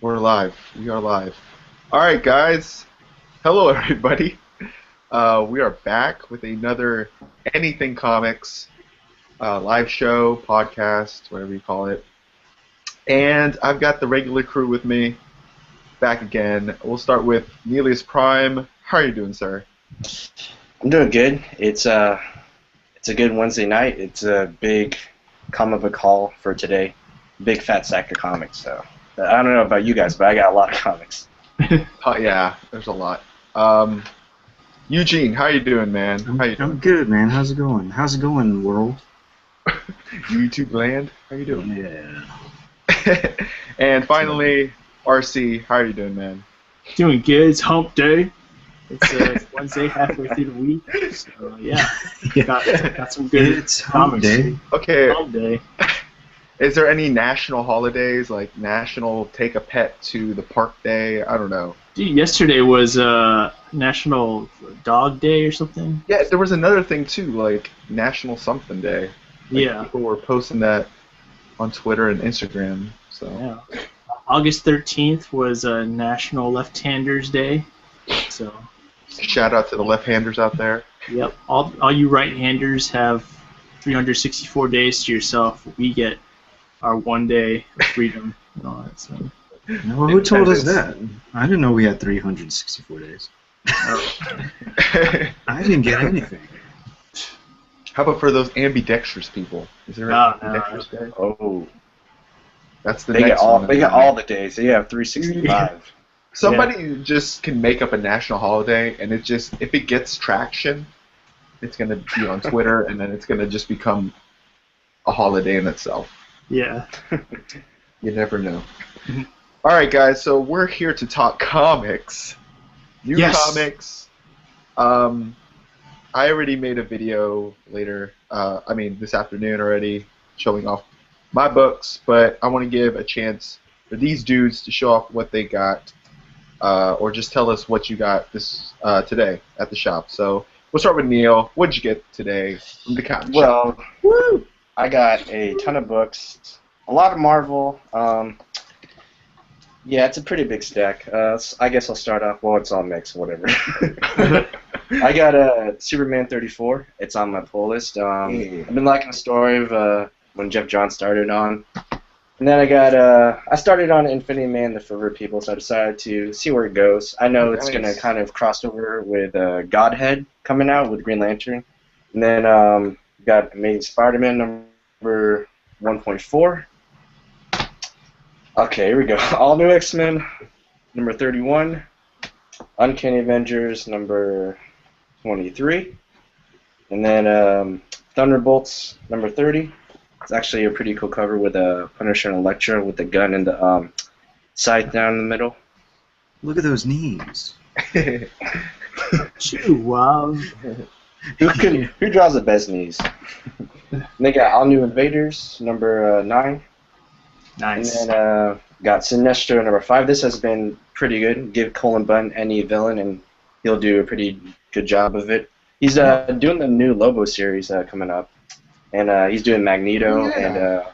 We're live. We are live. All right, guys. Hello, everybody. We are back with another Anything Comics live show, podcast, whatever you call it. And I've got the regular crew with me back again. We'll start with Nelius Prime. How are you doing, sir? I'm doing good. It's a good Wednesday night. It's a big comic book haul for today. Big fat sack of comics. So I don't know about you guys, but I got a lot of comics. Yeah, there's a lot. Eugene, how you doing, man? How you doing? I'm good, man. How's it going? How's it going, world? YouTube land. How you doing? Yeah. And finally, RC, how are you doing, man? Doing good. It's hump day. It's Wednesday, halfway through the week. So, yeah. Got some good It's hump comics. day. Okay, Hump day. is there any national holidays, like National Take a Pet to the Park Day? I don't know. Dude, yesterday was National Dog Day or something. Yeah, there was another thing too, like National Something Day. Like, Yeah. people were posting that on Twitter and Instagram. So Yeah. August 13th was National Left-Handers Day. So, shout out to the left-handers out there. yep. All you right-handers have 364 days to yourself. We get our 1 day of freedom and all that stuff. No, who told us that? Independence. I didn't know we had 364 days. I didn't get anything. How about for those ambidextrous people? Is there an No, ambidextrous day? Oh, That's the they get next all one. they get all the days. They have 365. Somebody just can make up a national holiday, and it just, if it gets traction, it's gonna be on Twitter, and then it's gonna just become a holiday in itself. Yeah. You never know. All right, guys. So we're here to talk comics, new Yes. comics. I already made a video later. This afternoon already, showing off my books. But I want to give a chance for these dudes to show off what they got, or just tell us what you got this today at the shop. So we'll start with Neil. What did you get today from the comic shop? Well, I got a ton of books, a lot of Marvel. Yeah, it's a pretty big stack. I guess I'll start off. Well, it's all mixed, whatever. I got a Superman 34. It's on my pull list. I've been liking the story of when Jeff Johns started on. And then I started on Infinity Man, the Forever People, so I decided to see where it goes. I know it's going to Nice. kind of cross over with Godhead coming out with Green Lantern. And then got Amazing Spider-Man number 1.4. Okay, here we go. All New X-Men number 31. Uncanny Avengers number 23. And then Thunderbolts number 30. It's actually a pretty cool cover with a Punisher and Elektra with the gun and the scythe down in the middle. Look at those knees. Chew, wow. Who draws the best knees? And they got All New Invaders number 9. Nice. And then got Sinestro number 5. This has been pretty good. Give Colin Bunn any villain, and he'll do a pretty good job of it. He's doing the new Lobo series coming up, and he's doing Magneto, Yeah. and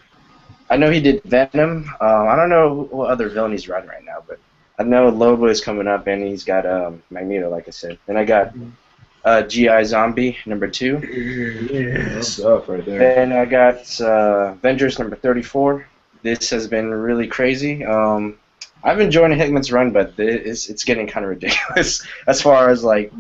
I know he did Venom. I don't know what other villain he's writing right now, but I know Lobo is coming up, and he's got Magneto, like I said. And I got G.I. Zombie number 2. Yes. Up right there. And I got Avengers number 34. This has been really crazy. I've been enjoying Hickman's run, but it's getting kind of ridiculous as far as like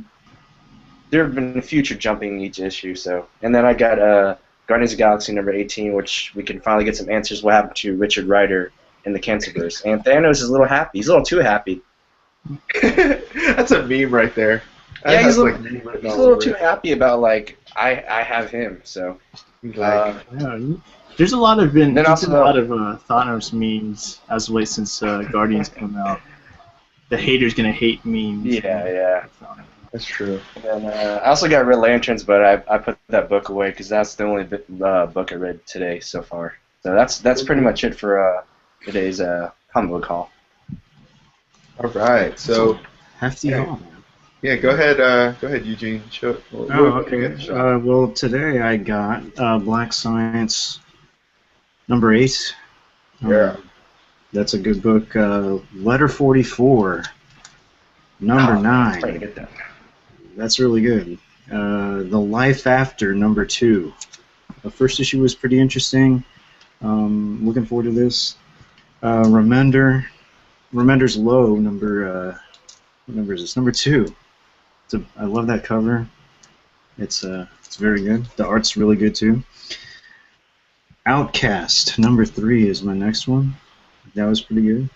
there have been future jumping each issue. So, and then I got Guardians of the Galaxy number 18, which we can finally get some answers. What happened to Richard Rider in the Cancerverse? And Thanos is a little happy. He's a little too happy. That's a meme right there. That Yeah, has, he's a like, little, meme written he's a all little over too it. happy about like I have him. So. He's like, Yeah, there's a lot of Then there's been a also- lot of Thanos memes as of late since Guardians come out. The haters gonna hate memes. Yeah. that's true. And I also got Red Lanterns, but I put that book away because that's the only book I read today so far. So that's pretty much it for today's comic book haul. All right. So Hefty Yeah. haul, man. yeah, go ahead, Eugene. Show. What Oh, did you okay. get, Sean? Well, today I got Black Science number 8. Yeah. That's a good book. Letter 44, number Oh, man, I was trying to 9. get that. That's really good. The Life After, number 2. The first issue was pretty interesting. Looking forward to this. Remender's Low, what number is this? Number 2. I love that cover. It's very good. The art's really good too. Outcast, number 3 is my next one. That was pretty good.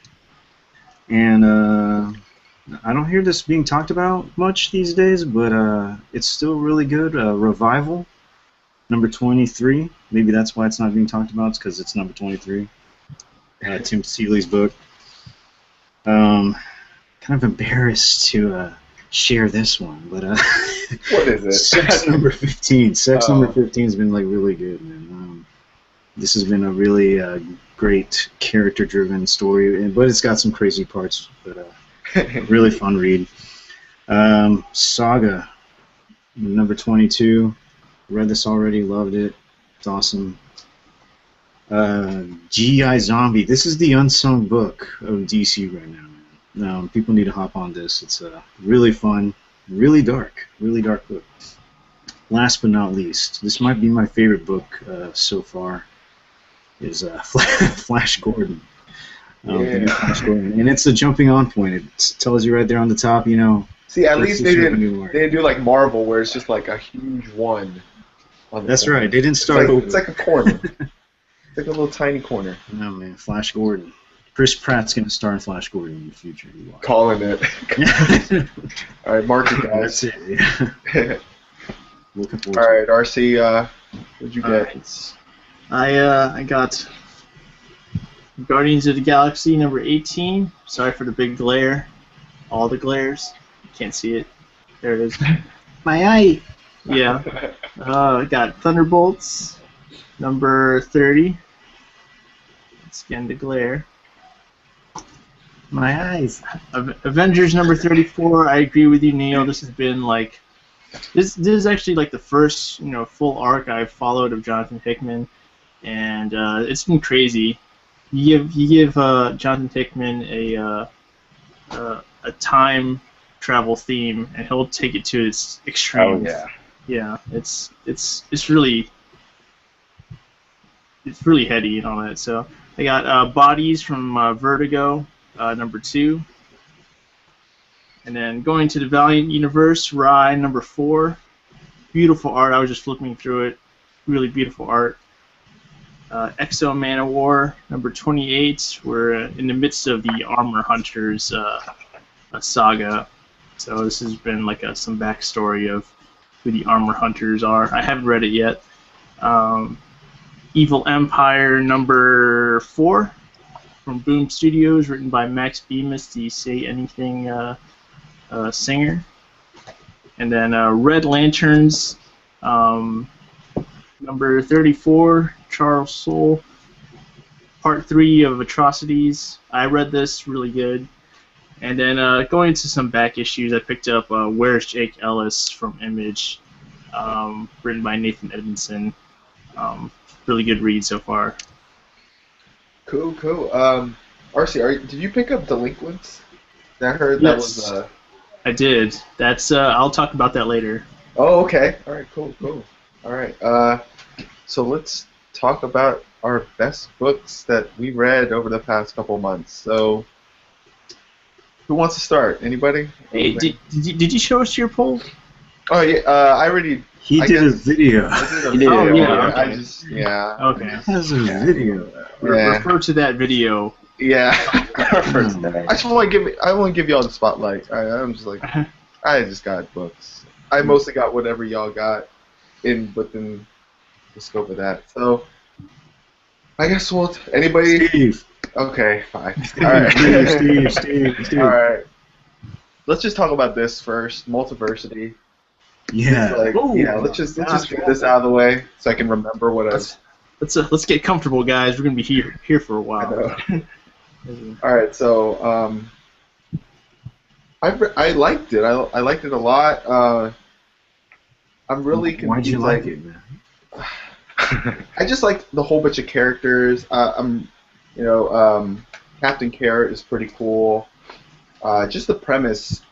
And I don't hear this being talked about much these days, but it's still really good. Revival, number 23. Maybe that's why it's not being talked about. It's because it's number 23. Tim Seeley's book. Kind of embarrassed to share this one, but What is it? Sex number 15. Sex number 15 has been like really good, man. This has been a really great character-driven story, but it's got some crazy parts, but really fun read. Saga, number 22. Read this already, loved it. It's awesome. G.I. Zombie. This is the unsung book of DC right now, man. People need to hop on this. It's really fun, really dark book. Last but not least, this might be my favorite book so far, is Flash Gordon. The new Flash Gordon. And it's a jumping on point. It tells you right there on the top, you know. See, at least they didn't do like Marvel, where it's just like a huge one. That's right. They didn't start. It's like a corner. It's like a little tiny corner. No, man. Flash Gordon. Chris Pratt's going to star in Flash Gordon in the future. Calling it. All right, mark it, guys. That's it. Yeah. Looking forward All to right, RC, what'd you get? Alright. I got Guardians of the Galaxy number 18. Sorry for the big glare. All the glares. You can't see it. There it is. My eye. Yeah. I got Thunderbolts number 30. It's again the glare. My eyes. Avengers number 34. I agree with you, Neil. This has been like this is actually like the first full arc I've followed of Jonathan Hickman, and it's been crazy. You give Jonathan Hickman a time travel theme, and he'll take it to its extreme. Oh yeah. Yeah, it's really heady and all that. So I got Bodies from Vertigo, number 2. And then going to the Valiant Universe, Rye, number 4. Beautiful art. I was just flipping through it. Really beautiful art. Exo Man of War, number 28. We're in the midst of the Armor Hunters saga. So this has been like some backstory of who the Armor Hunters are. I haven't read it yet. Evil Empire, number 4. From Boom Studios, written by Max Bemis, the Say Anything singer. And then Red Lanterns, number 34, Charles Soule, part 3 of Atrocities. I read this, really good. And then going into some back issues, I picked up Where's Jake Ellis from Image, written by Nathan Edmondson. Really good read so far. Cool. RC, did you pick up Delinquents? I heard that was. I did. That's. I'll talk about that later. Oh, okay. All right. Cool. All right. So let's talk about our best books that we read over the past couple months. So, who wants to start? Anybody? Hey, did you show us your poll? Oh yeah. I already. He did a video. He did Oh, it. yeah. I just Okay. Has a video. Yeah. Refer to that video. Yeah. Nice. I just want to give y'all the spotlight. I'm just like, I just got books. I mostly got whatever y'all got within the scope of that. So, I guess anybody. Steve. Okay, fine. All right. Steve. All right. Let's just talk about this first. Multiversity. Yeah. Let's just get this out of the way so I can remember what I was. Let's get comfortable, guys. We're gonna be here for a while. All right, so I liked it. I liked it a lot. I'm really confused. Why'd you like it, man? I just liked the whole bunch of characters. I Captain Carrot is pretty cool. Just the premise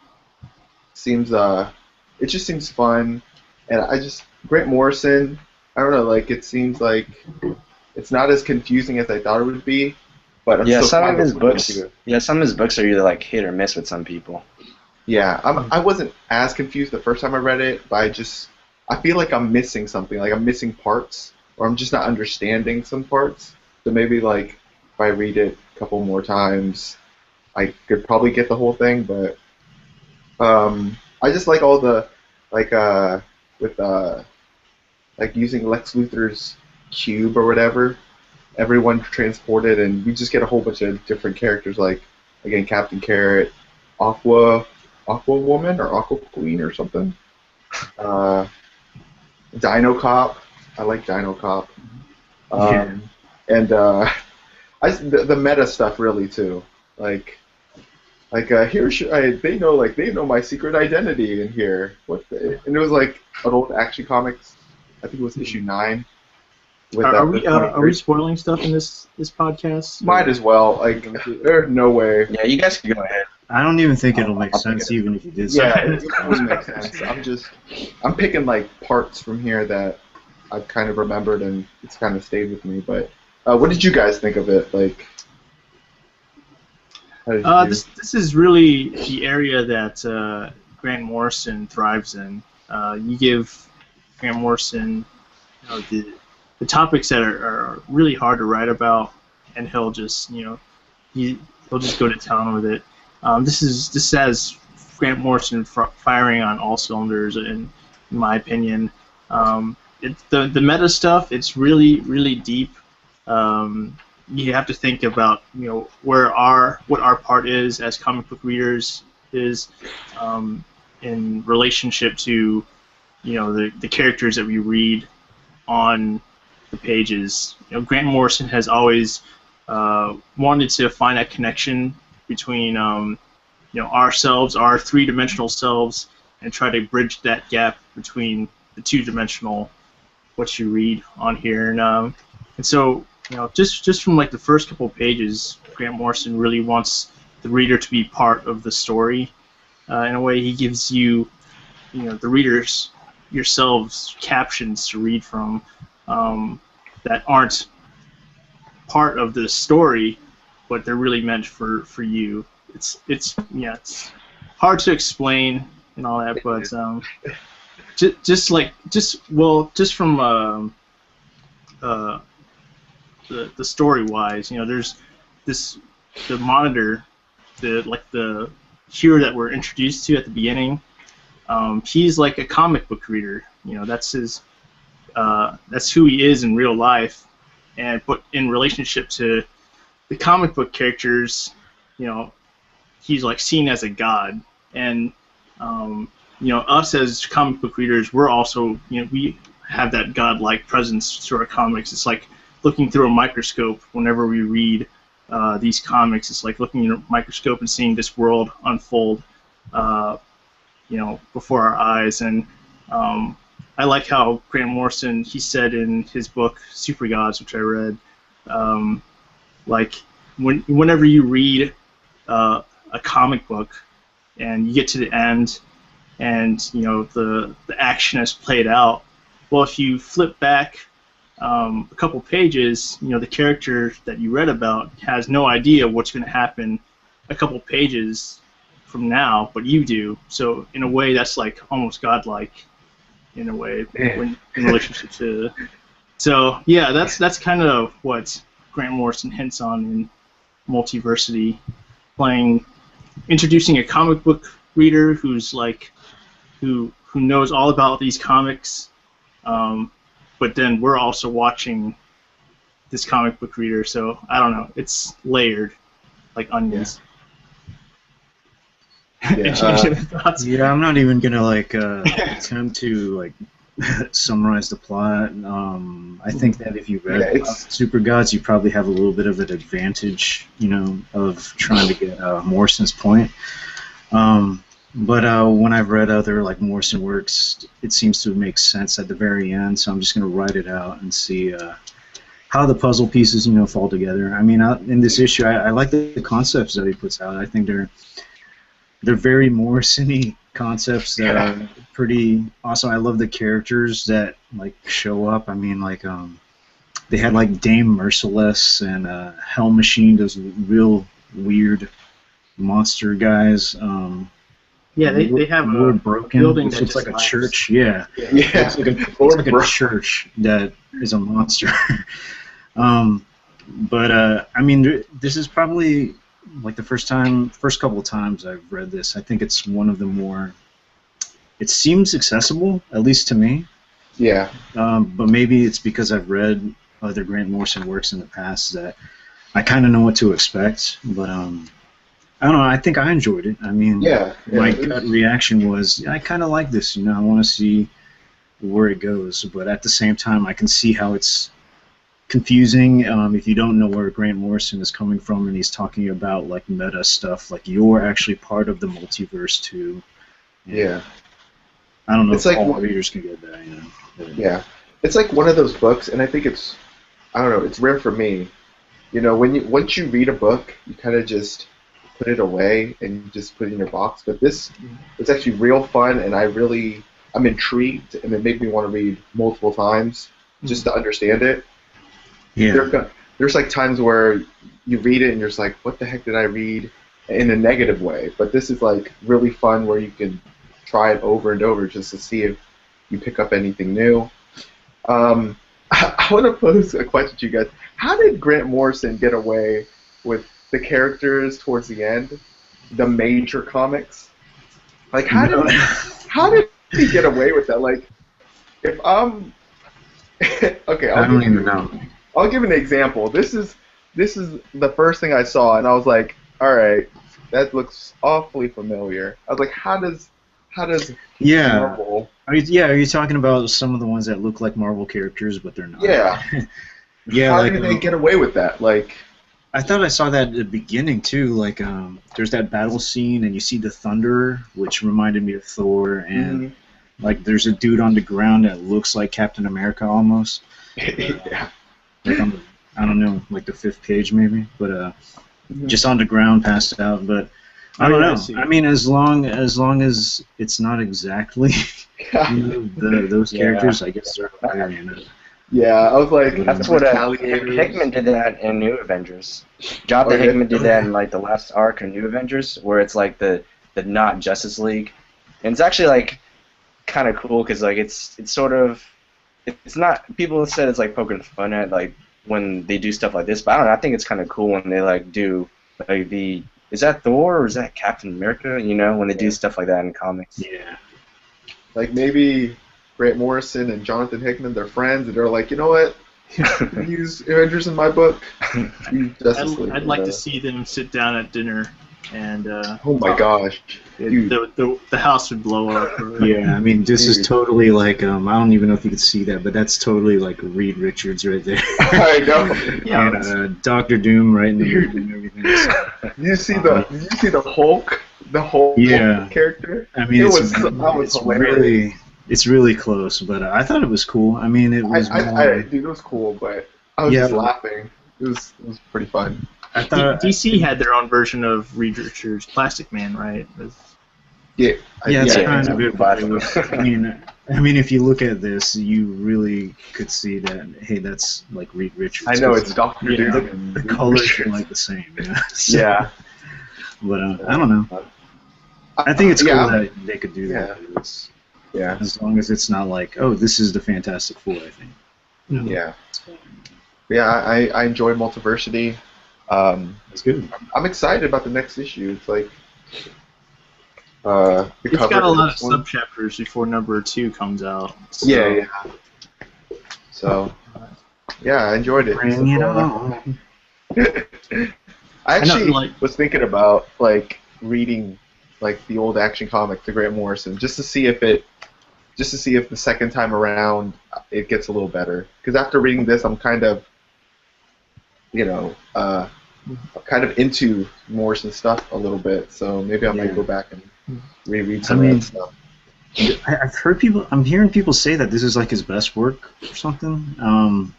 seems it just seems fun, and Grant Morrison. I don't know, like it seems like it's not as confusing as I thought it would be, but I'm still some kind of his looking books. into it. Yeah, some of his books are either like hit or miss with some people. Yeah, I wasn't as confused the first time I read it, but I feel like I'm missing something, like I'm missing parts, or I'm just not understanding some parts. So maybe like if I read it a couple more times, I could probably get the whole thing. But I just like all the with like using Lex Luthor's cube or whatever. Everyone transported, and we just get a whole bunch of different characters, like again Captain Carrot, Aqua Woman or Aqua Queen or something. Dino Cop. I like Dino Cop. And the meta stuff really too. They know my secret identity in here. And it was like an old Action Comics. I think it was issue 9. Are we spoiling stuff in this podcast? Might as well. Like, there's no way. Yeah, you guys can go ahead. I don't even think it'll make sense even if you did. Yeah, it doesn't make sense. I'm picking like parts from here that I've kind of remembered and it's kind of stayed with me. But what did you guys think of it? Like, this is really the area that Grant Morrison thrives in. You give Grant Morrison, the topics that are really hard to write about, and he'll just he'll just go to town with it. This has Grant Morrison firing on all cylinders, in my opinion. The meta stuff, it's really deep. You have to think about what our part is as comic book readers is in relationship to the characters that we read on the pages. Grant Morrison has always wanted to find that connection between ourselves, our three-dimensional selves, and try to bridge that gap between the two-dimensional what you read on here. And so just from like the first couple of pages, Grant Morrison really wants the reader to be part of the story. In a way, he gives you the readers yourselves captions to read from that aren't part of the story, but they're really meant for you. It's hard to explain and all that, but just from the story wise, there's the Monitor, the hero that we're introduced to at the beginning. He's like a comic book reader. That's who he is in real life, but in relationship to the comic book characters, he's like seen as a god. And us as comic book readers, we're also we have that godlike presence to our comics. It's like looking through a microscope whenever we read these comics. It's like looking in a microscope and seeing this world unfold before our eyes. And I like how Grant Morrison, he said in his book Super Gods, which I read, whenever you read a comic book and you get to the end and the action is played out, well, if you flip back a couple pages, the character that you read about has no idea what's going to happen a couple pages from now, but you do. So in a way, that's like almost godlike, in a way, in relationship to. So yeah, that's kind of what Grant Morrison hints on in Multiversity, introducing a comic book reader who's like who knows all about these comics, but then we're also watching this comic book reader. So I don't know, it's layered like onions. Yeah, I'm not even gonna attempt to summarize the plot. I think that if you read Super Gods, you probably have a little bit of an advantage, of trying to get Morrison's point. But when I've read other Morrison works, it seems to make sense at the very end. So I'm just gonna write it out and see how the puzzle pieces, fall together. I mean, in this issue, I like the concepts that he puts out. I think they're very Morrison-y concepts that are pretty awesome. I love the characters that like show up. I mean, like they had like Dame Merciless and Hell Machine, those real weird monster guys. Yeah, they have Lord a Broken, building which that looks just like a laughs. church. Yeah. Yeah. It's like a church that is a monster. But I mean, this is probably like the first couple of times I've read this. I think it's one of the more. It seems accessible, at least to me. Yeah. But maybe it's because I've read other Grant Morrison works in the past that I kind of know what to expect. But I don't know. I think I enjoyed it. I mean, my gut reaction was, I kind of like this. I want to see where it goes. But at the same time, I can see how it's confusing if you don't know where Grant Morrison is coming from, and he's talking about like meta stuff. Like you're actually part of the multiverse too. Yeah. I don't know It's if like all readers can get that. But, yeah. It's like one of those books, and I think it's, I don't know, it's rare for me. Once you read a book, you kind of just put it away and you just put it in your box. But this is actually real fun, and I'm intrigued, and it made me want to read multiple times just to understand it. Yeah. There's like times where you read it and you're just like, what the heck did I read, in a negative way. But this is like really fun where you can try it over and over just to see if you pick up anything new. I want to pose a question to you guys. How did Grant Morrison get away with the characters towards the end, the major comics? Like, how did he get away with that? Like, if I'm okay, I don't even know. I'll give an example. This is the first thing I saw, and I was like, all right, that looks awfully familiar. I was like, how does Marvel? Are you talking about some of the ones that look like Marvel characters, but they're not? Yeah. Yeah. How like, did they get away with that? Like, I thought I saw that at the beginning too. Like, there's that battle scene, and you see the Thunderer, which reminded me of Thor, and like, there's a dude on the ground that looks like Captain America almost. yeah. Like I don't know, like the 5th page maybe, but just on the ground, passed out. But I don't know. I mean, as long as it's not exactly those characters, I guess they're okay. Yeah, I was like, That's what Hickman did that in New Avengers. Jonathan Hickman did that in like the last arc of New Avengers, where it's like the not Justice League, and it's actually like kind of cool because like it's sort of, it's not, people said it's like poking fun at like when they do stuff like this, but I don't know, I think it's kind of cool when they like do like is that Thor or is that Captain America? When they do stuff like that in comics. Yeah. Like maybe Grant Morrison and Jonathan Hickman, they're friends, and they're like, you know what? Use Avengers in my book. I'd like to see them sit down at dinner, and oh my gosh, the house would blow up. Yeah, I mean, this is totally like I don't even know if you could see that, but that's totally like Reed Richards right there. I know. Yeah, and Doctor Doom right in the middle and everything. So, you see the Hulk, character. I mean, hilarious. It's really close, but I thought it was cool. I mean, it was. Dude, it was cool, but I was just laughing. It was pretty fun. I thought DC had their own version of Reed Richards' Plastic Man, right? Yeah, it's kind of it. I mean, if you look at this, you really could see that. Hey, that's like Reed Richards. I know it's Doctor Doom. The colors are like the same. So, yeah. But I don't know. I think it's cool that they could do that. Yeah. As long as it's not like, oh, this is the Fantastic Four, I think. Yeah. Yeah, I enjoy Multiversity. That's good. I'm excited about the next issue. It's like it's got a lot of sub-chapters before number 2 comes out. So. Yeah. So, yeah, I enjoyed it. Bring it on. I actually was thinking about like reading like the old Action Comics, the Grant Morrison, just to see if the second time around it gets a little better. Because after reading this, I'm kind of, into Morrison stuff a little bit. So maybe I might go back and reread some of that stuff. I'm hearing people say that this is like his best work or something.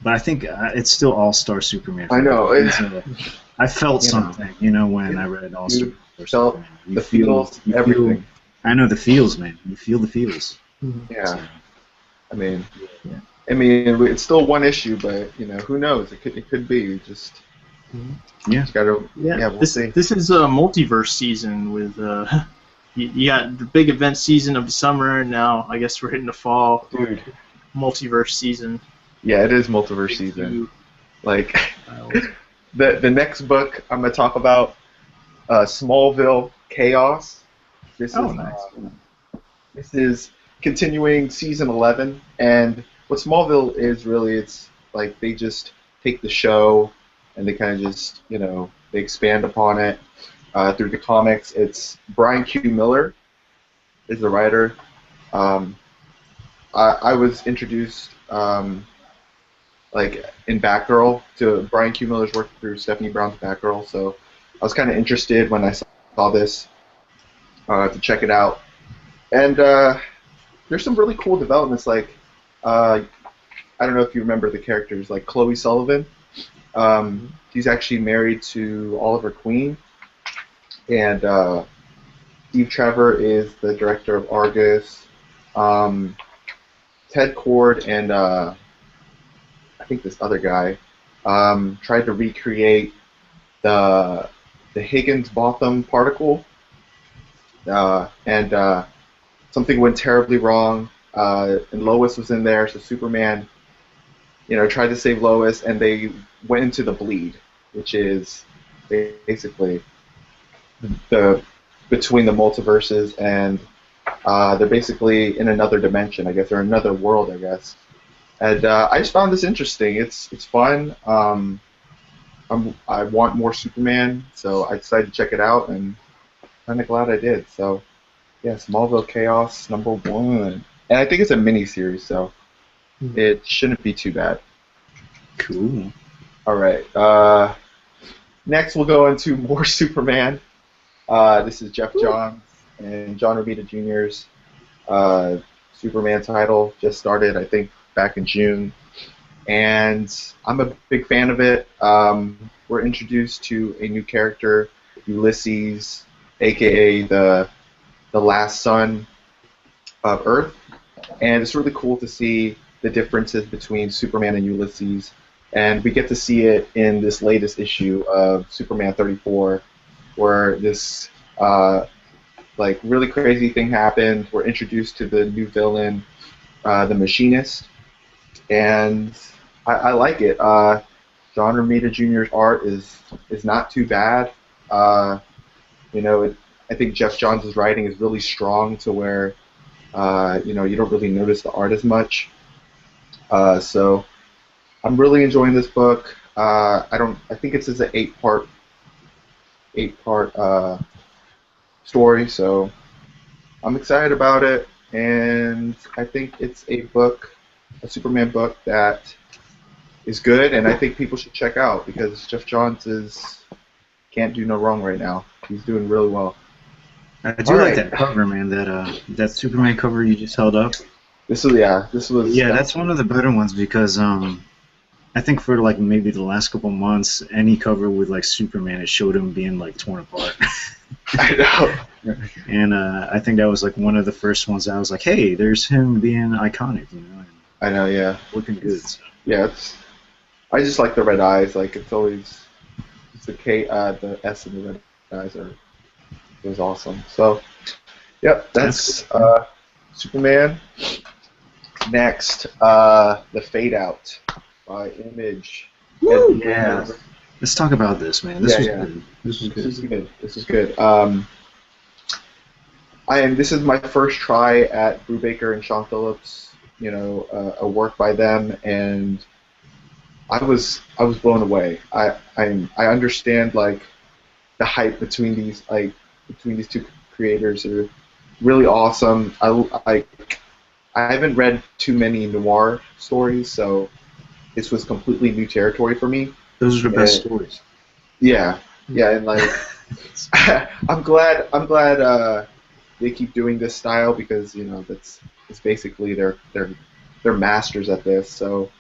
but I think it's still All-Star Superman. I know. I felt You know. something, you know, when I read All-Star felt Superman. the feels, everything. I know the feels, man. You feel the feels. Yeah. So, I mean, Yeah. it's still one issue, but who knows? It could be just. yeah. Just gotta. Yeah, Yeah, we'll this see. this is a multiverse season with you got the big event season of the summer, and now I guess we're hitting the fall Dude. multiverse season. Yeah, it is multiverse season. Like, the next book I'm gonna talk about, Smallville Chaos. This Oh, is nice. This is continuing season 11, and what Smallville is really, it's like they just take the show and they kind of just they expand upon it through the comics. It's Brian Q. Miller is the writer. I was introduced like in Batgirl to Brian Q. Miller's work through Stephanie Brown's Batgirl, so I was kind of interested when I saw this to check it out. And there's some really cool developments, like I don't know if you remember the characters, like Chloe Sullivan. She's actually married to Oliver Queen, and Steve Trevor is the director of Argus. Ted Kord and I think this other guy tried to recreate the Higgs-Boson particle, and something went terribly wrong. And Lois was in there, so Superman, tried to save Lois, and they went into the bleed, which is basically the between the multiverses, and they're basically in another dimension, I guess, or another world, I guess. And I just found this interesting. It's fun. I want more Superman, so I decided to check it out, and kind of glad I did. So, yeah, Smallville Chaos #1, and I think it's a mini-series, so it shouldn't be too bad. Cool. All right. Next, we'll go into more Superman. This is Jeff Johns and John Romita Jr.'s Superman title. Just started, I think, back in June, and I'm a big fan of it. We're introduced to a new character, Ulysses, aka the last son of Earth, and it's really cool to see the differences between Superman and Ulysses, and we get to see it in this latest issue of Superman 34, where this like really crazy thing happened. We're introduced to the new villain, the Machinist, and I like it. John Romita Jr.'s art is not too bad. I think Jeff Johns' writing is really strong to where you don't really notice the art as much. So I'm really enjoying this book. I think it's an 8-part story, so I'm excited about it, and I think it's a Superman book that is good, and I think people should check out because Jeff Johns can't do no wrong right now. He's doing really well. I do like that cover, man. That Superman cover you just held up. This was. Yeah, that's one of the better ones because I think for like maybe the last couple months, any cover with like Superman, it showed him being like torn apart. I know. And I think that was like one of the first ones I was like, hey, there's him being iconic, and I know, yeah. looking good. So. Yeah, I just like the red eyes. Like it's the S in the red eyes it was awesome. So, yep, that's Superman. Next, The Fade Out by Image. Woo! Yeah. Let's talk about this, man. This was good. This is good. This is my first try at Brubaker and Sean Phillips. A work by them, and I was blown away. I understand like the hype between these two creators are really awesome. I haven't read too many noir stories, so this was completely new territory for me. Those are the best stories. Yeah, and like I'm glad they keep doing this style because it's basically they're masters at this. So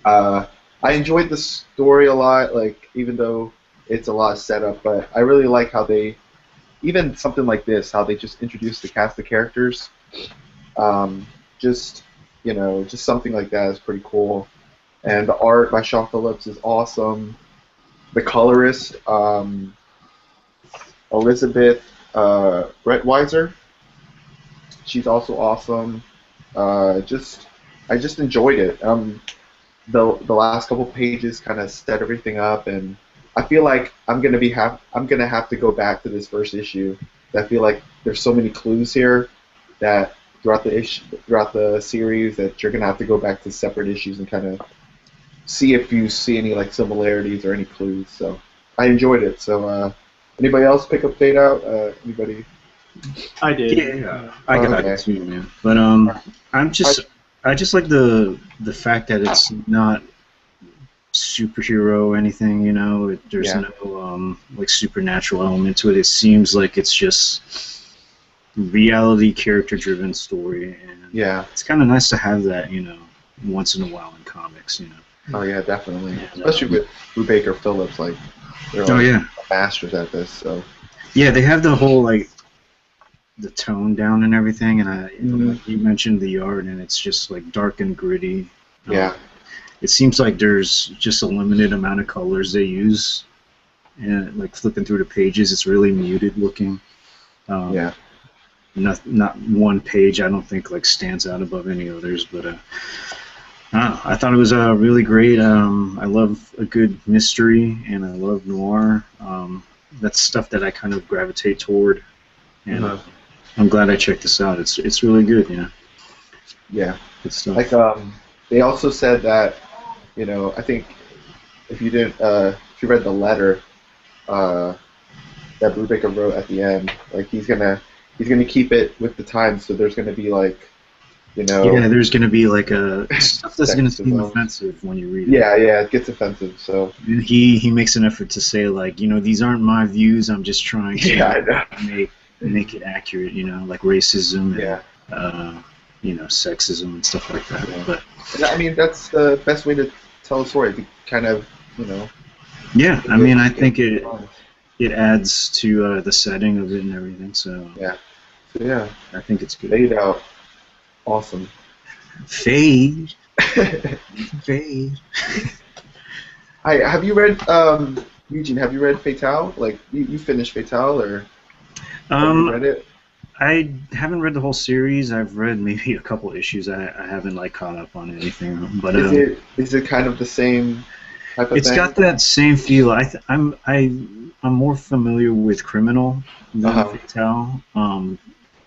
I enjoyed the story a lot, like even though it's a lot of setup, but I really like how they even something like this, how they just introduce the cast of characters. Um, just just something like that is pretty cool. And the art by Shaw Phillips is awesome. The colorist, Elizabeth Brettweiser, she's also awesome. Just I just enjoyed it. The last couple pages kind of set everything up, and I feel like I'm gonna have to go back to this first issue. I feel like there's so many clues here that throughout the series that you're gonna have to go back to separate issues and kind of see if you see any like similarities or any clues. So I enjoyed it. So anybody else pick up Fade Out? Anybody? I did. Yeah, I got Okay. it too, man. But I just like the fact that it's not superhero or anything. You know, there's Yeah. no like supernatural element to it. It seems like it's just reality, character-driven story, and Yeah. it's kind of nice to have that. You know, once in a while in comics. You know. Oh yeah, definitely. Yeah, Especially with Brubaker Phillips, like they're Oh like yeah. masters at this. So Yeah, they have the whole like the tone down and everything, and Mhm. you mentioned the art, and it's just like dark and gritty. yeah, It seems like there's just a limited amount of colors they use, and like flipping through the pages, it's really muted looking. yeah, Not one page I don't think like stands out above any others, but I don't know, I thought it was really great. I love a good mystery, and I love noir. That's stuff that I kind of gravitate toward, and Uh-huh. I'm glad I checked this out. It's really good, you know. yeah. Good stuff. Like they also said that I think if you didn't if you read the letter that Brubaker wrote at the end, like he's gonna keep it with the times. So there's gonna be like Yeah, there's gonna be like a stuff that's gonna seem Sexism. offensive when you read it. yeah, it gets offensive. So And he makes an effort to say like, you know, these aren't my views. I'm just trying to yeah, I know. make it accurate. You know, like racism and Yeah. you know, sexism and stuff like that. Yeah. But And I mean, that's the best way to tell a story. To kind of, yeah, I mean, I think it adds to the setting of it and everything. So Yeah. So yeah, I think it's good. Fade Out, awesome. Fade, fade. Hi, have you read Eugene? Have you read Fatale? Like you finished Fatale, or have you read it? I haven't read the whole series. I've read maybe a couple issues. I haven't like caught up on anything. But Is it kind of the same type of it's thing? got that same feel. I'm more familiar with Criminal than Uh-huh. Fatale.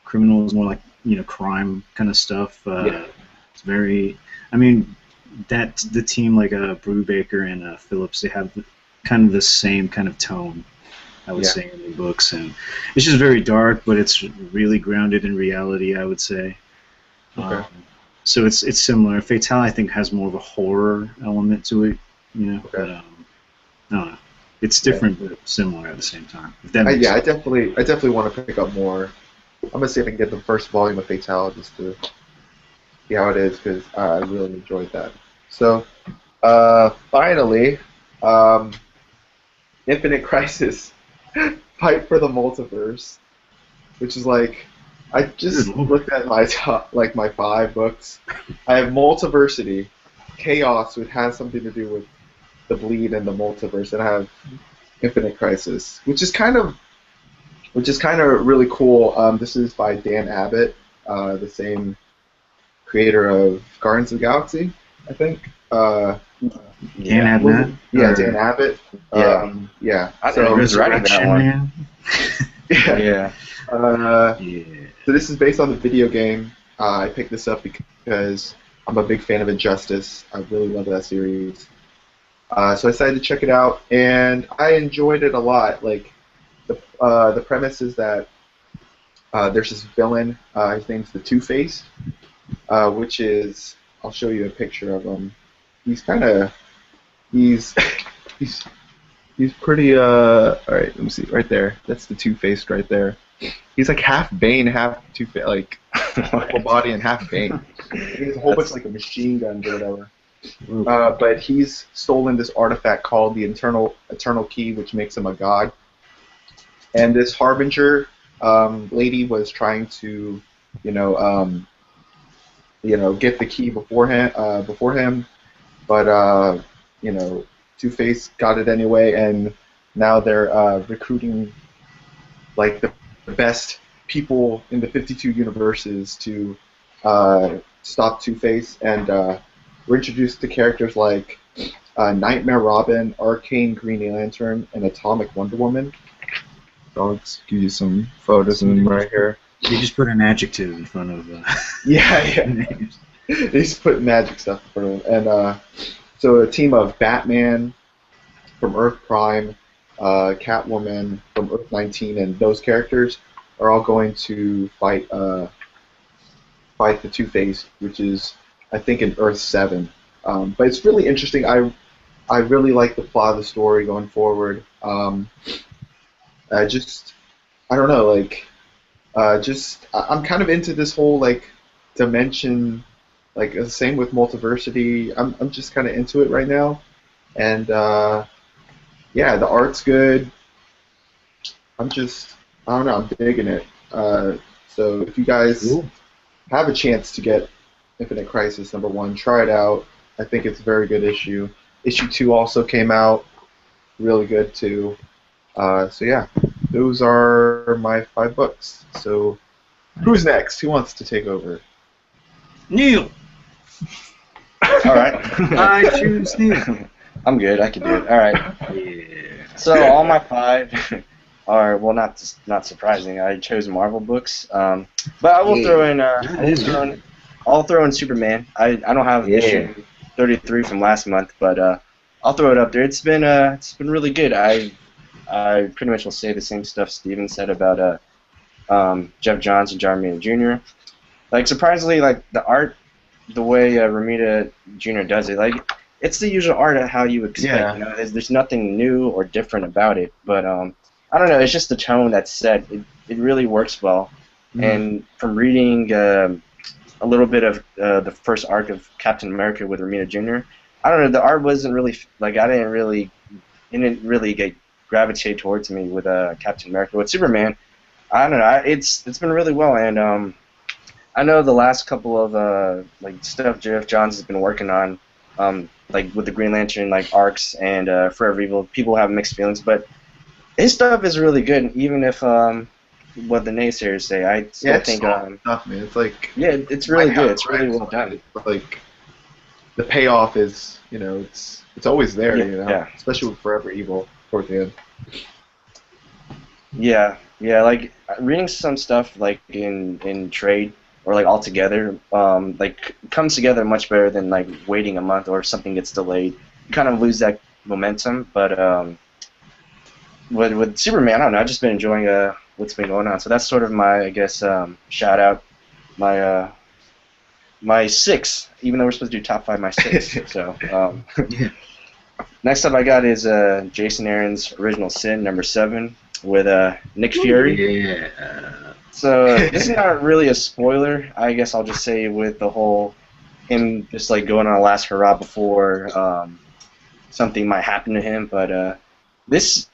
Criminal is more like, you know, crime kind of stuff. Yeah. It's very. I mean, that the team like Brubaker and Phillips, they have kind of the same kind of tone, I would Yeah. say, in the books, and it's just very dark, but it's really grounded in reality, I would say. Okay. So it's similar. Fatale, I think, has more of a horror element to it, you know. Okay. But I don't know. It's different but similar at the same time. If that makes I sense. definitely want to pick up more. I'm gonna see if I can get the first volume of Fatale just to see how it is, because I really enjoyed that. So, finally, Infinite Crisis, Fight for the Multiverse, which is like, I just Good lord. looked at my top, like my 5 books. I have Multiversity, Chaos, which has something to do with the bleed and the multiverse, and I have Infinite Crisis, which is kind of really cool. This is by Dan Abbott, the same creator of Guardians of the Galaxy, I think. Dan Abnett? Yeah, Or Dan Abbott. Yeah. Yeah. I didn't know he was writing that Resurrection one. Man? yeah. Yeah. Yeah. So this is based on the video game. I picked this up because I'm a big fan of Injustice. I really love that series. So I decided to check it out, and I enjoyed it a lot. Like the premise is that there's this villain. His name's the Two-Face, which is, I'll show you a picture of him. He's he's pretty. All right, let me see. Right there, that's the Two-Faced right there. He's like half Bane, half Two-Face, like full body and half Bane. He has a whole bunch of like machine guns or whatever. But he's stolen this artifact called the Eternal Key, which makes him a god. And this Harbinger lady was trying to, you know, get the key before him, but Two-Face got it anyway, and now they're recruiting like the best people in the 52 universes to stop Two-Face, and we're introduced to characters like Nightmare Robin, Arcane Green Lantern, and Atomic Wonder Woman. So I'll just give you some photos of them right here. You just put an adjective in front of Yeah. names. They just put magic stuff in front of them. And so a team of Batman from Earth Prime, Catwoman from Earth 19, and those characters are all going to fight the Two-Face, which is, I think, in Earth 7. But it's really interesting. I really like the plot of the story going forward. I don't know, like, I'm kind of into this whole, like, dimension, like, same with Multiversity. I'm just kind of into it right now. And, yeah, the art's good. I don't know, I'm digging it. So if you guys have a chance to get Infinite Crisis #1, try it out. I think it's a very good issue. Issue 2 also came out, really good too. So yeah, those are my 5 books. So who's next? Who wants to take over? Neil! All right. I choose Neil. I'm good. I can do it. All right. Yeah. So all my 5 are, well, not surprising. I chose Marvel books, but I will throw in. I'll throw in Superman. I don't have issue 33 from last month, but I'll throw it up there. It's been really good. I pretty much will say the same stuff Steven said about Jeff Johns and John Romita Jr. Like, surprisingly, like, the art, the way Romita Jr. does it, like, it's the usual art of how you expect. Yeah. You know, there's nothing new or different about it. But I don't know. It's just the tone that's set. It really works well. And from reading a little bit of the first arc of Captain America with Romita Jr., I don't know. The art wasn't really like, it didn't really get gravitate towards me with Captain America. With Superman, I don't know. It's been really well, and I know the last couple of like stuff Jeff Johns has been working on, like with the Green Lantern like arcs and Forever Evil, people have mixed feelings, but his stuff is really good, even if what the naysayers say. I still think stuff, man. It's like, yeah, it's really good. It's really well done. Like, the payoff is, it's always there, Yeah. especially with Forever Evil towards the end. Yeah, like reading some stuff like in trade or like all together, like comes together much better than like waiting a month or something gets delayed. You kind of lose that momentum, but with Superman, I don't know. I've just been enjoying what's been going on. So that's sort of my, I guess, shout out, my 6. Even though we're supposed to do top 5, my 6. So next up I got is Jason Aaron's Original Sin #7 with Nick Fury. Yeah. So this is not really a spoiler. I guess I'll just say with the whole him just like going on a last hurrah before something might happen to him. But this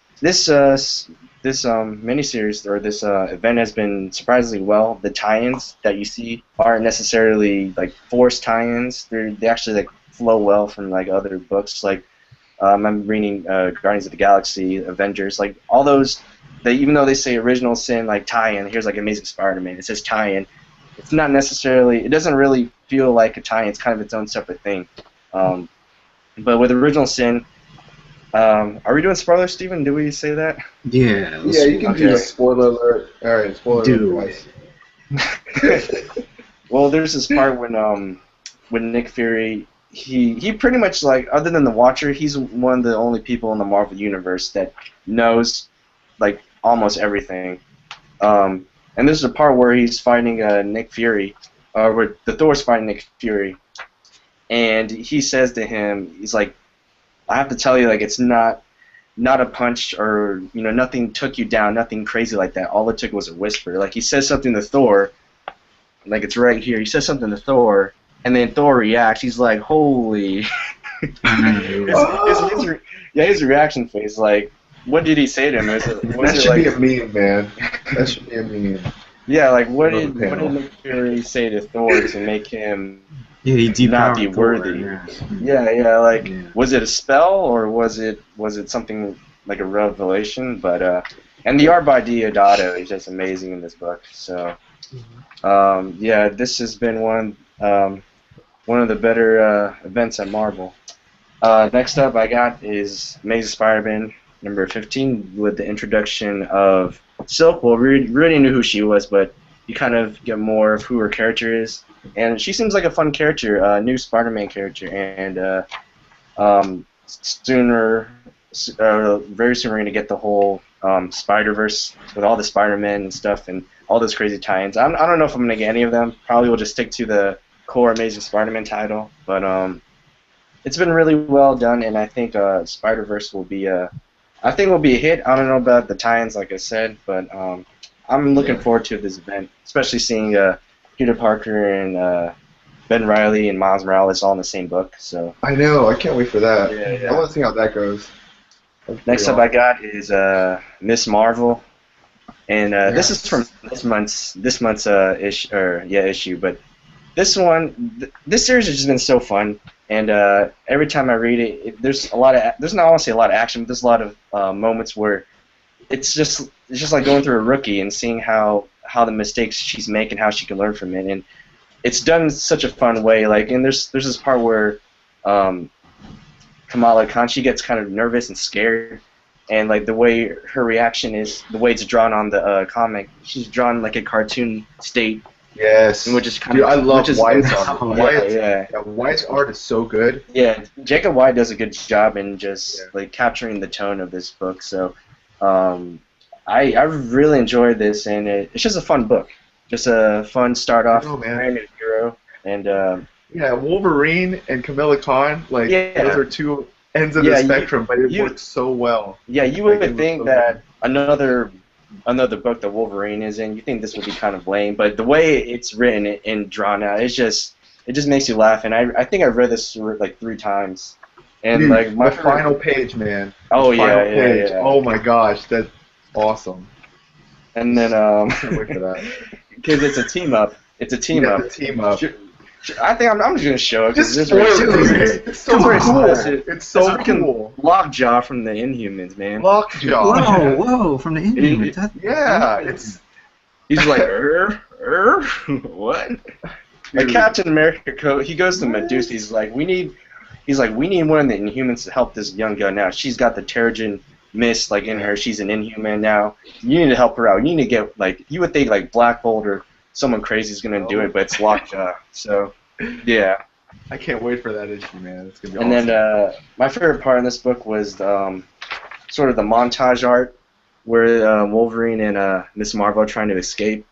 miniseries or this event has been surprisingly well. The tie-ins that you see aren't necessarily like forced tie-ins. They actually like flow well from like other books. Like I'm reading Guardians of the Galaxy, Avengers, like all those. Even though they say Original Sin like tie-in, here's like Amazing Spider-Man. It says tie-in. It's not necessarily. It doesn't really feel like a tie-in. It's kind of its own separate thing. But with Original Sin. Are we doing spoilers, Steven? Did we say that? Yeah. Yeah, you can do a spoiler alert. All right, spoiler alert. Well, there's this part when Nick Fury, he pretty much like, other than the Watcher, he's one of the only people in the Marvel universe that knows like almost everything. And this is a part where he's fighting Nick Fury, where the Thor's fighting Nick Fury, and he says to him, he's like, I have to tell you, like, it's not a punch or, nothing took you down, nothing crazy like that. All it took was a whisper. Like, he says something to Thor, like, it's right here. He says something to Thor, and then Thor reacts. He's like, "Holy!" his reaction face, like, what did he say to him? That should be a meme, man. That should be a meme. Yeah, like what did Nick Fury say to Thor to make him not be worthy? Yeah. Was it a spell or was it something like a revelation? But and the art by Diodato is just amazing in this book. So yeah, this has been one of the better events at Marvel. Next up I got is Amazing Spider-Man number 15 with the introduction of Silk. Well, we already knew who she was, but you kind of get more of who her character is. And she seems like a fun character, new Spider-Man character. And very soon we're going to get the whole Spider-Verse with all the Spider-Men and stuff and all those crazy tie-ins. I don't know if I'm going to get any of them. Probably we'll just stick to the core Amazing Spider-Man title. But it's been really well done, and I think Spider-Verse will be a hit. I don't know about the tie-ins, like I said, but I'm looking forward to this event, especially seeing Peter Parker and Ben Reilly and Miles Morales all in the same book. So I know, I can't wait for that. Yeah. I want to see how that goes. Next up, I got is Miss Marvel, and this is from this month's issue. But this one, this series has just been so fun. And every time I read it, there's not honestly a lot of action, but there's a lot of moments where it's just like going through a rookie and seeing how the mistakes she's making, how she can learn from it, and it's done in such a fun way. Like, and there's this part where Kamala Khan, she gets kind of nervous and scared, and like the way her reaction is, the way it's drawn on the comic, she's drawn like a cartoon state. Yes. Which is kind of, I love Wyatt's art. Yeah. Wyatt's art is so good. Yeah, Jacob Wyatt does a good job in just like capturing the tone of this book. So I really enjoyed this, and it's just a fun book. Just a fun start off. Brand new hero, and yeah, Wolverine and Kamala Khan, like those are two ends of the spectrum, but it works so well. Yeah, you would think that another book that Wolverine is in, you think this would be kind of lame, but the way it's written and drawn out, it just makes you laugh. And I think I've read this like 3 times. And dude, like my final page, man. Oh yeah. Oh my gosh, that's awesome. And then can't wait for that. Because it's a team up. It's a team up. It's a team up. I think I'm just gonna show it. Just spoil it. It's so cool. It's so cool. Lockjaw from the Inhumans, man. Lockjaw. Whoa, from the Inhumans. It's. He's like, what? Like Captain America, he goes to Medusa. He's like, we need one of the Inhumans to help this young girl now. She's got the Terrigen Mist like in her. She's an Inhuman now. You need to help her out. You need to get like, you would think like Black Bolt or someone crazy is gonna do it, but it's Lockjaw. So yeah. I can't wait for that issue, man. It's gonna be awesome. And then my favorite part in this book was sort of the montage art where Wolverine and Miss Marvel are trying to escape.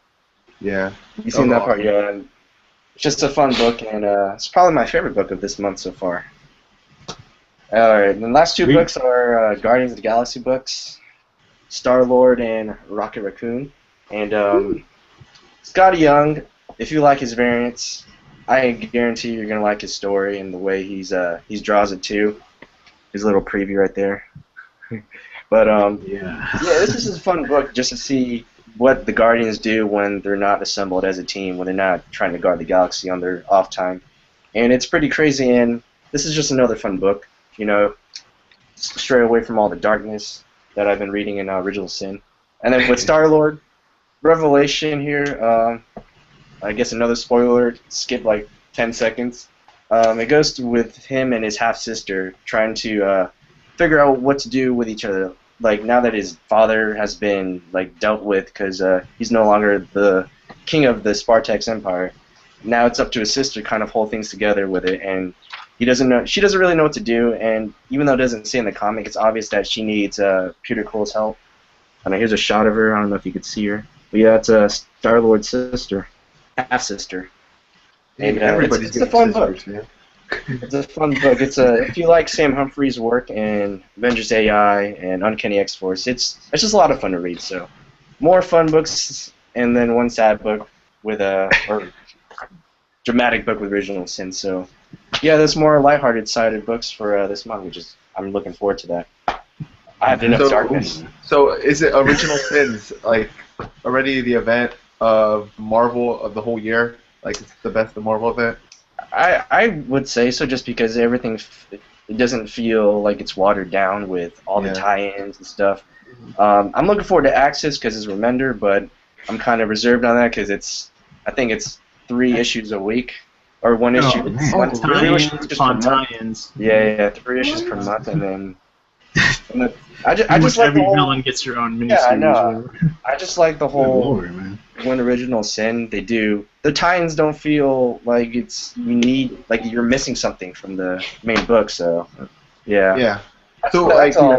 Yeah. You seen that part? Yeah. And it's just a fun book, and it's probably my favorite book of this month so far. Alright, the last 2 books are Guardians of the Galaxy books, Star-Lord and Rocket Raccoon. And Scotty Young, if you like his variants, I guarantee you're going to like his story and the way he draws it too. His little preview right there. But yeah, this is a fun book just to see what the Guardians do when they're not assembled as a team, when they're not trying to guard the galaxy on their off time. And it's pretty crazy, and this is just another fun book, you know, straight away from all the darkness that I've been reading in Original Sin. And then with Star-Lord, Revelation here, I guess another spoiler, skip like 10 seconds. It goes with him and his half-sister trying to figure out what to do with each other. Like, now that his father has been like dealt with because he's no longer the king of the Spartax Empire, now it's up to his sister to kind of hold things together with it, and she doesn't really know what to do, and even though it doesn't say in the comic, it's obvious that she needs Peter Quill's help. And here's a shot of her. I don't know if you could see her, but yeah, it's Star-Lord's sister, half-sister. And it's a fun book. Man. It's a fun book. It's if you like Sam Humphrey's work and Avengers AI and Uncanny X-Force, it's just a lot of fun to read. So more fun books, and then one sad book with dramatic book with Original Sin. So yeah, there's more lighthearted sided books for this month, which is I'm looking forward to that. I have enough darkness. So is it Original Sins like already the event of Marvel of the whole year? Like it's the best of Marvel event? I would say so, just because everything it doesn't feel like it's watered down with all the tie-ins and stuff. I'm looking forward to Axis because it's Remender, but I'm kind of reserved on that because I think it's 3 issues a week or 1 issue. Three issues on tie-ins. Yeah, 3 issues per month, and then. I just like every villain gets your own miniseries. Yeah, I know. I just like the whole when Original Sin they do. The tie-ins don't feel like you're missing something from the main book. So yeah. Yeah. So that's all.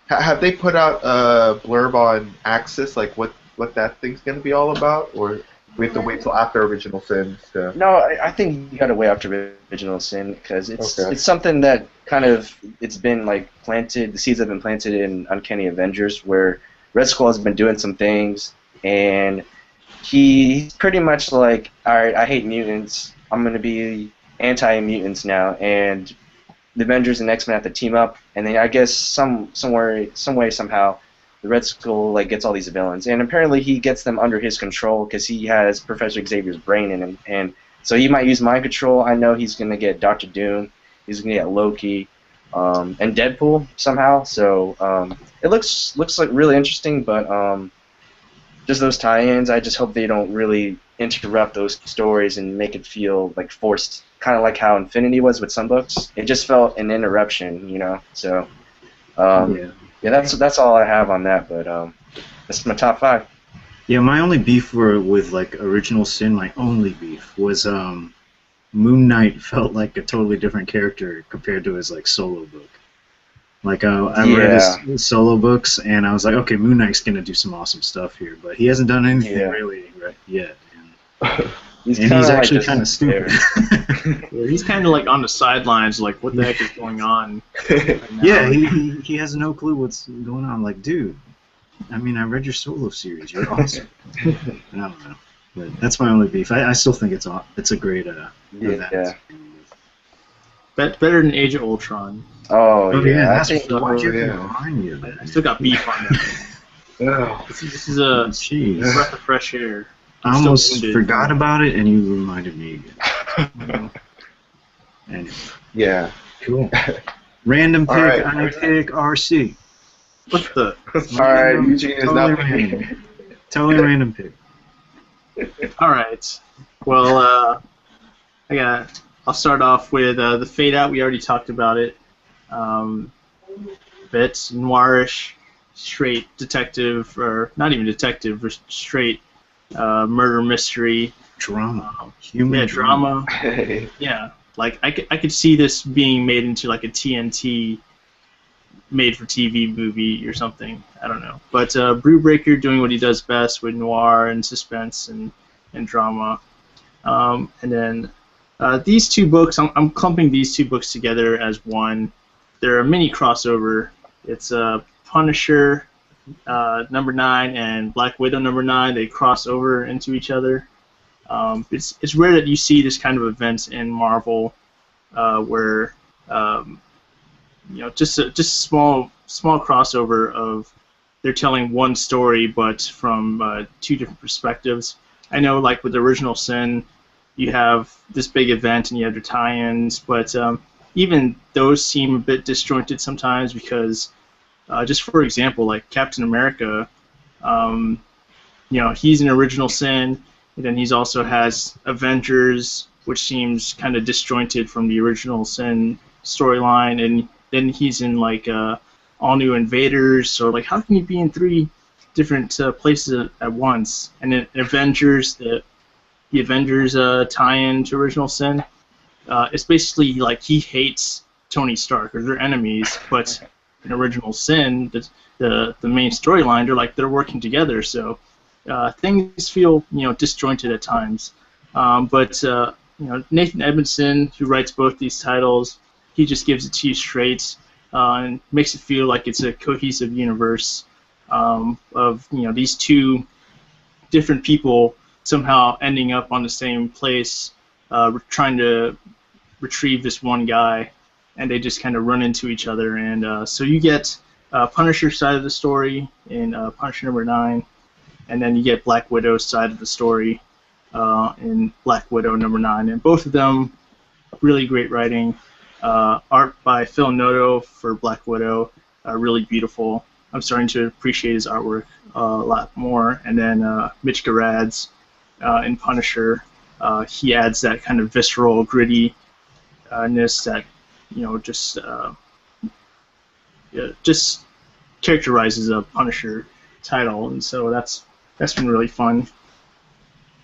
Have they put out a blurb on Axis, like what that thing's gonna be all about, or we have to wait till after Original Sin? No, I think you gotta wait after Original Sin because it's something that kind of it's been like planted. The seeds have been planted in Uncanny Avengers, where Red Skull has been doing some things, and he's pretty much like, all right, I hate mutants. I'm gonna be anti-mutants now, and the Avengers and X-Men have to team up, and then I guess some way somehow the Red Skull like gets all these villains, and apparently he gets them under his control because he has Professor Xavier's brain in him, and so he might use mind control. I know he's gonna get Doctor Doom, he's gonna get Loki, and Deadpool somehow. So it looks like really interesting, but just those tie-ins, I just hope they don't really interrupt those stories and make it feel like forced, kind of like how Infinity was with some books. It just felt an interruption, you know. So yeah, that's all I have on that. But that's my top 5. Yeah, my only beef with like Original Sin, my only beef was Moon Knight felt like a totally different character compared to his like solo book. Like I read his solo books and I was like, okay, Moon Knight's gonna do some awesome stuff here, but he hasn't done anything really yet. And he's actually kind of stupid. He's kind of like on the sidelines, like what the heck is going on? Right now? Yeah, he has no clue what's going on. Like, dude, I mean, I read your solo series. You're awesome. I don't know, but that's my only beef. I still think it's a great event. Yeah. Better than Age of Ultron. Oh yeah, that's why'd you remind me of that? I still got beef on that. This is a breath of fresh air. I almost forgot about it, and you reminded me again. Anyway. Yeah. Cool. Random pick. Right. I pick RC. What the? Alright, Eugene is not picking. Totally random pick. Alright. Well, I'll start off with the Fade Out. We already talked about it. Bits noirish, straight detective, or not even detective, but straight murder mystery. Drama. Human drama. Yeah. Like I could see this being made into like a TNT made-for-TV movie or something. I don't know. But Brewbreaker doing what he does best with noir and suspense and drama. And then these 2 books, I'm clumping these 2 books together as one. They're a mini crossover. It's Punisher number 9 and Black Widow number 9. They cross over into each other. It's rare that you see this kind of event in Marvel, where just a small crossover of they're telling one story but from 2 different perspectives. I know, like with Original Sin, you have this big event and you have the tie-ins, but even those seem a bit disjointed sometimes because, just for example, like Captain America, he's an Original Sin. And then he also has Avengers, which seems kind of disjointed from the Original Sin storyline, and then he's in like All New Invaders. So like, how can you be in 3 different places at once? And then Avengers, the Avengers tie-in to Original Sin, it's basically like he hates Tony Stark, or they're enemies. But in Original Sin, the main storyline, they're working together. So. Things feel disjointed at times, but Nathan Edmondson, who writes both these titles, he just gives it to you straight and makes it feel like it's a cohesive universe of these 2 different people somehow ending up on the same place, trying to retrieve this one guy, and they just kind of run into each other. And so you get Punisher's side of the story in Punisher #9, and then you get Black Widow's side of the story in Black Widow #9, and both of them really great writing. Art by Phil Noto for Black Widow, really beautiful. I'm starting to appreciate his artwork a lot more. And then Mitch Gerads in Punisher, he adds that kind of visceral grittiness that just characterizes a Punisher title, and so that's been really fun.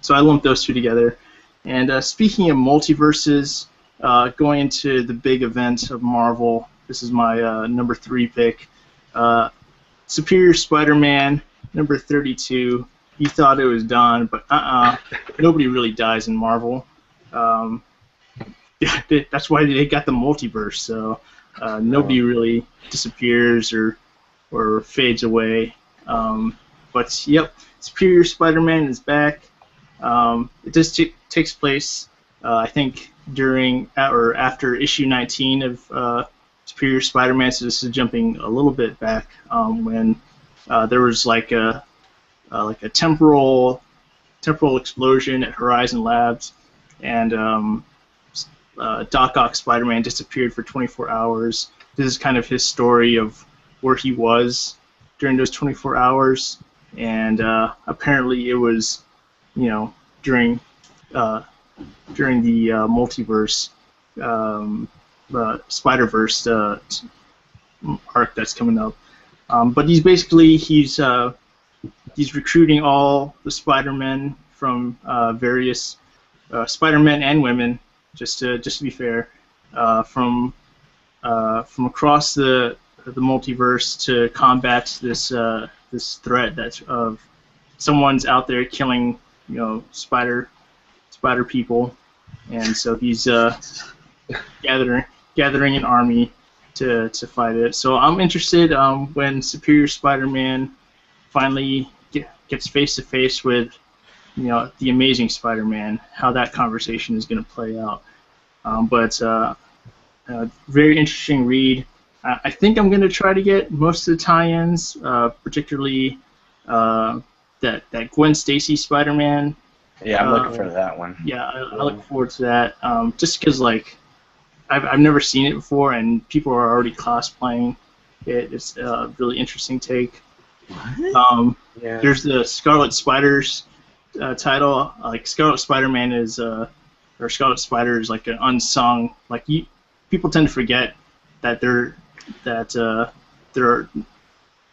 So I lumped those two together. And speaking of multiverses, going into the big event of Marvel, this is my #3 pick. Superior Spider-Man, #32. You thought it was done, but nobody really dies in Marvel. That's why they got the multiverse. So nobody really disappears or fades away. But yep, Superior Spider-Man is back. It just takes place, I think, during or after issue 19 of Superior Spider-Man. So this is jumping a little bit back when there was like a temporal explosion at Horizon Labs, and Doc Ock Spider-Man disappeared for 24 hours. This is kind of his story of where he was during those 24 hours, and apparently it was, during the multiverse, Spider-Verse arc that's coming up. But he's recruiting all the Spider-Men from various Spider-Men and women, just to be fair, from across the multiverse to combat this threat that's of someone's out there killing spider people, and so he's gathering an army to fight it. So I'm interested when Superior Spider-Man finally gets face to face with the Amazing Spider-Man, how that conversation is going to play out. But very interesting read. I think I'm going to try to get most of the tie-ins, particularly that Gwen Stacy Spider-Man. Yeah, I'm looking for that one. Yeah, I look forward to that. Just because I've never seen it before, and people are already cosplaying it. It's a really interesting take. Yeah. There's the Scarlet Spider's title. Scarlet Spider-Man is, or Scarlet Spider is like an unsung. People tend to forget that there are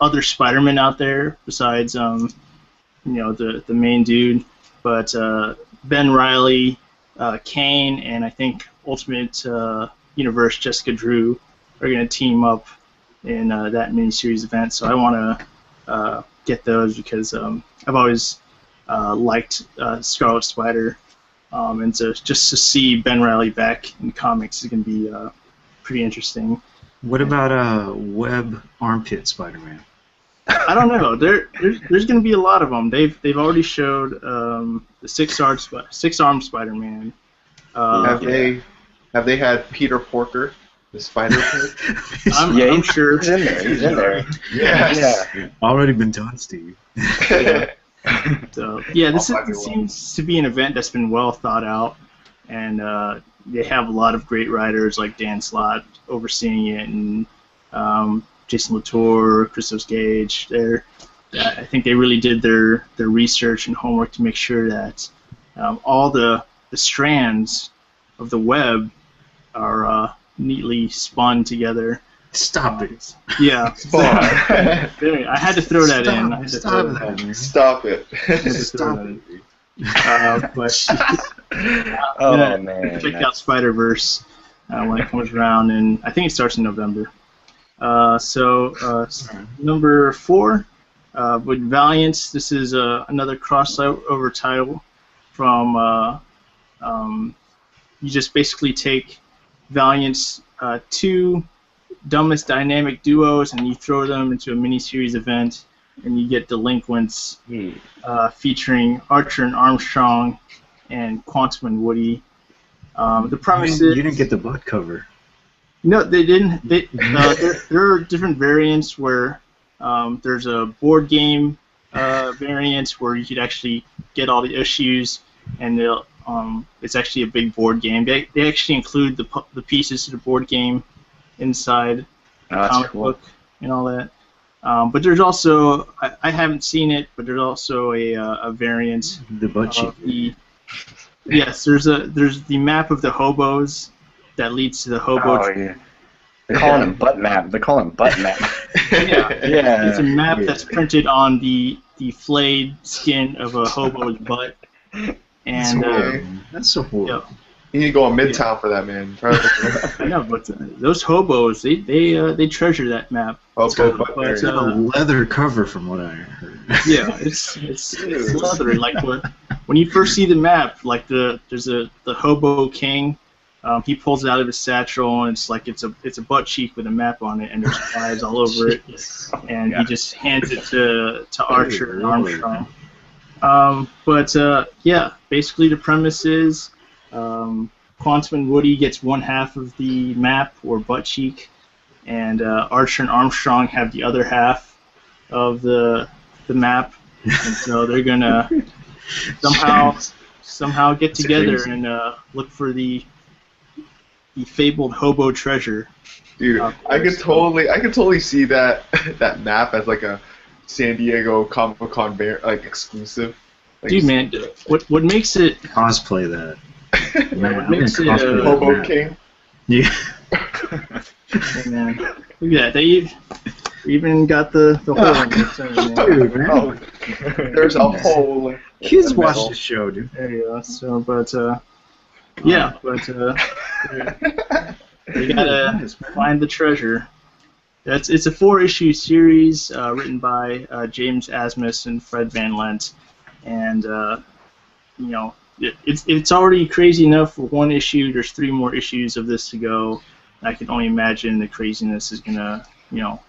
other Spider-Men out there besides the main dude. But Ben Reilly, Kane, and I think Ultimate Universe Jessica Drew are going to team up in that miniseries event. So I want to get those because I've always liked Scarlet Spider, and just to see Ben Reilly back in comics is going to be pretty interesting. What about Web Armpit Spider-Man? I don't know. There's going to be a lot of them. They've already showed the six-armed Spider-Man. Have they had Peter Porker, the Spider-Pig? I'm sure. He's in there. He's in there. Yes. Yeah. Already been done, Steve. So yeah, this seems to be an event that's been well thought out, and they have a lot of great writers like Dan Slott overseeing it, and Jason Latour, Christos Gage. I think they really did their research and homework to make sure that all the strands of the web are neatly spun together. Stop it. Yeah. I had to throw that in. Stop it. Stop it. Oh man. Check out Spider-Verse when it comes around, and I think it starts in November. Number 4, with Valiant, this is another crossover title from, you just basically take Valiant's 2 dumbest dynamic duos and you throw them into a miniseries event, and you get Delinquents Hmm. featuring Archer and Armstrong and Quantum and Woody. The premise is You didn't get the butt cover. no, they didn't. There are different variants where there's a board game variant where you could actually get all the issues, and it's actually a big board game. They actually include the pieces to the board game inside the Oh, that's comic cool. book and all that. But there's also I haven't seen it, but there's also a variant The butt cheek. of the yes. There's the map of the hobos that leads to the hobo. Oh yeah. They're calling him butt map. They're calling him butt map. Yeah. Yeah. It's a map Yeah. that's printed on the flayed skin of a hobo's butt. And That's so horrible. You need to go on Midtown for that, man. I know, but those hobos, they treasure that map. Okay, But, It's got a leather cover from what I heard. yeah, it's leathery. Like when you first see the map, like there's the hobo king. He pulls it out of his satchel, and it's like it's a butt cheek with a map on it, and there's flags all over it. And he just hands it to Archer and Armstrong. But yeah, basically the premise is Quantum and Woody gets one half of the map or butt cheek, and Archer and Armstrong have the other half of the map, and so they're gonna somehow get together crazy. and look for the fabled hobo treasure. Dude, Of I could course. totally see that that map as like a San Diego Comic Con like exclusive. Like, Dude, man, what makes it Cosplay that. Man, what I'm gonna makes it, cosplay that Hobo map. King. Yeah. hey, man, look at that. They even got the hole in the center, man. Dude, man. Oh, there's a hole. in Kids the watch middle. the show, dude. There you go. So, but yeah, but they gotta find the treasure. It's a 4-issue series written by James Asmus and Fred Van Lent, and you know it's already crazy enough for one issue. There's 3 more issues of this to go. I can only imagine the craziness is gonna go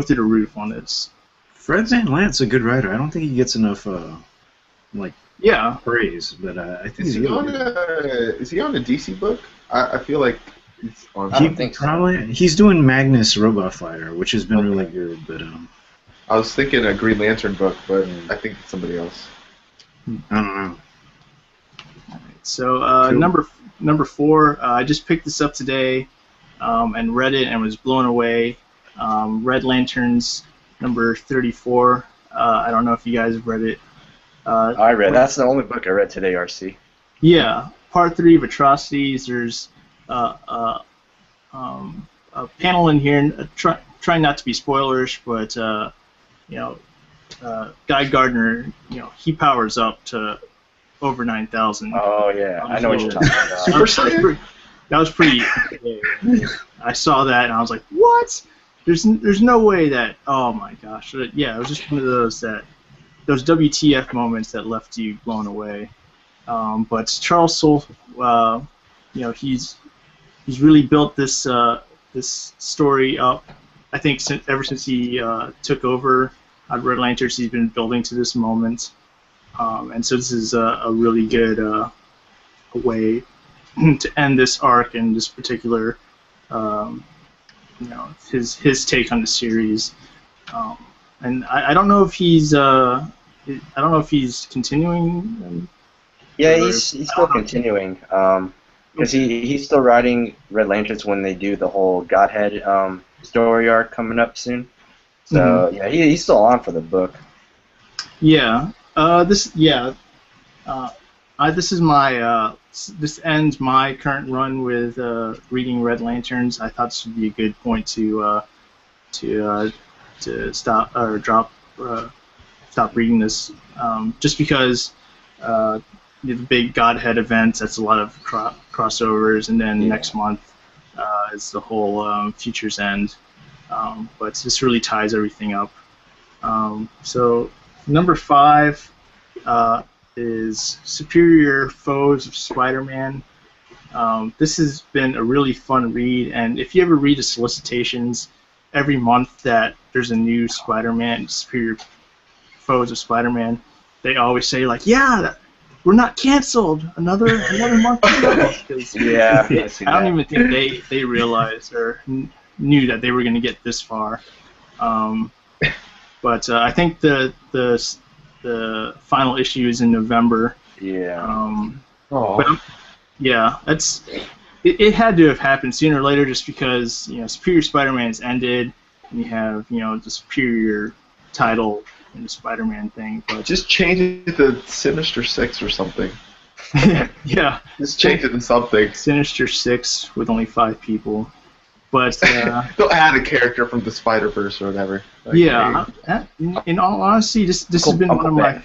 through the roof on this. Fred Van Lant's a good writer. I don't think he gets enough Yeah, praise, but I think Is he's he on really good. is he on a DC book? I feel like he's on. I don't think so. Probably he's doing Magnus Robot Fighter, which has been really good, but I was thinking a Green Lantern book, but I think it's somebody else. I don't know. So Cool. number 4, I just picked this up today and read it and was blown away. Red Lanterns number 34. I don't know if you guys have read it. I read. That's the only book I read today, RC. Yeah, part 3 of Atrocities. There's a panel in here. Trying not to be spoilers, but Guy Gardner, he powers up to over 9,000. Oh yeah, I know what you're talking about. Super Saiyan? That was pretty. I saw that and I was like, "What? There's no way that." Oh my gosh! Yeah, it was just one of those WTF moments that left you blown away. But Charles Soule, he's really built this story up. I think ever since he took over at Red Lanterns, he's been building to this moment. And so this is a really good way to end this arc and this particular, his take on the series. And I don't know if he's continuing. Yeah, he's still continuing. Because he's still writing Red Lanterns when they do the whole Godhead story arc coming up soon. So yeah, he's still on for the book. Yeah. This is my this ends my current run with reading Red Lanterns. I thought this would be a good point to stop or stop reading this, just because the big Godhead events. That's a lot of crossovers, and then next month is the whole Future's End. But this really ties everything up. So number 5 is Superior Foes of Spider-Man. This has been a really fun read, and if you ever read the solicitations, every month that there's a new Spider-Man, Superior Foes of Spider-Man, they always say like, yeah, we're not canceled. Another month to go. 'Cause Yeah, I see I don't that. even think they realized or knew that they were going to get this far. But I think the final issue is in November. Yeah. Oh, But yeah, it had to have happened sooner or later, just because Superior Spider-Man's ended, and you have the Superior title in the Spider-Man thing. But just change it to Sinister Six or something. yeah, Just change it to something. Sinister Six with only 5 people. But They'll add a character from the Spider-Verse or whatever. Like, yeah, in all honesty, this has been one of my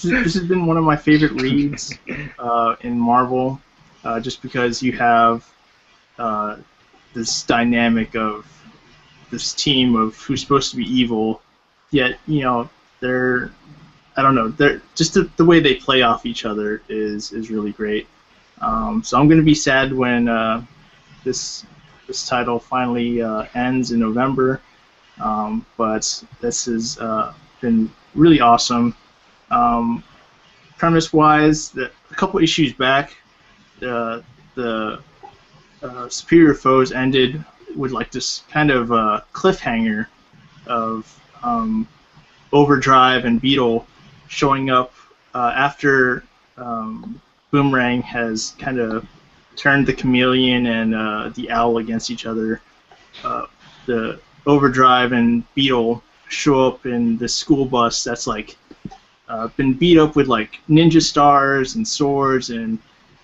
this has been one of my favorite reads in Marvel, just because you have this dynamic of this team of who's supposed to be evil, yet they're just the way they play off each other is really great. So I'm gonna be sad when this title finally ends in November, but this has been really awesome. Premise-wise, a couple issues back, the Superior Foes ended with like this kind of cliffhanger of Overdrive and Beetle showing up after Boomerang has kind of turned the Chameleon and the Owl against each other. The Overdrive and Beetle show up in this school bus that's like been beat up with like ninja stars and swords, and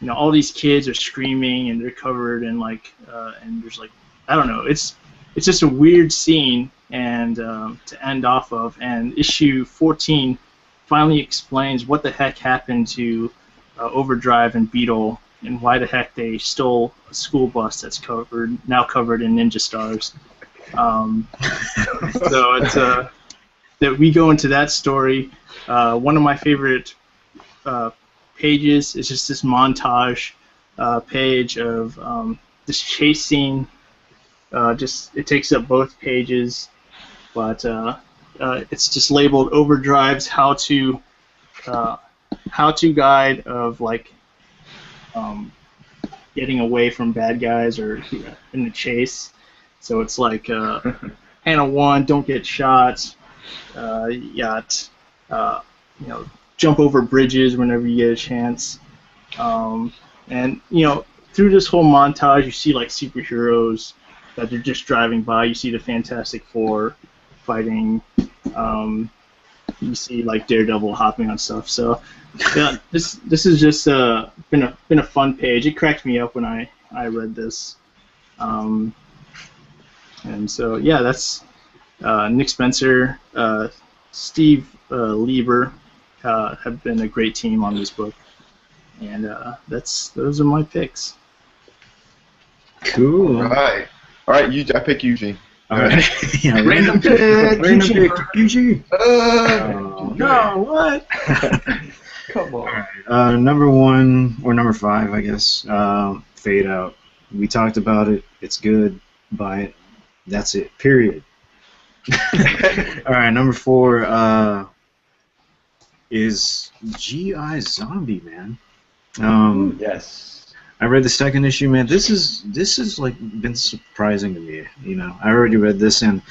all these kids are screaming and they're covered in like and there's like, I don't know, it's just a weird scene and to end off of. And issue 14 finally explains what the heck happened to Overdrive and Beetle and why the heck they stole a school bus that's now covered in ninja stars. So it's that we go into that story. One of my favorite pages is just this montage page of this chase scene. It takes up both pages, but it's just labeled Overdrive's how-to guide of like getting away from bad guys or in the chase. So it's like Hannah 1, don't get shot. Jump over bridges whenever you get a chance. And through this whole montage, you see like superheroes that they're just driving by. You see the Fantastic Four fighting. You see like Daredevil hopping on stuff. So yeah, this has just been a fun page. It cracked me up when I read this. And so yeah, that's Nick Spencer, Steve Lieber have been a great team on this book, and those are my picks. Cool. All right. I pick Eugene. All right. Yeah, Random pick. Random pick. Eugene. No, what? Come on. Number 1 or number 5, I guess. Fade Out. We talked about it. It's good. Buy it. That's it. Period. All right. Number 4 is G.I. Zombie, man. Yes. I read the second issue, man. This is like been surprising to me. I already read this, and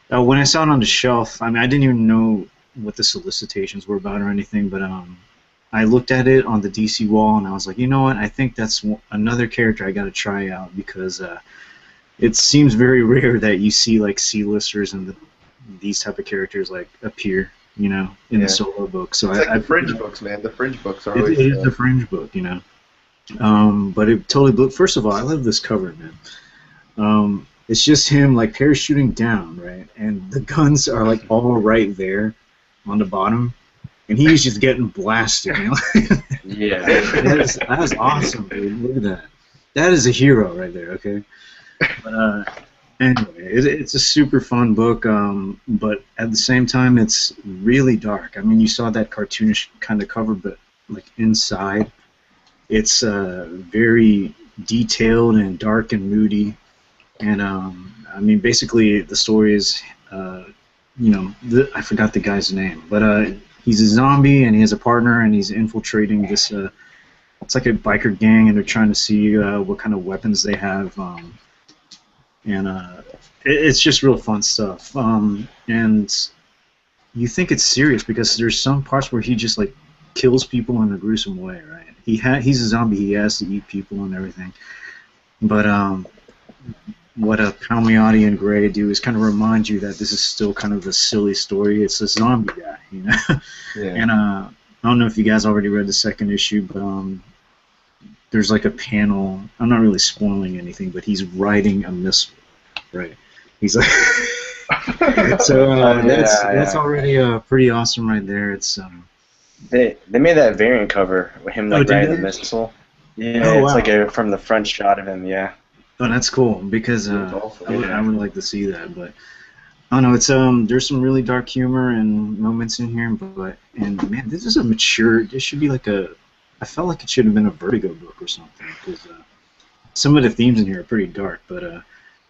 when I saw it on the shelf, I mean, I didn't even know what the solicitations were about or anything, but I looked at it on the DC wall, and I was like, you know what? I think that's another character I got to try out, because it seems very rare that you see like C-listers and these type of characters like appear, in the solo book. So it's like the Fringe books, man. The Fringe books are always. It is the Fringe book, But it totally blew. First of all, I love this cover, man. It's just him like parachuting down, right? And the guns are like all right there on the bottom, and he's just getting blasted. Yeah. That is awesome, dude. Look at that. That is a hero right there. Okay. But anyway, it's a super fun book, but at the same time, it's really dark. I mean, you saw that cartoonish kind of cover, but like inside, it's very detailed and dark and moody. And I mean, basically, the story is, I forgot the guy's name, but he's a zombie and he has a partner and he's infiltrating this. It's like a biker gang, and they're trying to see what kind of weapons they have. It's just real fun stuff. And you think it's serious because there's some parts where he just like kills people in a gruesome way, right? He's a zombie. He has to eat people and everything. But what Palmiotti and Gray do is kind of remind you that this is still kind of a silly story. It's a zombie guy, you know. Yeah. And I don't know if you guys already read the second issue, but there's like a panel. I'm not really spoiling anything, but he's riding a missile, right? He's like, so that's already pretty awesome right there. It's They made that variant cover with him like riding the missile. Yeah, it's like from the front shot of him. Yeah. Oh, that's cool because I would like to see that, but I don't know. It's there's some really dark humor and moments in here, and man, this is a mature. This should be like I felt like it should have been a Vertigo book or something because some of the themes in here are pretty dark, but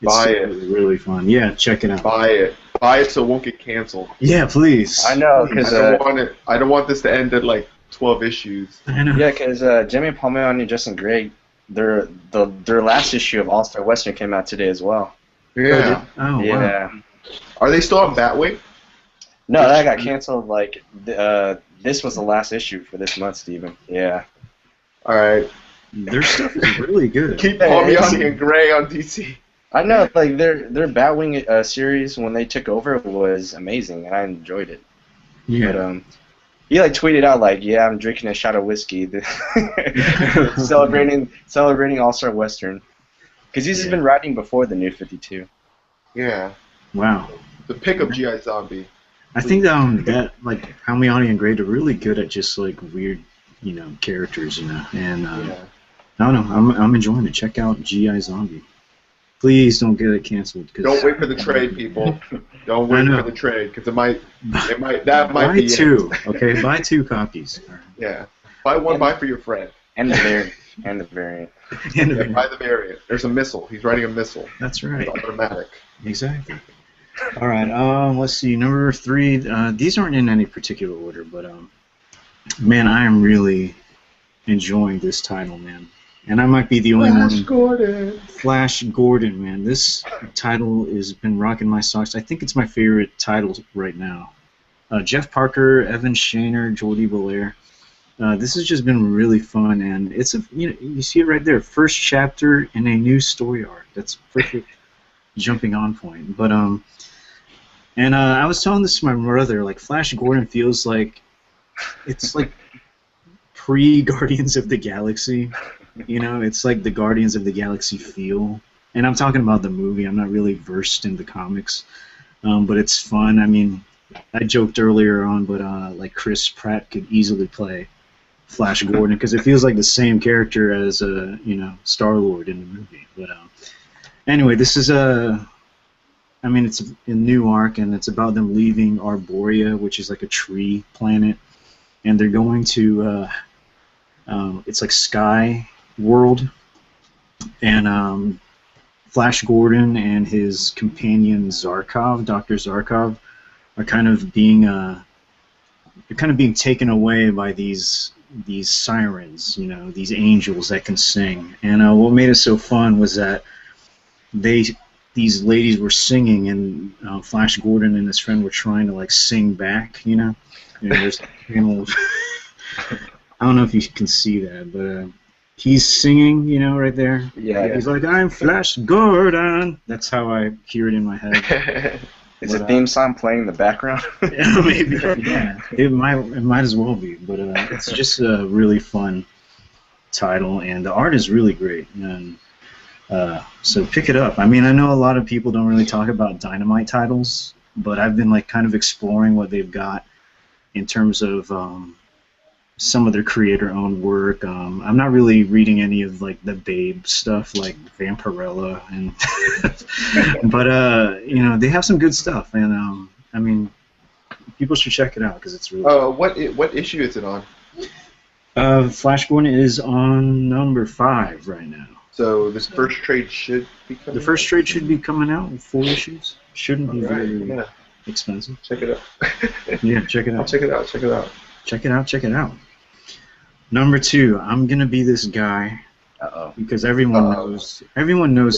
it's really fun. Yeah, check it out. Buy it so it won't get canceled. Yeah, please. I know because I don't want this to end at like 12 issues. I know. Yeah, because Jimmy Palmiotti and Justin Gray, their last issue of All Star Western came out today as well. Yeah. Oh, yeah. Wow. Are they still on Batwing? No, that got canceled. Like this was the last issue for this month, Steven. Yeah. All right. Their stuff is really good. Keep Palmiotti and Gray on DC. I know, like their Batwing series when they took over was amazing, and I enjoyed it. Yeah. But he like tweeted out like, "Yeah, I'm drinking a shot of whiskey, celebrating All Star Western," because he's been writing before the New 52. Yeah. Wow. The pick of G.I. Zombie. I think that like Palmiotti and Gray are really good at just like weird, characters, and I don't know. I'm enjoying it. Check out G.I. Zombie. Please don't get it canceled. Don't wait for the trade, people. Don't wait for the trade because that might buy be two. Okay, buy 2 copies. Yeah, buy one. Buy for your friend. And the variant. And the variant. Buy the variant. There's a missile. He's riding a missile. That's right. It's automatic. Exactly. All right. Let's see. Number 3. These aren't in any particular order, but man, I am really enjoying this title, man. And I might be the only one. Flash Gordon, man. This title has been rocking my socks. I think it's my favorite title right now. Jeff Parker, Evan Shaner, Jordi Belair. This has just been really fun, and it's you see it right there. First chapter in a new story arc. That's perfect jumping on point. But I was telling this to my brother. Like Flash Gordon feels like it's like pre-Guardians of the Galaxy. It's like the Guardians of the Galaxy feel. And I'm talking about the movie. I'm not really versed in the comics. But it's fun. I mean, I joked earlier on, but like Chris Pratt could easily play Flash Gordon because it feels like the same character as Star-Lord in the movie. But anyway, this is it's a new arc, and it's about them leaving Arborea, which is like a tree planet, and they're going to it's like Sky World, and Flash Gordon and his companion Zarkov, Dr. Zarkov, are kind of being taken away by these sirens, these angels that can sing. And what made it so fun was that these ladies were singing, and Flash Gordon and his friend were trying to like sing back, there's panel. I don't know if you can see that, but he's singing, right there. Yeah. He's like, "I'm Flash Gordon." That's how I hear it in my head. Is a theme song playing in the background? Yeah, maybe. Yeah, it might as well be. But it's just a really fun title, and the art is really great. And so pick it up. I mean, I know a lot of people don't really talk about Dynamite titles, but I've been like kind of exploring what they've got in terms of some of their creator-owned work. I'm not really reading any of like the Babe stuff, like Vampirella, and but they have some good stuff, and I mean, people should check it out because it's really. What issue is it on? Flash Gordon is on number 5 right now. So this first trade should be coming. The first trade should be coming out in 4 issues. Shouldn't be very Yeah, expensive. check it out. Yeah, check it I'll out. check it out. Check it out. Check it out. Check it out. Number 2, I'm gonna be this guy Uh-oh. because everyone knows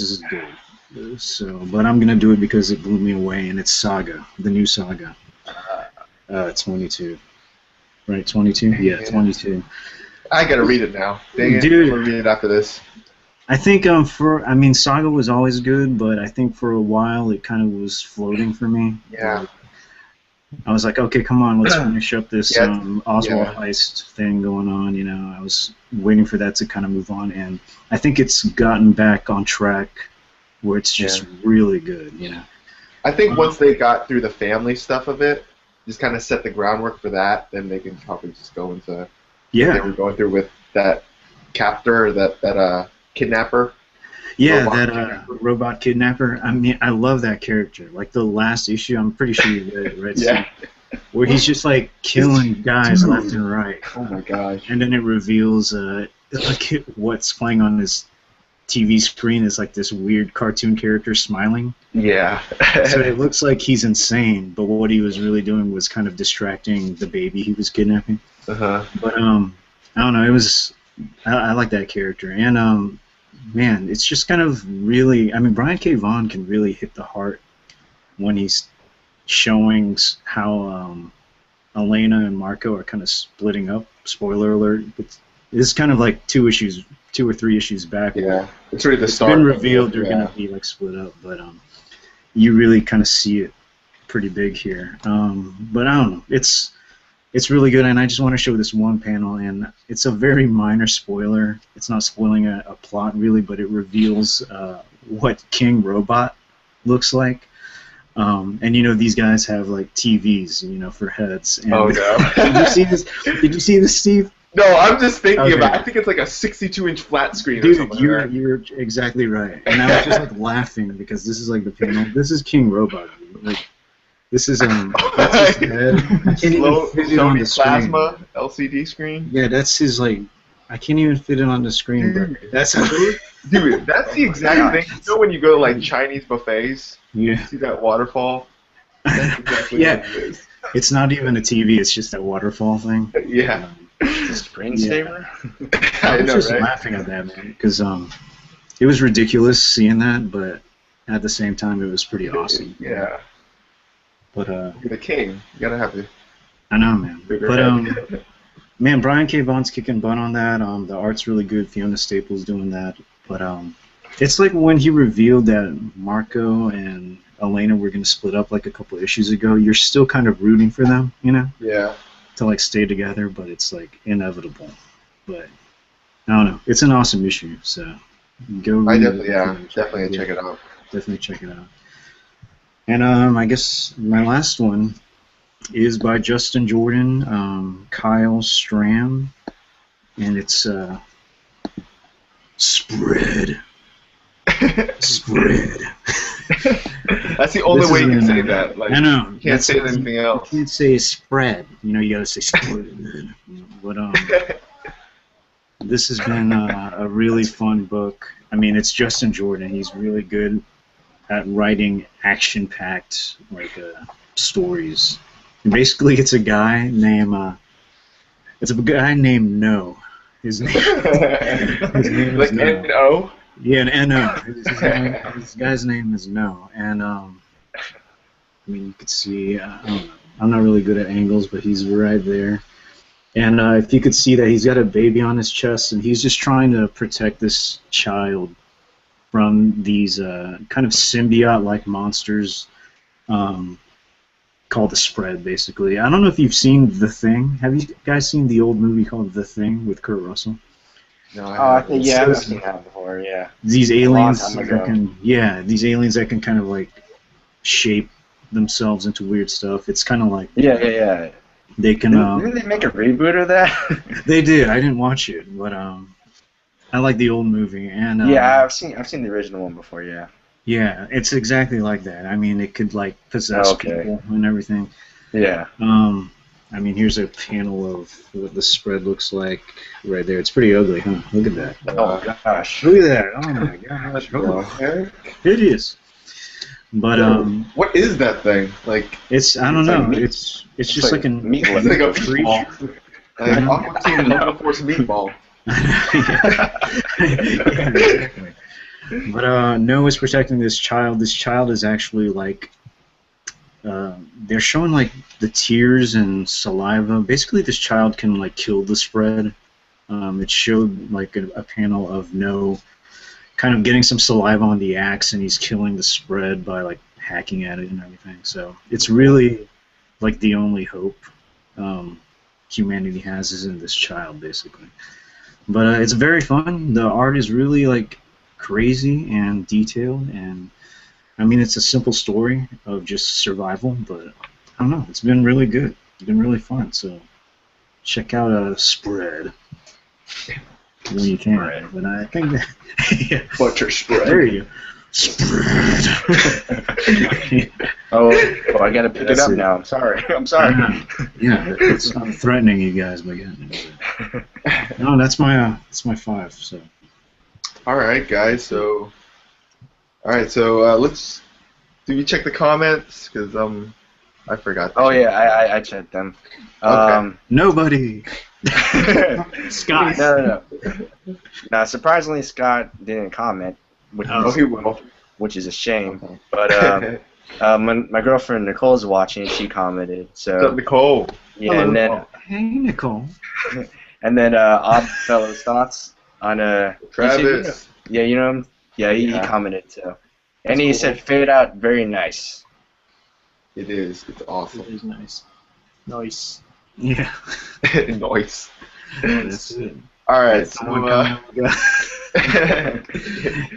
this is good. So, but I'm gonna do it because it blew me away, and it's Saga, the new Saga. 22. Right, 22? Yeah, 22. I gotta read it now. Dang it. Dude. I'm gonna read it after this. I think Saga was always good, but I think for a while it kind of was floating for me. Yeah. I was like, okay, come on, let's finish up this Yeah. Oswald Yeah. heist thing going on. You know, I was waiting for that to kind of move on, and I think it's gotten back on track where it's just really good. You know. I think once they got through the family stuff of it, just kind of set the groundwork for that, then they can probably just go into what they Yeah. were going through with that captor, that kidnapper. Yeah, Robot that kidnapper. robot kidnapper. I mean, I love that character. Like the last issue, I'm pretty sure you read it, right? Yeah. Where he's just like killing guys left and right. Oh my gosh. And then it reveals like what's playing on this TV screen is like this weird cartoon character smiling. Yeah. So it looks like he's insane, but what he was really doing was kind of distracting the baby he was kidnapping. Uh-huh. But I don't know, it was I like that character. And man, it's just kind of really, I mean, Brian K. Vaughan can really hit the heart when he's showing how Elena and Marco are kind of splitting up. Spoiler alert. It's kind of like 2 or 3 issues back. Yeah. It's really the It's start. been revealed they're Yeah. going to be like split up, but you really kind of see it pretty big here. But I don't know. It's really good, and I just want to show this one panel, and it's a very minor spoiler. It's not spoiling a plot, really, but it reveals what King Robot looks like. And, you know, these guys have, like, TVs, you know, for heads. And Oh, no. Did you see this? Did you see this, Steve? No, I'm just thinking Okay. about I think it's like a 62-inch flat screen or Dude, something. you're exactly right. And I was just, like, laughing because this is, like, the panel. This is King Robot, dude. Like, this is, that's his head. I can't even fit it on the Sony screen. Plasma LCD screen. Yeah, that's his, like, I can't even fit it on the screen, bro. Dude. That's how. Dude, that's the exact thing. You know when you go to like Chinese buffets, Yeah. you see that waterfall? That's exactly Yeah. what it is. It's not even a TV, it's just that waterfall thing. Yeah. Screensaver? I I was know, just right? laughing at that, man, because it was ridiculous seeing that, but at the same time, it was pretty awesome. Yeah. But You're the king. You gotta have the I know, man. bigger But head. man, Brian K. Vaughan's kicking butt on that. The art's really good. Fiona Staples doing that. But it's like when he revealed that Marco and Elena were gonna split up like a couple issues ago. You're still kind of rooting for them, you know, Yeah. to like stay together, but it's like inevitable. But I don't know. It's an awesome issue, so go. I read definitely, it. yeah, definitely check it out. Definitely check it out. And I guess my last one is by Justin Jordan, Kyle Stram, and it's Spread. Spread. That's the only This way is you can an- say that. Like, I know. you can't say anything else. You can't say spread. You know, you gotta say spread. But this has been a really fun book. I mean, it's Justin Jordan. He's really good at writing action-packed stories. And basically, it's a guy named No. His name is Like No. N-O? Yeah, an N-O. This guy's name is No. And, I mean, you could see, I don't know. I'm not really good at angles, but he's right there. And if you could see that he's got a baby on his chest, and he's just trying to protect this child from these kind of symbiote-like monsters called the Spread, basically. I don't know if you've seen The Thing. Have you guys seen the old movie called The Thing with Kurt Russell? No, I think, yeah, I've So- seen that before, yeah. These aliens time that ago. these aliens that can kind of like shape themselves into weird stuff. It's kind of like Yeah. they can. Didn't they make a reboot of that? They did. I didn't watch it, but I like the old movie, and Yeah, I've seen the original one before, yeah. yeah, it's exactly like that. I mean, it could like possess Okay. people and everything. Yeah. I mean, here's a panel of what the spread looks like right there. It's pretty ugly, huh? Look at that. Oh gosh. Look at that. Oh my gosh. What the heck? Hideous. But What is that thing? Like, it's I don't It's know. like meat. It's just like an meatloaf. it's like a creature. meatball. Like, Aqua Teen Hunger Force meatball. Yeah, exactly. But Noah's protecting this child. This child is actually like they're showing like the tears and saliva. Basically, this child can like kill the spread. It showed like a panel of No kind of getting some saliva on the axe, and he's killing the spread by like hacking at it and everything. So it's really like the only hope humanity has is in this child, basically. But it's very fun. The art is really like crazy and detailed, and I mean it's a simple story of just survival, but I don't know, it's been really good. It's been really fun. So check out a Spread when you can. Spread. But I think that yeah, Butcher spread. there you go. Spread. Oh, I gotta pick That's it up it. now. I'm sorry. I'm sorry. Yeah, I'm threatening you guys by getting it. No, that's my 5. So. All right, guys. So, let's. Did you check the comments? Because I forgot. Oh yeah, I checked them. Nobody. Scott. No. No, surprisingly, Scott didn't comment, which, Oh, he will. which is a shame. But my girlfriend Nicole's watching, she commented. What's up, So Nicole? yeah, Hello, and then Nicole. Hey, Nicole. Oddfellow's thoughts on Travis. Yeah, you know him. Yeah, he Yeah. commented too, and That's he cool. said fade out very nice. It is. It's It awesome. is nice. Nice. Yeah. Nice. That's it. All right. Someone So, comment we got.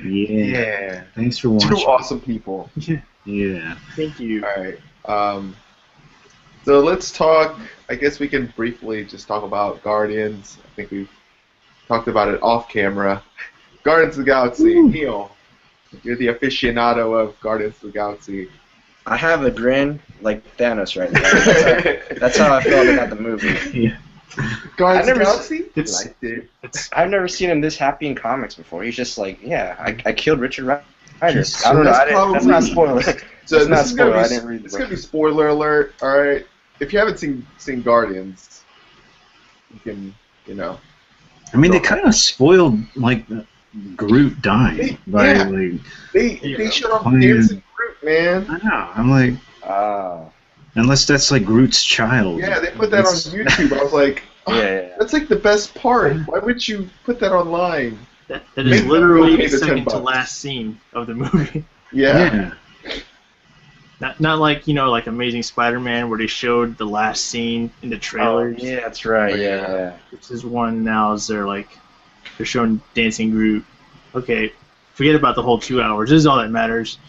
Yeah. yeah. Thanks for Two watching. awesome people. Yeah. Thank you. All right. So let's talk. I guess we can briefly just talk about Guardians. I think we've talked about it off camera. Guardians of the Galaxy. Neil, you're the aficionado of Guardians of the Galaxy. I have a grin like Thanos right now. That's how I felt about the movie. Yeah. Guardians I of the never Galaxy? It's- Liked it. I've never seen him this happy in comics before. He's just like, yeah, I killed Richard Rider. I So don't know. that's That's not probably- spoiler. So It's not this is gonna spoiler, I be didn't read the it's book. gonna be spoiler alert. All right. If you haven't seen Guardians, you can I mean, they kind of spoiled like Groot dying by Yeah. like. they showed off Playing- dancing Groot, man. I know. I'm like, Oh, unless that's like Groot's child. Yeah, they put that on It's- YouTube. I was like, oh, yeah. that's like the best part. Why would you put that online? That Make is them literally pay the the second to $10. last scene of the movie. Yeah. Yeah. Not like like Amazing Spider-Man where they showed the last scene in the Oh, trailers. yeah, that's right. Oh, Yeah, yeah. yeah. This is one now is they're showing Dancing Groot. Okay, forget about the whole 2 hours. This is all that matters.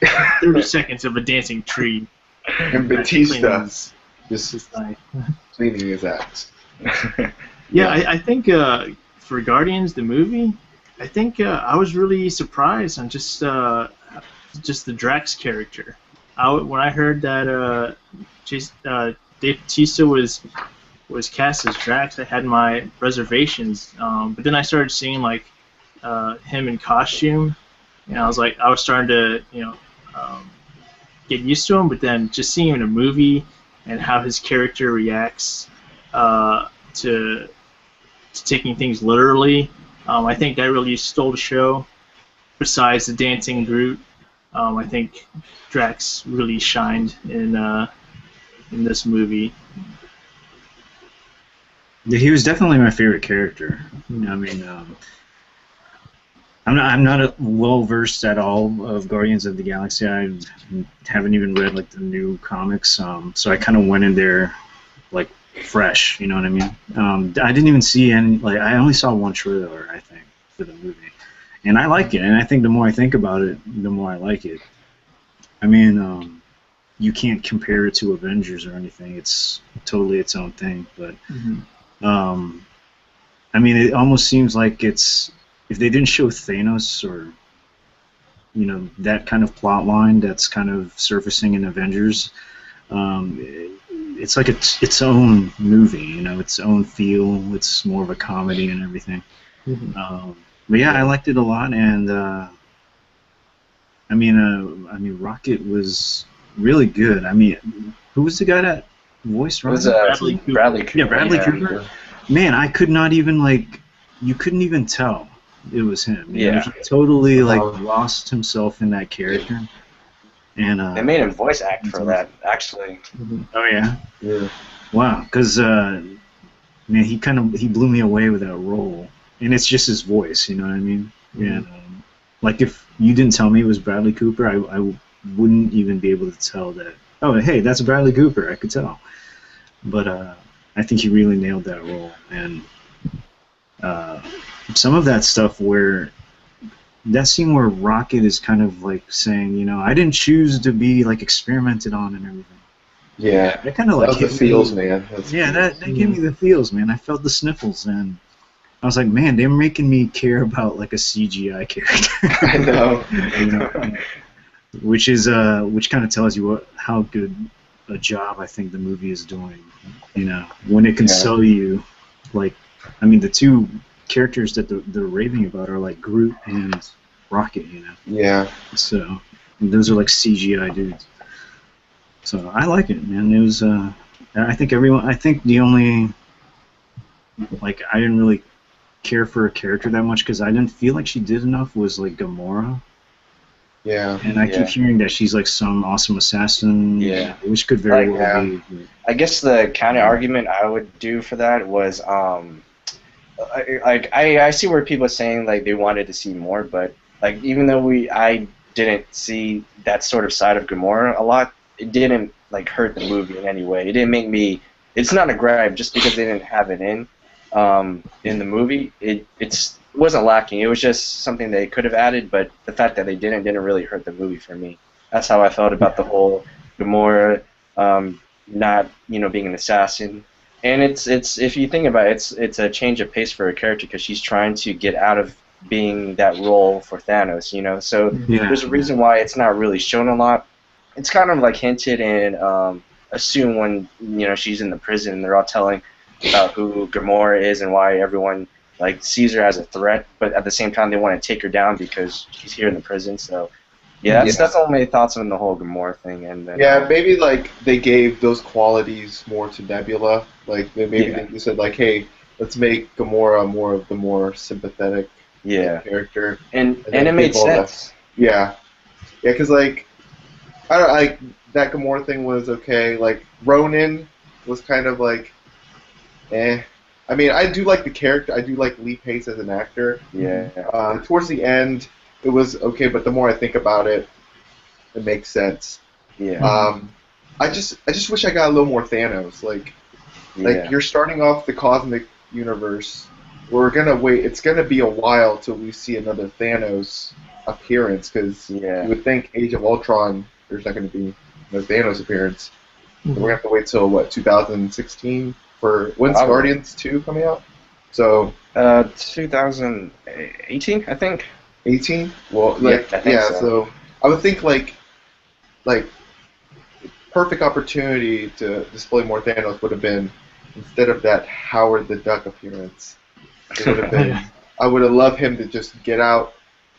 30 seconds of a dancing tree. And Batista It's just nice. cleaning his axe. Yeah, I think for Guardians the movie, I think I was really surprised on just the Drax character. When I heard that Dave Bautista was cast as Drax, I had my reservations. But then I started seeing him in costume, and I was starting to get used to him. But then just seeing him in a movie and how his character reacts to taking things literally, I think that really stole the show. Besides the dancing Groot, I think Drax really shined in this movie. Yeah, he was definitely my favorite character. I mean, I'm not well versed at all of Guardians of the Galaxy. I haven't even read the new comics, so I kind of went in there fresh. You know what I mean? I didn't even see any. I only saw one trailer, I think, for the movie, and I like it. And I think the more I think about it, the more I like it. I mean, you can't compare it to Avengers or anything. It's totally its own thing, but. I mean, it almost seems like if they didn't show Thanos or that kind of plot line that's kind of surfacing in Avengers, it's like its own movie, you know, its own feel. It's more of a comedy and everything. But yeah, I liked it a lot, and I mean, Rocket was really good. I mean, who was the guy that voiced It was Rocket? Bradley Cooper. Yeah, Bradley Cooper. Man, I could not even you couldn't even tell it was him. You know, he totally lost himself in that character. And they made him voice act for that, actually. Oh yeah. Yeah. Wow, because man, he blew me away with that role, and it's just his voice. You know what I mean? And like if you didn't tell me it was Bradley Cooper, I wouldn't even be able to tell that. Oh, hey, that's Bradley Cooper. I could tell. But I think he really nailed that role, and some of that stuff where that scene where Rocket is kind of like saying, you know, I didn't choose to be like experimented on and everything. Yeah. That kind of like hit the feels, man. That gave me the feels, man. I felt the sniffles, and I was like, man, they're making me care about like a CGI character. I know. You know, which kind of tells you how good a job I think the movie is doing. You know, when it can sell you, like, I mean, the two characters that they're raving about are like Groot and Rocket. You know. Yeah. So those are like CGI dudes. So I like it, man. It was. I think the only like I didn't really care for a character that much because I didn't feel like she did enough was like Gamora. Yeah. And I keep hearing that she's like some awesome assassin. Yeah. Which could very well be. I guess the counter argument I would do for that was I see where people are saying like they wanted to see more, but like even though I didn't see that sort of side of Gamora a lot, it didn't like hurt the movie in any way. It didn't make me. It's not a gripe just because they didn't have it in the movie. It wasn't lacking. It was just something they could have added, but the fact that they didn't really hurt the movie for me. That's how I felt about the whole Gamora not being an assassin. And it's if you think about it, it's a change of pace for a character because she's trying to get out of being that role for Thanos. So there's a reason why it's not really shown a lot. It's kind of like hinted and assumed when she's in the prison and they're all telling about who Gamora is and why everyone like sees her as a threat, but at the same time they want to take her down because she's here in the prison. So that's all my thoughts on the whole Gamora thing. And then, maybe like they gave those qualities more to Nebula. Like they said like, hey, let's make Gamora more of the more sympathetic character. And it made sense. Yeah, because like I don't like that Gamora thing was okay. Like Ronan was kind of like, eh. I mean, I do like the character. I do like Lee Pace as an actor. Yeah. Towards the end, it was okay, but the more I think about it, it makes sense. Yeah. I just wish I got a little more Thanos. Like you're starting off the cosmic universe. We're gonna wait. It's gonna be a while till we see another Thanos appearance because you would think Age of Ultron there's not gonna be no Thanos appearance. So we're gonna have to wait till 2016 for when's Guardians 2 coming out? So 2018, I think. 18? Well, I think so. So I would think like perfect opportunity to display more Thanos would have been instead of that Howard the Duck appearance. It would have been I would have loved him to just get out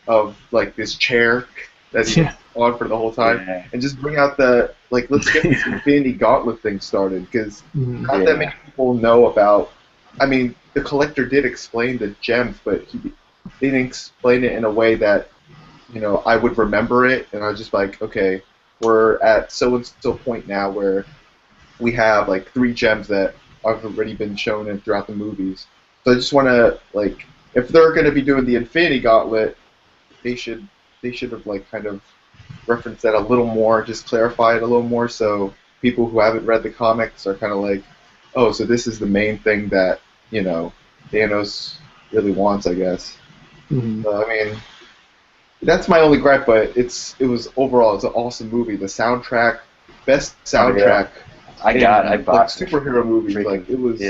of like this chair that he's on for the whole time and just bring out the let's get this Infinity Gauntlet thing started because not that many people know about. I mean, the Collector did explain the gems, but he didn't explain it in a way that I would remember it, and I was just like, okay, we're at so and so point now where we have like 3 gems that have already been shown in throughout the movies. So I just want to if they're going to be doing the Infinity Gauntlet, they should have kind of referenced that a little more, just clarify it a little more, so people who haven't read the comics are kind of like, oh, so this is the main thing that Thanos really wants, I guess. So, I mean, that's my only gripe, but it was overall it's an awesome movie. The soundtrack, best soundtrack. I bought superhero movies. It was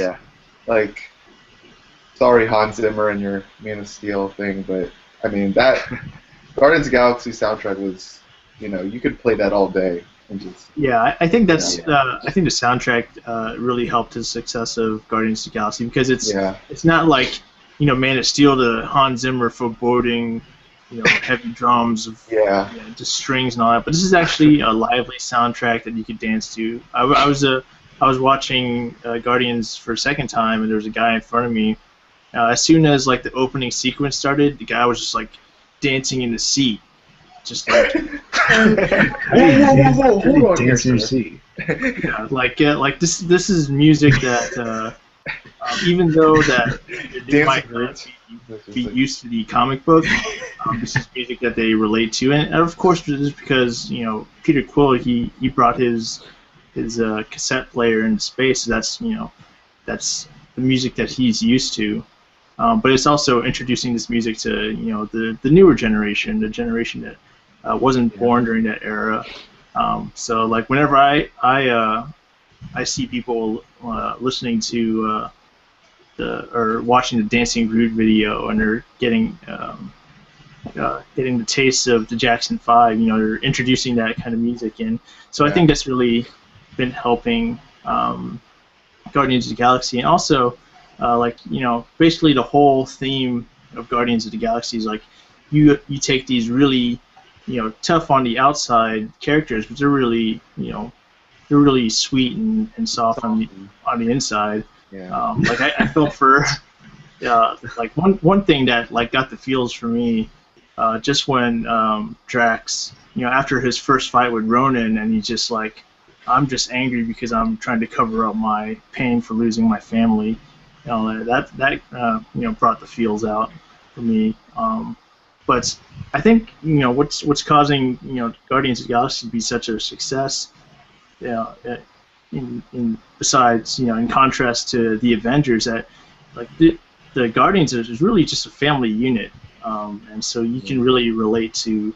sorry Hans Zimmer and your Man of Steel thing, but I mean that Guardians of the Galaxy soundtrack was you could play that all day and just Yeah, I think that's. I think the soundtrack really helped the success of Guardians of the Galaxy because it's not like Man of Steel to Hans Zimmer foreboding, heavy drums of just strings and all that. But this is actually a lively soundtrack that you could dance to. I was watching Guardians for a second time, and there was a guy in front of me. As soon as like the opening sequence started, the guy was just like dancing in the seat, just like. Whoa, hold on here, sir. Yeah, like this is music that even though that it might not be used to the comic book, this is music that they relate to, and of course this is because Peter Quill he brought his cassette player into space, so that's the music that he's used to. But it's also introducing this music to the newer generation, the generation that wasn't born during that era. So like whenever I see people listening to or watching the Dancing Groot video and they're getting the taste of the Jackson 5, they're introducing that kind of music in. So I think that's really been helping Guardians of the Galaxy, and also basically the whole theme of Guardians of the Galaxy is like you take these really tough on the outside characters, but they're really sweet and soft on the inside. Yeah. Like I felt for like one thing that like got the feels for me, just when Drax, after his first fight with Ronan, and he's just like, I'm just angry because I'm trying to cover up my pain for losing my family. That brought the feels out for me. But I think what's causing Guardians of the Galaxy to be such a success, in besides in contrast to the Avengers, that like the Guardians is really just a family unit, and so you can really relate to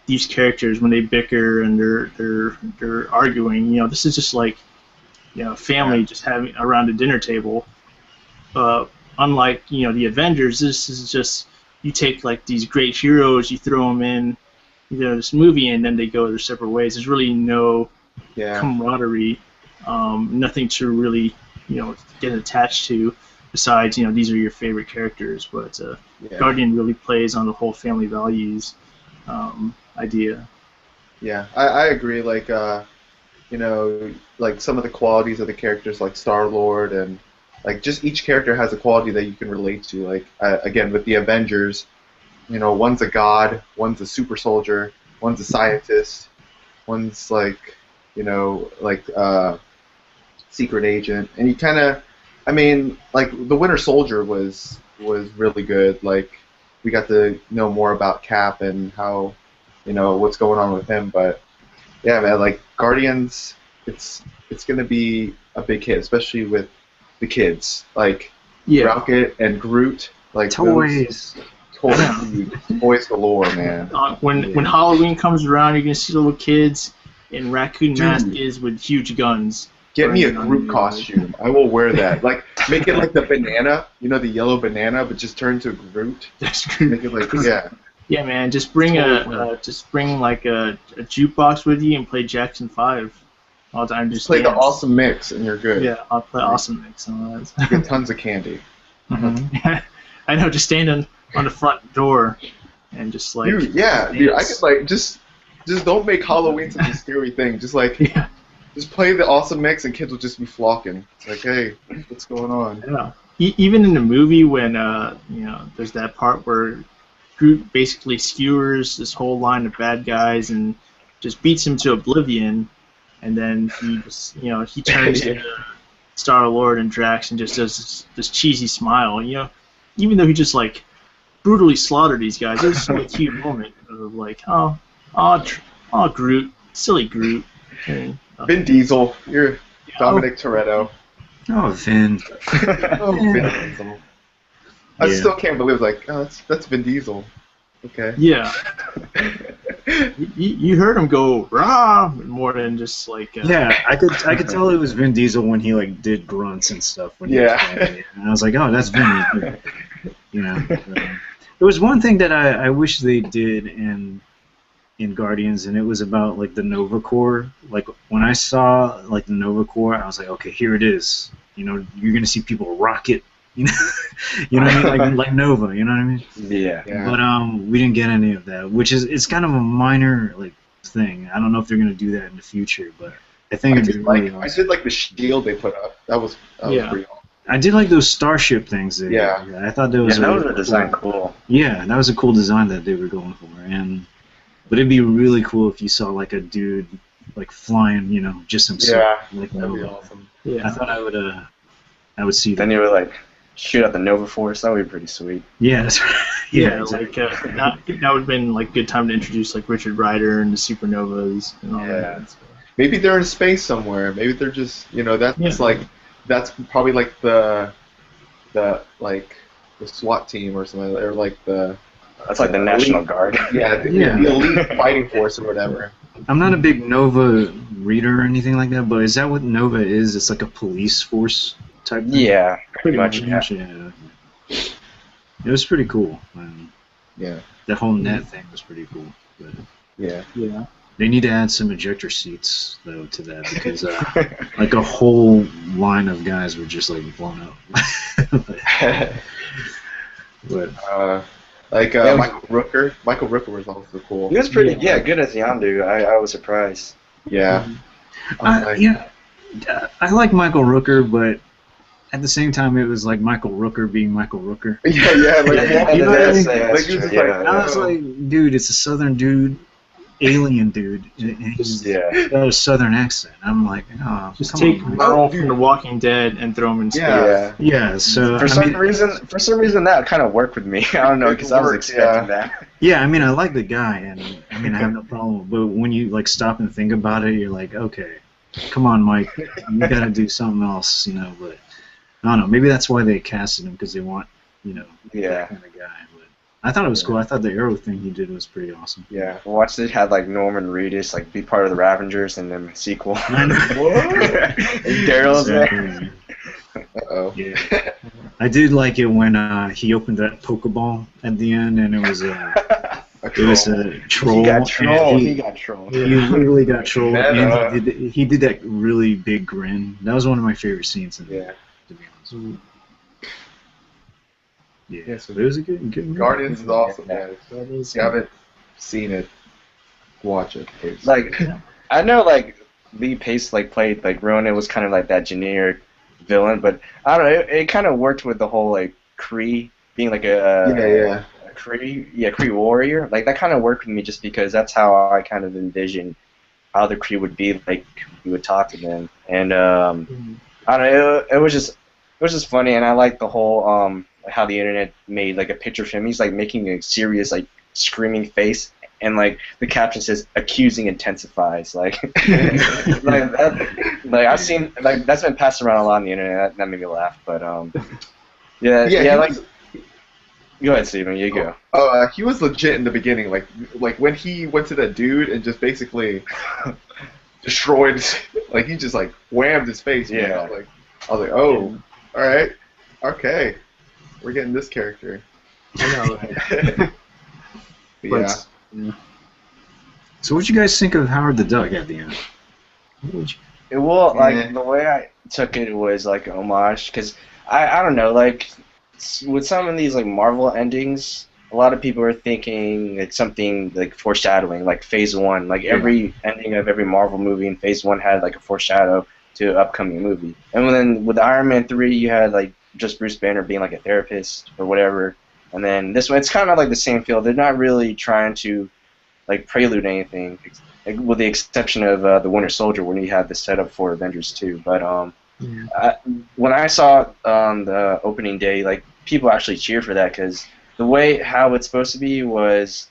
these characters when they bicker and they're arguing. This is just like family just having around a dinner table. Unlike the Avengers, this is just you take like these great heroes, you throw them in this movie, and then they go their separate ways. There's really no camaraderie, nothing to really get attached to besides these are your favorite characters. But Guardian really plays on the whole family values idea. Yeah, I agree. Like like some of the qualities of the characters, like Star-Lord, and like just each character has a quality that you can relate to. Like again, with the Avengers, one's a god, one's a super soldier, one's a scientist, one's like secret agent, and you kind of, like the Winter Soldier was really good. Like we got to know more about Cap and how what's going on with him. But yeah, man, like Guardians, it's gonna be a big hit, especially with the kids, like Rocket and Groot, like toys galore, man. When Halloween comes around, you're gonna see little kids in raccoon masks with huge guns. Get me a Groot costume. I will wear that. Like make it like the banana, the yellow banana, but just turn to Groot. Make it like Yeah, man. Just bring like a jukebox with you and play Jackson 5 all the time. Just play the Awesome Mix and you're good. Yeah, I'll play Awesome Mix and all that. You get tons of candy. Mm-hmm. I know. Just stand on the front door and just like. Dude, I could like just don't make Halloween such a scary thing. Just like just play the Awesome Mix and kids will just be flocking. It's like, hey, what's going on? Yeah. Even in the movie when there's that part where Groot basically skewers this whole line of bad guys and just beats him to oblivion, and then he just he turns to Star-Lord and Drax and just does this cheesy smile. Even though he just like brutally slaughtered these guys, it was a cute moment of like, oh, Groot, silly Groot. And, Vin Diesel, you're Dominic Toretto. Oh, Vin. Vin Diesel. I still can't believe that's Vin Diesel. Okay. Yeah. you heard him go rah more than just like. I could tell it was Vin Diesel when he like did grunts and stuff. When he was playing. And I was like, oh, that's Vin. There was one thing that I wish they did, and in Guardians, and it was about like the Nova Corps. Like when I saw like the Nova Corps, I was like, okay, here it is. You know, you're gonna see people rocket. You know, you know what I mean? Like Nova. You know what I mean? Yeah. Yeah. But we didn't get any of that, which is it's kind of a minor like thing. I don't know if they're gonna do that in the future, but I think it'd be really I awesome. did like the shield they put up. That was Yeah. pretty awesome. I did like those starship things. Yeah. I thought that was Yeah, that really was a design cool. Yeah, that was a cool design that they were going for, but it'd be really cool if you saw like a dude like flying, you know, just himself, like That'd be Nova. awesome. I thought I would see that. Then you would like shoot out the Nova Force. That would be pretty sweet. Yeah, that's right. Yeah, exactly. like that would have been like good time to introduce like Richard Rider and the supernovas and all Yeah. that. Maybe they're in space somewhere. Maybe they're just, you know, that's probably like the SWAT team or something, or like the That's like the National Guard. the Yeah. elite fighting force or whatever. I'm not a big Nova reader or anything like that, but is that what Nova is? It's like a police force type thing? Yeah, pretty much. Yeah. Yeah. It was pretty cool. Yeah, That whole net thing was pretty cool. But yeah. Yeah. they need to add some ejector seats though to that because like a whole line of guys were just like blown up. But Like Yeah, Michael Rooker. Michael Rooker was also cool. He was pretty, good as Yondu. I was surprised. Yeah. I like Michael Rooker, but at the same time, it was like Michael Rooker being Michael Rooker. Yeah, like Yeah, you know what I mean? Like, he was just like, I was like, dude, it's a southern dude, alien dude, and he's got a southern accent. I'm like, oh, Just come take on, man. Merle from The Walking Dead and throw him in space. Yeah. Yeah, so For some reason, that kind of worked with me. I don't know, because I was expecting that. yeah, I mean, I like the guy, and I mean, I have no problem. But when you like stop and think about it, you're like, okay, come on, Mike, you gotta do something else, you know. But I don't know, maybe that's why they casted him because they want, you know, that kind of guy. But I thought it was cool. I thought the Arrow thing he did was pretty awesome. Yeah, watch it had like Norman Reedus like be part of the Ravengers and then sequel. I know. And Daryl's there. Exactly. Uh-oh. Yeah. I did like it when he opened that Pokeball at the end, and it was a troll. He got trolled. and He got trolled. He literally got trolled, Meta. and he did that really big grin. That was one of my favorite scenes in Yeah. to be honest. Yeah, Yeah, so but it was a good movie. Guardians is awesome, Yeah. man. If you haven't seen it, watch it. Please. Like, I know like Lee Pace like played like Ronan was kind of like that generic villain, but I don't know. It kind of worked with the whole like Kree being like a Kree warrior. Like that kind of worked with me just because that's how I kind of envisioned how the Kree would be. Like we would talk to them, and I don't know. It was just funny, and I like the whole how the internet made like a picture of him. He's like making a serious like screaming face, and like the caption says "accusing intensifies." Like, like I've seen like that's been passed around a lot on the internet. That made me laugh, but Go ahead, Steven. You go. He was legit in the beginning. Like when he went to that dude and just basically destroyed. Like he just like whammed his face. Man. Yeah. I was like, oh, all right, okay, we're getting this character. I know. But Yeah. So what'd you guys think of Howard the Duck at the end? What would you- Well, like the way I took it was like an homage, because I don't know, like with some of these like Marvel endings, a lot of people are thinking it's something like foreshadowing, like Phase 1. Like every ending of every Marvel movie in Phase 1 had like a foreshadow to an upcoming movie. And then with Iron Man 3, you had like just Bruce Banner being like a therapist or whatever. And then this one, it's kind of like the same feel. They're not really trying to like prelude anything, like, with the exception of the Winter Soldier when you had the setup for Avengers 2. But when I saw it on the opening day, like people actually cheered for that, because the way how it's supposed to be was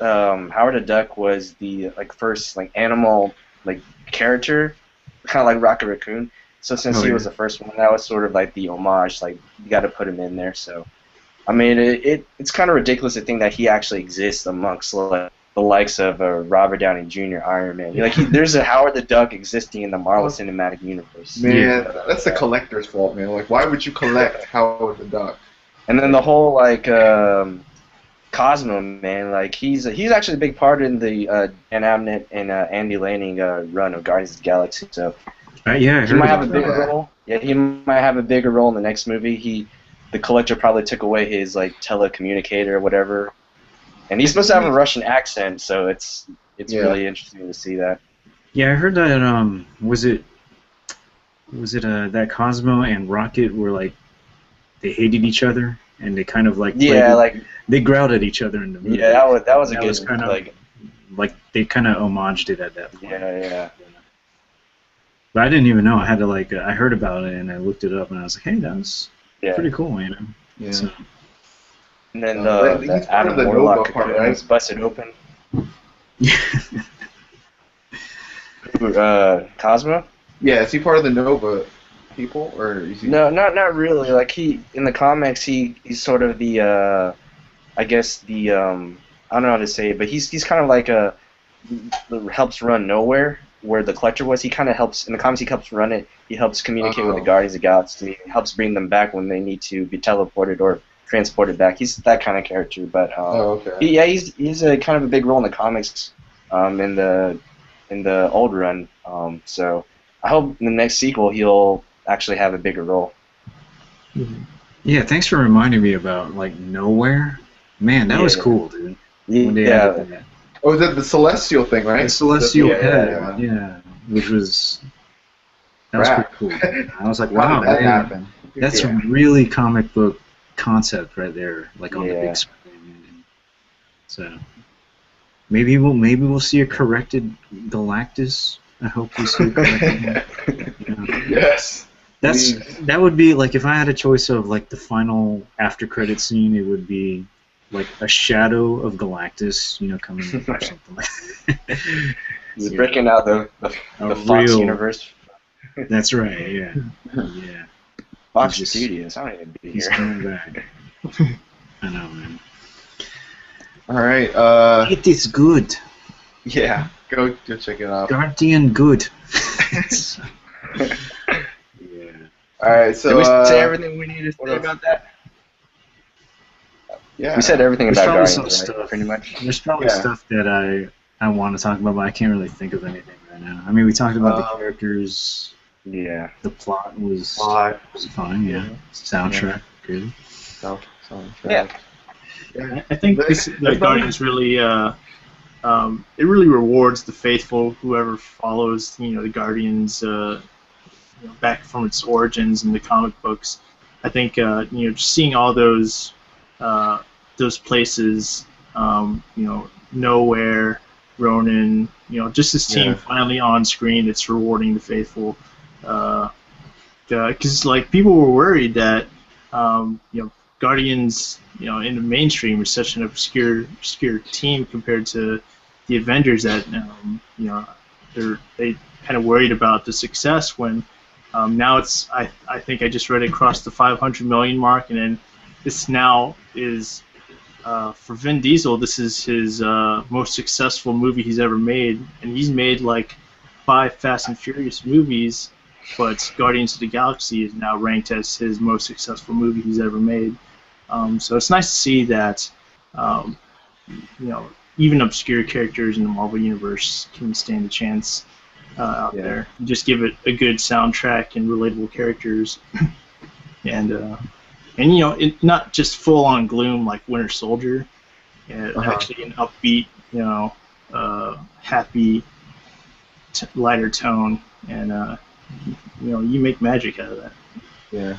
Howard the Duck was the like first like animal like character, kind of like Rocket Raccoon. So since he was the first one, that was sort of like the homage. Like you got to put him in there. So I mean, it's kind of ridiculous to think that he actually exists amongst like the likes of Robert Downey Jr., Iron Man. Like there's a Howard the Duck existing in the Marvel Cinematic Universe. man, that's the collector's fault, man. Like, why would you collect Howard the Duck? And then the whole like kind Cosmo, man, like he's actually a big part in the Dan Abnett and Andy Lanning run of Guardians of the Galaxy. So Yeah, I he heard might have a about bigger that. role. Yeah, he might have a bigger role in the next movie. The Collector probably took away his like telecommunicator or whatever, and he's supposed to have a Russian accent, so it's Yeah. really interesting to see that. Yeah, I heard that. Was it that Cosmo and Rocket were like they hated each other and they kind of like Yeah, like they growled at each other in the movie. yeah, that was a That good was kind of like they kind of homaged it at that point. yeah. But I didn't even know. I had to like I heard about it and I looked it up and I was like, hey, that was Yeah. pretty cool, you know. Yeah. So, And then But he's the part Adam of the Warlock Nova part, cocoon was right? busted open. yeah. Cosmo? Yeah, is he part of the Nova people, or is he? No, not really. Like he in the comics, he's sort of the I guess the I don't know how to say it, but he's kind of like helps run Nowhere, where the Collector was. He kind of helps in the comics. He helps run it. He helps communicate with the Guardians of the Galaxy. He helps bring them back when they need to be teleported or transported back. He's that kind of character. But Oh, okay. he's a kind of a big role in the comics. In the old run. So I hope in the next sequel he'll actually have a bigger role. Yeah, thanks for reminding me about like Nowhere. Man, that was Yeah. cool, dude. When they Yeah, added that. Oh, is that the Celestial thing, right? The Celestial Yeah, Head, yeah, which was that was Crap. pretty cool. I was like, How wow, did that man, happen? that's Yeah. a really comic book concept right there, like on the Yeah. big screen. So maybe we'll see a corrected Galactus. I hope we see a corrected. You know. Yes. That would be like if I had a choice of like the final after credit scene, it would be like a shadow of Galactus, you know, coming up or something like that. he's Yeah. breaking out the A Fox real- universe. That's right, yeah. Yeah. Fox Just- Studios. I don't even be He's here. coming back. I know, man. All right. It is good. Yeah. Go check it out. Guardian good. Yeah. All right. So. Did we say everything we needed to what say else? about that? Yeah. We said everything There's about probably Guardians, some right? stuff. Pretty much. There's probably Yeah. stuff that I want to talk about, but I can't really think of anything right now. I mean, we talked about the characters. Yeah. The plot was Plot. fine, yeah. Soundtrack, good. Yeah. I think the Guardians really it really rewards the faithful, whoever follows the Guardians back from its origins in the comic books. I think just seeing all those places, Nowhere, Ronin, just this team Yeah. finally on screen. It's rewarding the faithful. Because like people were worried that Guardians in the mainstream was such an obscure team compared to the Avengers that they kind of worried about the success when now it's I think I just read it crossed the 500 million mark, and then this now is for Vin Diesel, this is his most successful movie he's ever made, and he's made like 5 Fast and Furious movies, but Guardians of the Galaxy is now ranked as his most successful movie he's ever made. So it's nice to see that even obscure characters in the Marvel Universe can stand a chance out there. You just give it a good soundtrack and relatable characters, and it not just full on gloom like Winter Soldier. Actually an upbeat, happy, lighter tone, and you make magic out of that. Yeah.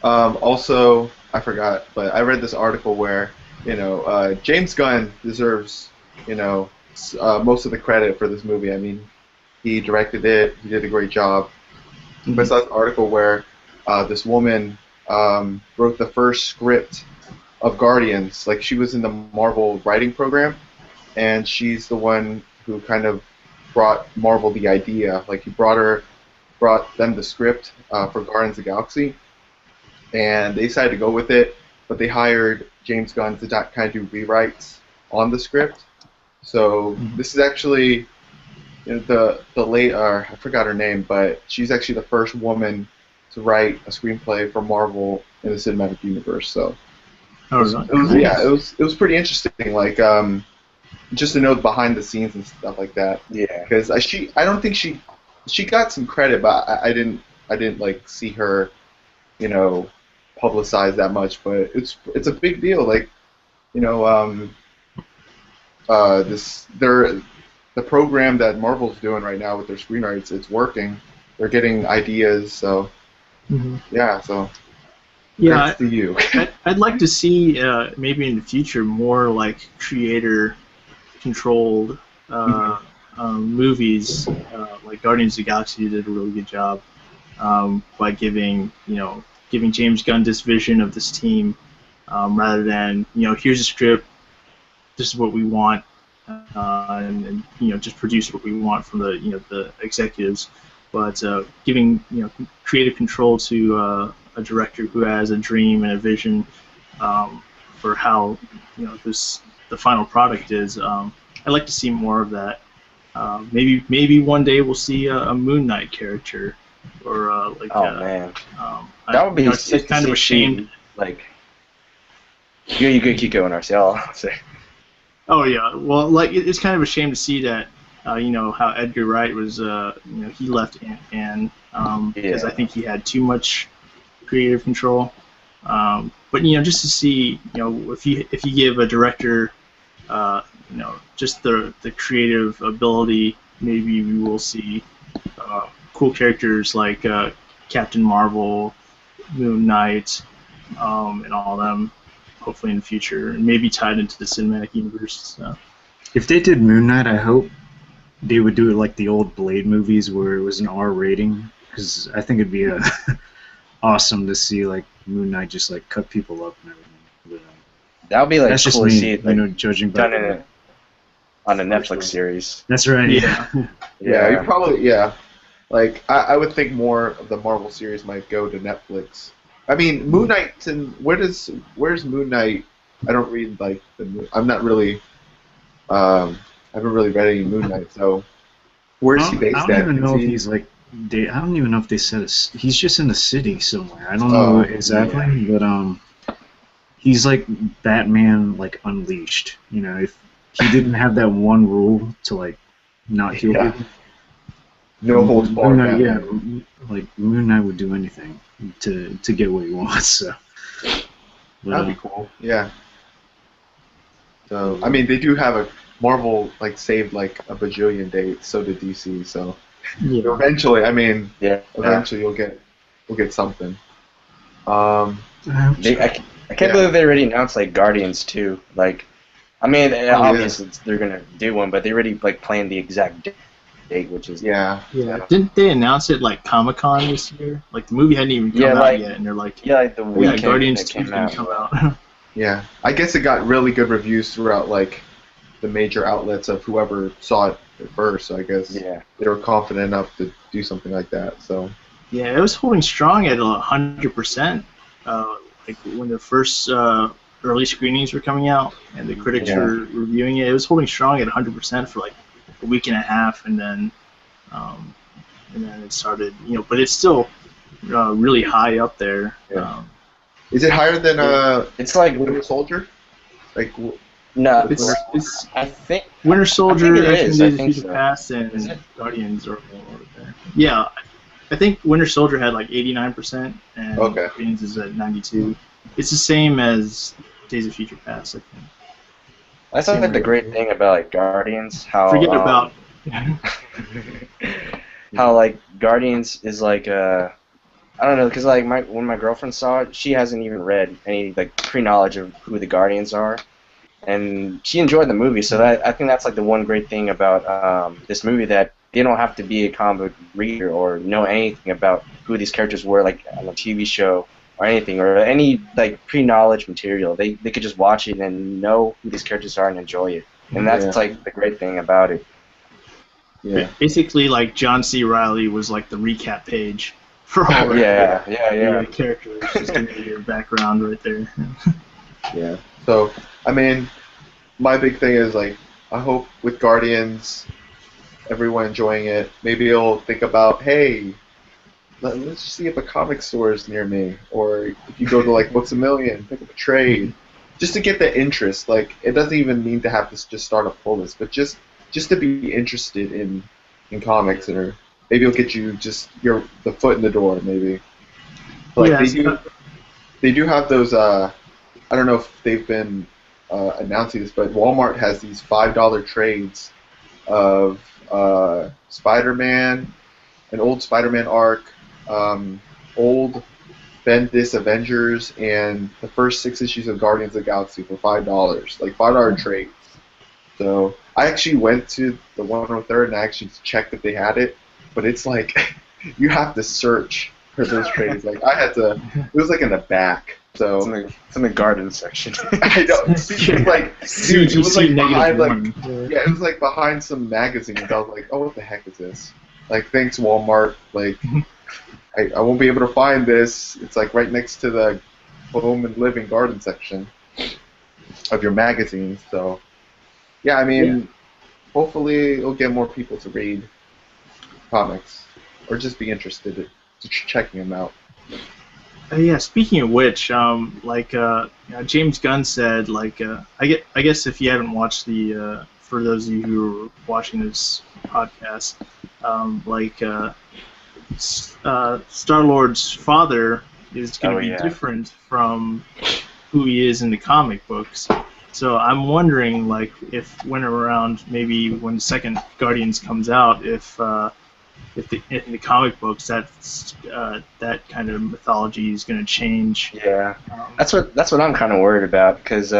Also, I forgot, but I read this article where James Gunn deserves most of the credit for this movie. I mean, he directed it. He did a great job. But I saw this article where this woman wrote the first script of Guardians. Like, she was in the Marvel writing program, and she's the one who kind of brought Marvel the idea. Like, he brought them the script for Guardians of the Galaxy, and they decided to go with it, but they hired James Gunn to kind of do rewrites on the script. So this is actually the late, I forgot her name, but she's actually the first woman to write a screenplay for Marvel in the cinematic universe. So Oh, really? It was pretty interesting. Like just to know behind the scenes and stuff like that. Yeah. Because I don't think she got some credit, but I didn't like see her, you know, publicized that much. But it's a big deal. Like, you know, the program that Marvel's doing right now with their screenwriters, it's working. They're getting ideas, so yeah. So Yeah, thanks to you. I'd like to see maybe in the future more like creator-controlled movies. Like Guardians of the Galaxy did a really good job by giving James Gunn this vision of this team, rather than here's a script, this is what we want, and just produce what we want from the executives, but giving creative control to a director who has a dream and a vision for how the final product is. I'd like to see more of that. Maybe one day we'll see a Moon Knight character, or Man, that that would be it's kind of a shame. Like, you could keep going, RC. I'll say. Oh yeah, well, like it's kind of a shame to see that. How Edgar Wright was. He left Ant-Man because I think he had too much creative control. But just to see, if you give a director, just the creative ability, maybe we will see cool characters like Captain Marvel, Moon Knight, and all of them. Hopefully in the future, and maybe tied into the cinematic universe. So. If they did Moon Knight, I hope they would do it like the old Blade movies where it was an R rating, because I think it'd be awesome to see like Moon Knight just like cut people up and everything. That would be like that's cool just to me, see it, like, judging by on a Netflix series. That's right. Yeah. Yeah, you probably Like I would think more of the Marvel series might go to Netflix. I mean, Moon Knight and where's Moon Knight? I don't read like I'm not really. I haven't really read any Moon Knight, so where's he based I at? don't even know if he's like. I don't even know if they said he's just in the city somewhere. I don't know exactly, but he's like Batman, like Unleashed. If he didn't have that one rule to like not kill people. No holds barred. Yeah, like Moon Knight would do anything to get what he wants. So that'd be cool. Yeah. So I mean, they do have a Marvel like saved like a bajillion dates. So did DC. So eventually, eventually we'll get something. I can't believe they already announced like Guardians 2. Like, I mean, obviously they're gonna do one, but they already like planned the exact date, which is Didn't they announce it like Comic-Con this year? Like the movie hadn't even come out yet, and they're like, the weekend Guardians that 2 can come out. Yeah, I guess it got really good reviews throughout like the major outlets of whoever saw it at first. So I guess they were confident enough to do something like that. So yeah, it was holding strong at 100%. Like when the first early screenings were coming out and the critics were reviewing it, it was holding strong at 100% for like a week and a half, and then it started. But it's still really high up there. Yeah. Is it higher than it's like Winter Soldier? Like no, it's I think Winter Soldier, Days of Future Past, and Guardians are all over there. Yeah, I think Winter Soldier had like 89%, and Guardians is at 92%. It's the same as Days of Future Past, I think. That's like the great thing about like Guardians, how forget about how like Guardians is like I don't know, because like when my girlfriend saw it, she hasn't even read any like pre-knowledge of who the Guardians are, and she enjoyed the movie. So I think that's like the one great thing about this movie, that they don't have to be a comic reader or know anything about who these characters were, like on a TV show or anything, or any like pre-knowledge material. They could just watch it and know who these characters are and enjoy it, and that's like the great thing about it. Yeah. Basically, like John C. Reilly was like the recap page for all the characters. Just give you your background right there. Yeah. So I mean, my big thing is like, I hope with Guardians, everyone enjoying it. Maybe you'll think about, hey, let's see if a comic store is near me, or if you go to like Books A Million, pick up a trade. just to get the interest. Like, it doesn't even mean to have to just start a pull list, but just to be interested in comics, or maybe it'll get you just the foot in the door, maybe. Like they do have those. I don't know if they've been announcing this, but Walmart has these $5 trades of Spider-Man, an old Spider-Man arc, old Bendis Avengers, and the first 6 issues of Guardians of the Galaxy for $5, like $5 trades. So I actually went to the 103rd and I actually checked if they had it, but it's like you have to search for those trades. Like I had to, it was like in the back. So it's in the garden section. I know. It was like, dude, it was like behind it was like behind some magazines. I was like, oh, what the heck is this? Like, thanks Walmart. Like, I won't be able to find this. It's like right next to the home and living garden section of your magazines. So, yeah, I mean, hopefully it'll get more people to read comics or just be interested in checking them out. Yeah. Speaking of which, James Gunn said, I guess if you haven't watched for those of you who are watching this podcast, Star-Lord's father is going to be different from who he is in the comic books. So I'm wondering, if maybe when the second Guardians comes out, if in the comic books that kind of mythology is going to change. Yeah, that's what I'm kind of worried about, because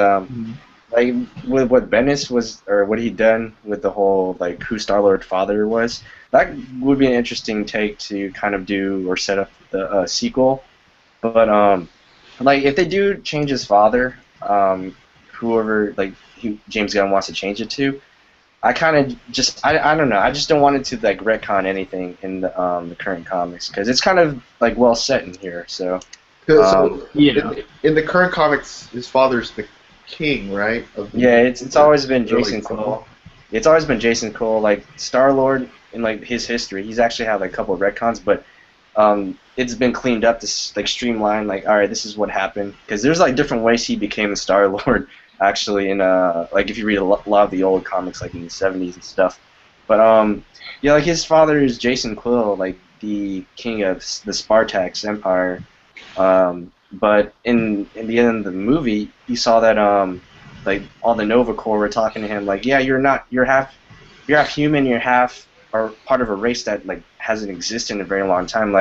like with what Bendis was, or what he'd done with the whole who Star-Lord father was, that would be an interesting take to kind of do or set up the sequel. But if they do change his father, whoever James Gunn wants to change it to, I kind of I don't know. I just don't want it to retcon anything in the current comics, because it's kind of well set in here. So in the current comics, his father's the king, right? It's always been Jason Cole. It's always been Jason Cole. Star-Lord in his history, he's actually had a couple of retcons, but it's been cleaned up to streamline. All right, this is what happened, because there's different ways he became the Star-Lord. Actually, in if you read a lot of the old comics, in the 70s and stuff. But his father is Jason Quill, the king of the Spartax Empire. But in the end of the movie, you saw that all the Nova Corps were talking to him you're half human, you're half or part of a race that hasn't existed in a very long time.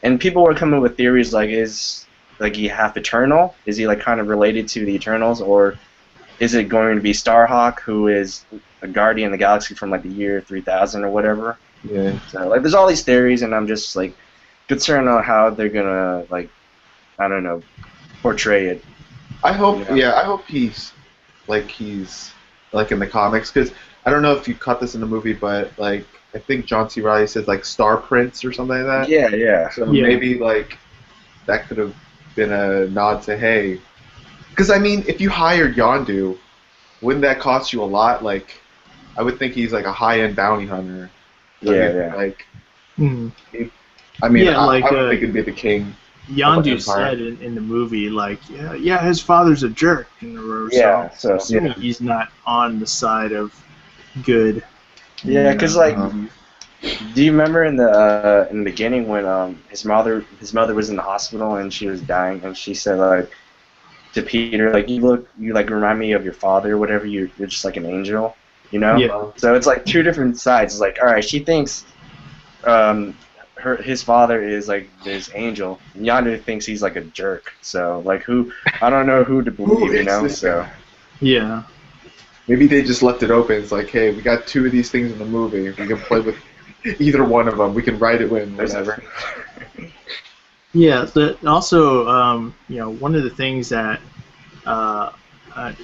And people were coming with theories is he half eternal? Is he kind of related to the Eternals, or is it going to be Starhawk, who is a guardian of the galaxy from the year 3000 or whatever? Yeah. So there's all these theories, and I'm just concerned on how they're gonna I don't know, portray it. I hope I hope he's in the comics, because I don't know if you caught this in the movie, but I think John C. Reilly says Star Prince or something like that. Yeah. So maybe that could have been a nod to, hey, because I mean, if you hired Yondu, wouldn't that cost you a lot? I would think he's a high-end bounty hunter. I mean, I would think it'd be the king. Yondu said in the movie, his father's a jerk. So assuming he's not on the side of good. Yeah, because do you remember in the beginning when his mother was in the hospital and she was dying, and she said to Peter, you remind me of your father, or whatever. You're just like an angel, you know. Yeah. So it's two different sides. It's all right, she thinks his father is this angel. Yondu thinks he's a jerk. So who, I don't know who to believe, you know. So yeah. Maybe they just left it open. It's hey, we got 2 of these things in the movie. We can play with either one of them. We can write it in, whatever. Yeah. Also, one of the things that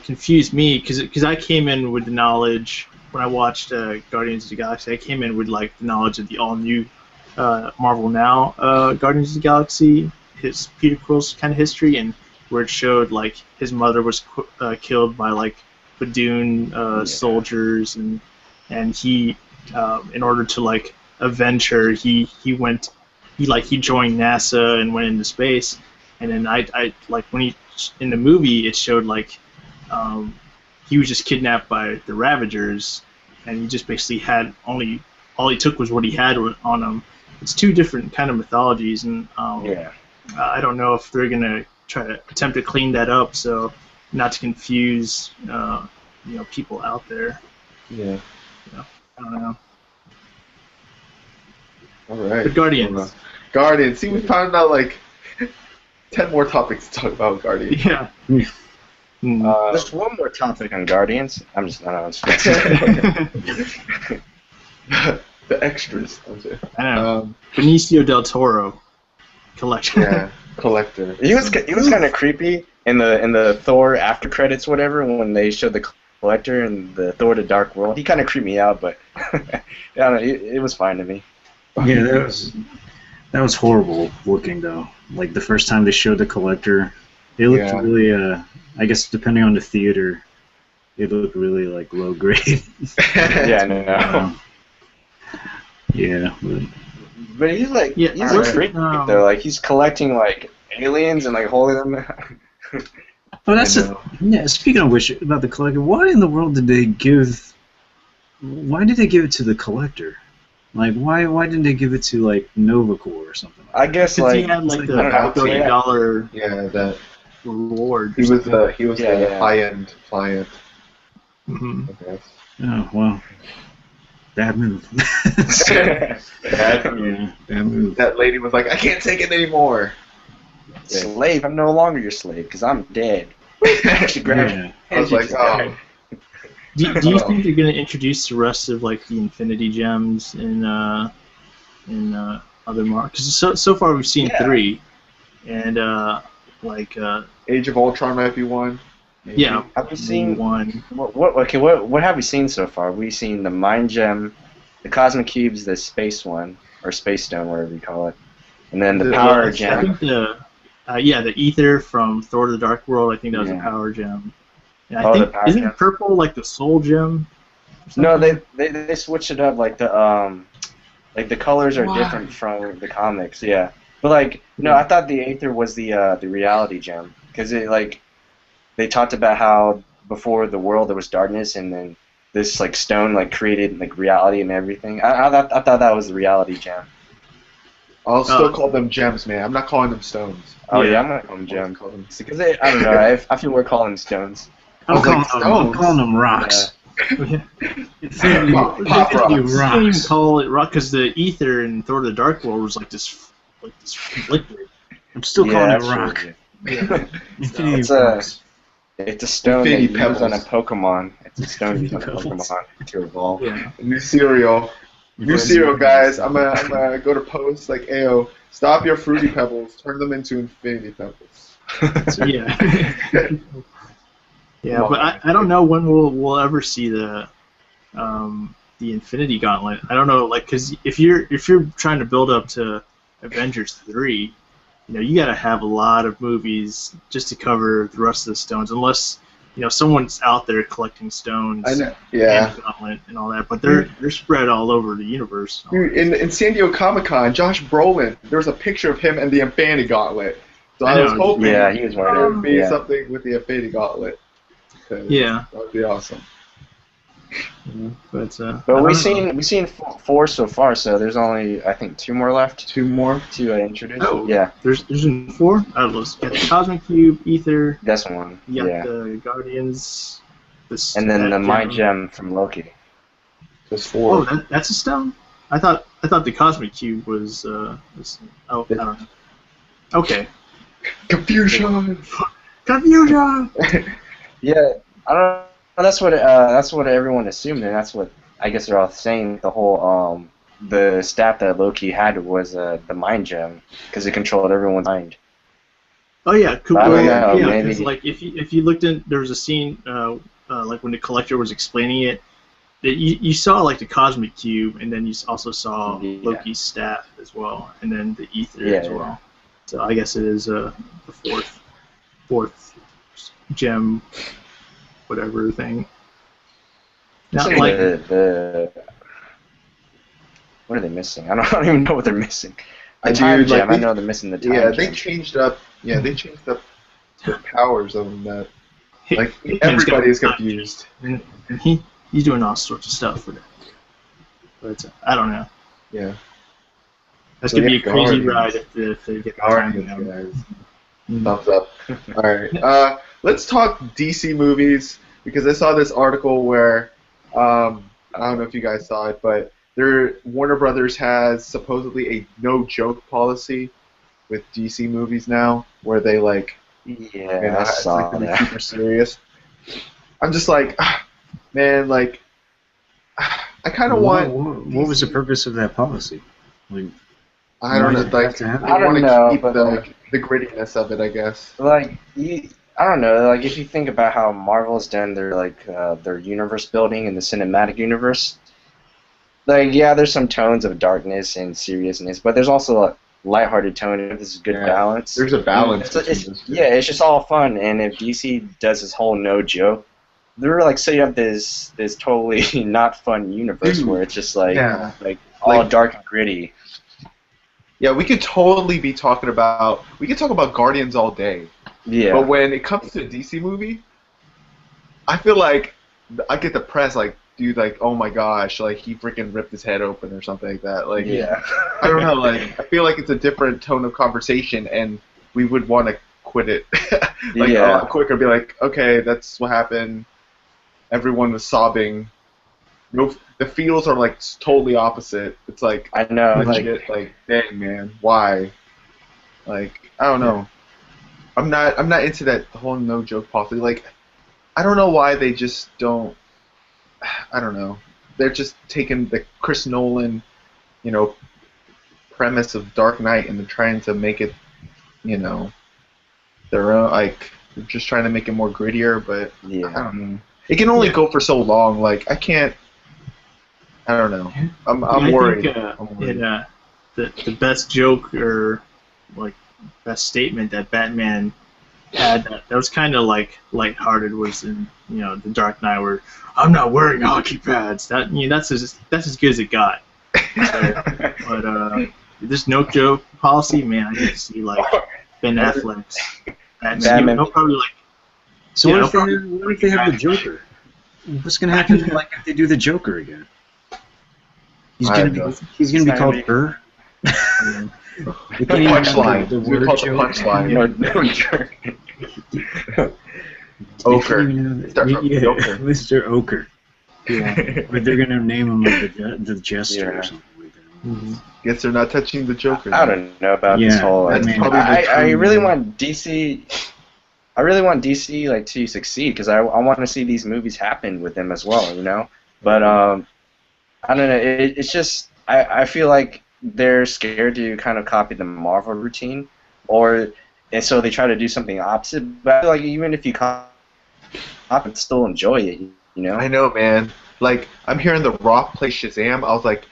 confused me, because I came in with the knowledge when I watched Guardians of the Galaxy. I came in with the knowledge of the all-new Marvel Now Guardians of the Galaxy, his Peter Quill's kind of history, and where it showed his mother was killed by Badoon soldiers, and he in order to avenge her, he joined NASA and went into space. And then I like when he in the movie it showed like he was just kidnapped by the Ravagers, and he just basically had all he took was what he had on him. It's two different kind of mythologies, and I don't know if they're gonna try to attempt to clean that up, so not to confuse people out there. Yeah. I don't know. All right. But Guardians. Guardians. See, we found out like 10 more topics to talk about Guardians. Yeah. There's one more topic on Guardians. I know. The extras. I know. Benicio del Toro collection. Yeah, collector. He was kind of creepy in the Thor after credits, whatever, when they showed the collector and the Thor: The Dark World. He kind of creeped me out, but I don't know, it was fine to me. Yeah, that was horrible looking though. Like the first time they showed the collector, it looked really. I guess depending on the theater, it looked really like low grade. Yeah, no. Yeah, but he's like he's a freak though. Like he's collecting like aliens and like holding them. Oh, that's speaking of which, about the collector, why in the world did they give? Why did they give it to the collector? Like, why didn't they give it to like Novacore or something? I guess like he had like the $5 billion that reward. He was the high-end client. Mm-hmm. I guess. Oh well, bad move. Bad move. That lady was like, I can't take it anymore. Slave, I'm no longer your slave because I'm dead. She grabbed me. I was like, oh. Do you think they're going to introduce the rest of like the Infinity Gems in other markets? Because so far we've seen 3, and Age of Ultron might be one. Maybe. Yeah, have we seen one? What have we seen so far? We've seen the Mind Gem, the Cosmic Cubes, the Space one or Space Stone, whatever you call it, and then the Power Gem. I think the Ether from Thor: The Dark World. I think that was a Power Gem. And I think isn't it purple like the Soul Gem? No, they switched it up. Like the colors are different from the comics. Yeah, but like no, I thought the Aether was the Reality Gem because it like they talked about how before the world there was darkness and then this like stone like created like reality and everything. I thought that was the Reality Gem. I'll still call them gems, man. I'm not calling them stones. Oh yeah, I'm not calling them gems because I don't know. I feel we're calling stones. I'm calling them rocks. Yeah. Infinity rocks. You can't even call it rock because the Ether in Thor: The Dark World was like this liquid. I'm still calling it rock. Yeah. Infinity rocks. It's a stone that you Pebbles. use on a Pokemon. It's a stone you use on a Pokemon to evolve. Yeah. New cereal, guys. I'm gonna go to post like, Ayo, stop your Fruity Pebbles, turn them into Infinity Pebbles. Yeah. Yeah, but I don't know when we'll ever see the Infinity Gauntlet. I don't know, like, because if you're trying to build up to Avengers 3, you got to have a lot of movies just to cover the rest of the stones, unless someone's out there collecting stones. I know, yeah, and Gauntlet and all that, but they're spread all over the universe. Dude, in San Diego Comic-Con, Josh Brolin, there was a picture of him and the Infinity Gauntlet. So I was hoping he was there would be something with the Infinity Gauntlet. Yeah, that would be awesome. But we've seen 4 so far, so there's only I think 2 more left. 2 more to introduce. Oh, yeah. There's 4. I don't know. You got the Cosmic Cube, Ether. That's one. You got the Guardians. And then the Mind Gem from Loki. There's 4. Oh, that's a stone. I thought the Cosmic Cube was. I don't know. Okay. Confusion. Yeah, I don't know. That's what everyone assumed, and that's what I guess they're all saying. The whole the staff that Loki had was the Mind Gem because it controlled everyone's mind. Oh yeah, cool. I don't know, yeah, maybe. Like if you looked in, there was a scene like when the Collector was explaining it. That you saw like the Cosmic Cube, and then you also saw Loki's staff as well, and then the Ether as well. So I guess it is the fourth gem, whatever thing. Not like what are they missing? I don't even know what they're missing. The I time do, gem. like, I know they're missing the time gem. They changed up Yeah, they changed up the powers of them that like Hickman's got- everybody is confused. and he's doing all sorts of stuff with it. But I don't know. Yeah. That's So, gonna be yeah, a crazy Guardians. ride if they get the timing Guardians, down. guys. Mm. Thumbs up. All right. Let's talk DC movies because I saw this article where I don't know if you guys saw it, but Warner Brothers has supposedly a no joke policy with DC movies now, where they like, Yeah, I it's saw like gonna be that. super serious. I'm just like, man, like, I kind of want. What was the purpose of that policy? Like, I don't know, why did it have like, to happen? they I don't want know, to keep but, like- the grittiness of it, I guess. Like, I don't know. Like, if you think about how Marvel's done their their universe building in the cinematic universe, like, yeah, there's some tones of darkness and seriousness, but there's also a lighthearted tone. This is good Yeah. balance. There's a balance. It's- between those two. yeah, it's just all fun. And if DC does this whole no joke, they're like setting up this totally not fun universe Dude, where it's just like yeah. all Like- dark and gritty. Yeah, we could totally be talking about. We could talk about Guardians all day. Yeah. But when it comes to a DC movie, I feel like I get the press like, dude, like, oh my gosh, like he freaking ripped his head open or something like that. Like, yeah. I don't know, like I feel like it's a different tone of conversation, and we would want to quit it like a Yeah. lot quicker. Be like, okay, that's what happened. Everyone was sobbing. No, the feels are like totally opposite. It's like I know. legit, like, dang man, why? Like, I don't know. I'm not into that whole no joke policy. Like, I don't know why they just don't. I don't know. They're just taking the Chris Nolan, premise of Dark Knight and they're trying to make it, their own. Like, they're just trying to make it more grittier. But I Yeah. don't know. It can only go for so long. Like, I can't. I don't know. I'm I worried. think, I'm worried. the best joke or like best statement that Batman had that was kind of like lighthearted was in the Dark Knight where I'm not wearing hockey pads. That's as good as it got. So, but this no joke policy, man, I need to see like Ben Affleck's Batman. He'll probably like So Yeah, what if they have the Joker? What's gonna happen like if they do the Joker again? He's I gonna don't know. be he's gonna be It's called gonna Burr. The They can't even punchline. do We the call word it the joke. punchline. No jerk. Ochre. They can't even- Start from yeah, Joker. Mr. Ochre. yeah. But they're gonna name him like the Jester Yeah. or something like that. Mhm. Guess they're not touching the Joker. I don't know about Yeah, this whole. that's probably the I true- really want DC. I really want DC like to succeed because I want to see these movies happen with them as well, But I don't know. It's just I feel like they're scared to kind of copy the Marvel routine, and so they try to do something opposite. But I feel like even if you copy, still enjoy it, I know, man. Like, I'm hearing The Rock play Shazam. I was like,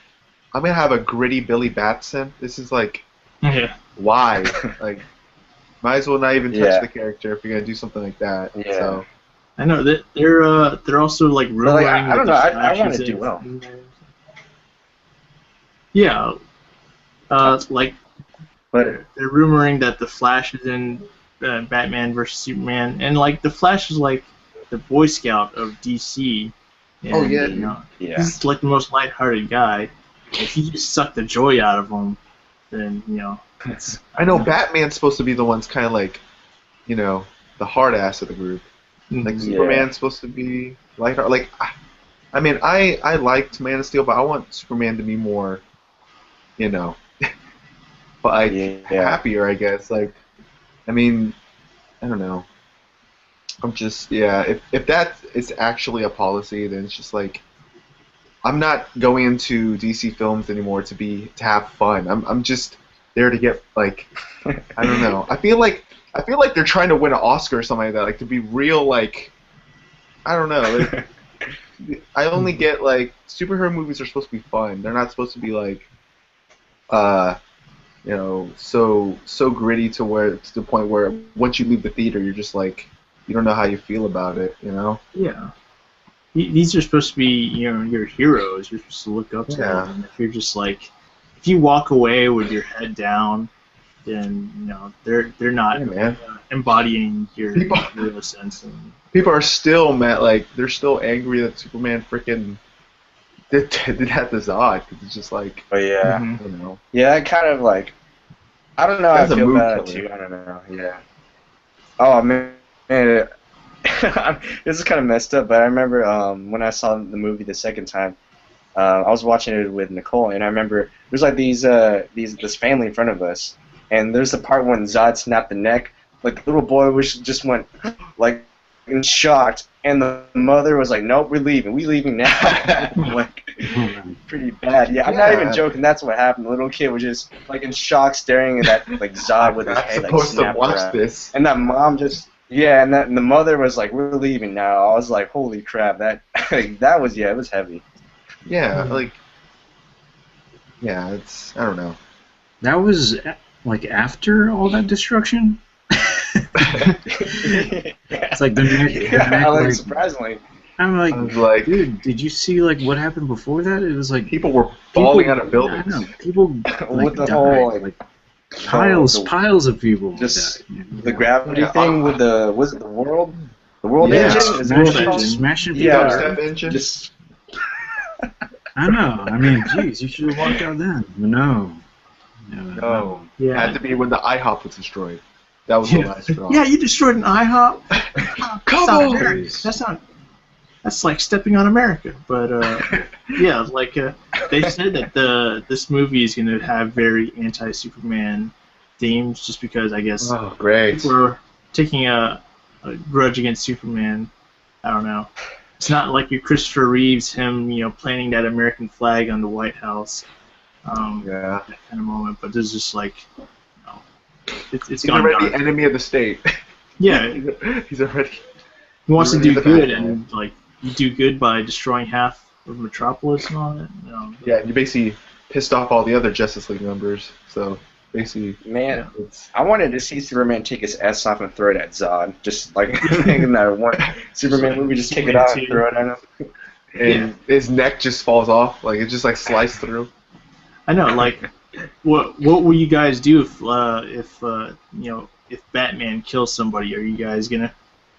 I'm gonna have a gritty Billy Batson. This is like, Yeah. why? Like, might as well not even touch Yeah. the character if you're gonna do something like that. Yeah. So, I know that they're also like But, like, rumoring I don't know. that I the want Flash to is do in- well. Yeah. Like But they're rumoring that the Flash is in Batman versus Superman, and like the Flash is like the Boy Scout of DC. And, Oh, yeah, yeah, he's like the most lighthearted guy. If you just suck the joy out of him, then it's I know Batman's supposed to be the one's kind of like, the hard ass of the group. Like, Mhm. Yeah. Superman's supposed to be lighthearted. Like, I mean, I liked Man of Steel, but I want Superman to be more, but like Yeah. happier, I guess. Like, I mean, I don't know. I'm just If that is actually a policy, then it's just like I'm not going into DC films anymore to have fun. I'm just there to get like I don't know. I feel like they're trying to win an Oscar or something like that. Like to be real, like I don't know. Like, I only get like superhero movies are supposed to be fun. They're not supposed to be like so gritty to the point where once you leave the theater, you're just like you don't know how you feel about it. Yeah. These are supposed to be, your heroes. You're supposed to look up to Yeah. them. And if you're just like, if you walk away with your head down then they're not Hey, man. embodying your People- real sense. And, People are still mad. Like they're still angry that Superman freaking did that to Zod because it's just like But yeah, Mhm. you know. yeah, I kind of like. I don't know. That's I a feel mood bad killer. too. I don't know. Yeah. Oh man. This is kind of messed up, but I remember when I saw the movie the second time, I was watching it with Nicole, and I remember there's like this family in front of us, and there's the part when Zod snapped the neck, like the little boy just went like in shocked, and the mother was like, "Nope, we're leaving now." Like pretty bad. Yeah, I'm not even Yeah. joking. That's what happened. The little kid was just like in shock, staring at that like Zod with his Not head like supposed to snapped watch around. this. And that mom just and the mother was like, "We're leaving now." I was like, "Holy crap!" That that was it was heavy. Yeah, like it's I don't know. That was like after all that destruction. It's like the neck. Yeah, like, like, surprisingly. I'm like, I was like, dude, did you see like what happened before that? It was like people were falling out of buildings. I know, people like, With the died, whole, like, piles of people. just died. the gravity Yeah, thing with was it the world Yeah, engine? Is that what it's World called? Engine. Smashing people. Yeah. Dubstep engine. Just I know. I mean, geez, you should have walked out then. But no. No. Had yeah. to be when the IHOP was destroyed. That was the last straw. Yeah, you destroyed an IHOP. Come That's not on! America. That's like stepping on America. But yeah, like they said that this movie is going to have very anti-Superman themes, just because I guess Oh, great. we're taking a grudge against Superman. I don't know. It's not like your Christopher Reeves, him, planting that American flag on the White House. Yeah. That kind of moment, but there's just like, it's He's gone already dark. enemy of the state. Yeah, He's already. he wants to He's do the good, bad guy. and like you do good by destroying half of Metropolis and all that. Yeah, and you basically pissed off all the other Justice League members. So basically, man. it's I wanted to see Superman take his ass off and throw it at Zod, just like in that one Superman movie, just take it out and throw it at him. and his neck just falls off, like it just like sliced through. I know, like, what will you guys do if Batman kills somebody? Are you guys gonna?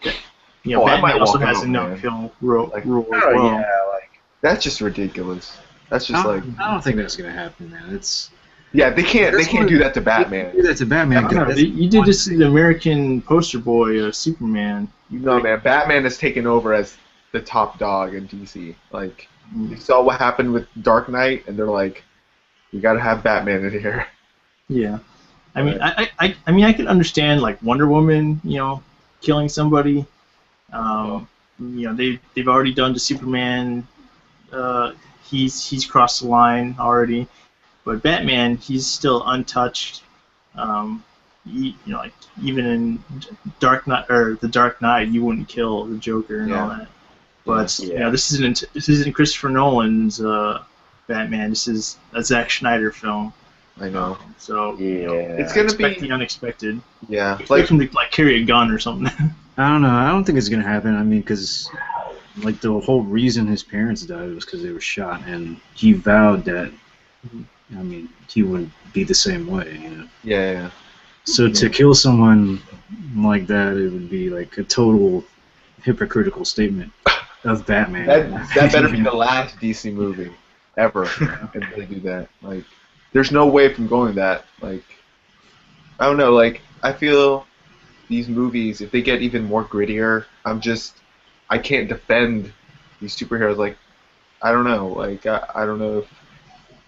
Oh, I might Batman also walk has out, a man. no-kill rule as Oh well. yeah, like That's just ridiculous. That's just like, I don't think that's gonna happen, man. It's yeah, they can't That's do that to do Batman. that to Batman. I don't know, that's you did one this to thing. the American poster boy, Superman. No, man, Batman has taken over as the top dog in DC. Like, you saw what happened with Dark Knight, and they're like, you gotta have Batman in here. Yeah, I mean, I mean, I can understand like Wonder Woman, killing somebody. They've already done to Superman. He's crossed the line already, but Batman, he's still untouched. Like even in Dark Knight or the Dark Knight, you wouldn't kill the Joker and all that. But Yeah. this isn't Christopher Nolan's Batman. This is a Zack Snyder film. I know. So yeah, It's gonna expect be, the unexpected. yeah, Expect like, him to like carry a gun or something. I don't know. I don't think it's gonna happen. I mean, because like the whole reason his parents died was because they were shot, and he vowed that. I mean, he wouldn't be the same way. yeah. So to kill someone like that, it would be like a total hypocritical statement of Batman. That better be the last DC movie ever if they do that. Like, there's no way from going that. Like, I don't know. Like, I feel these movies, if they get even more grittier, I can't defend these superheroes. Like, I don't know. Like, I don't know if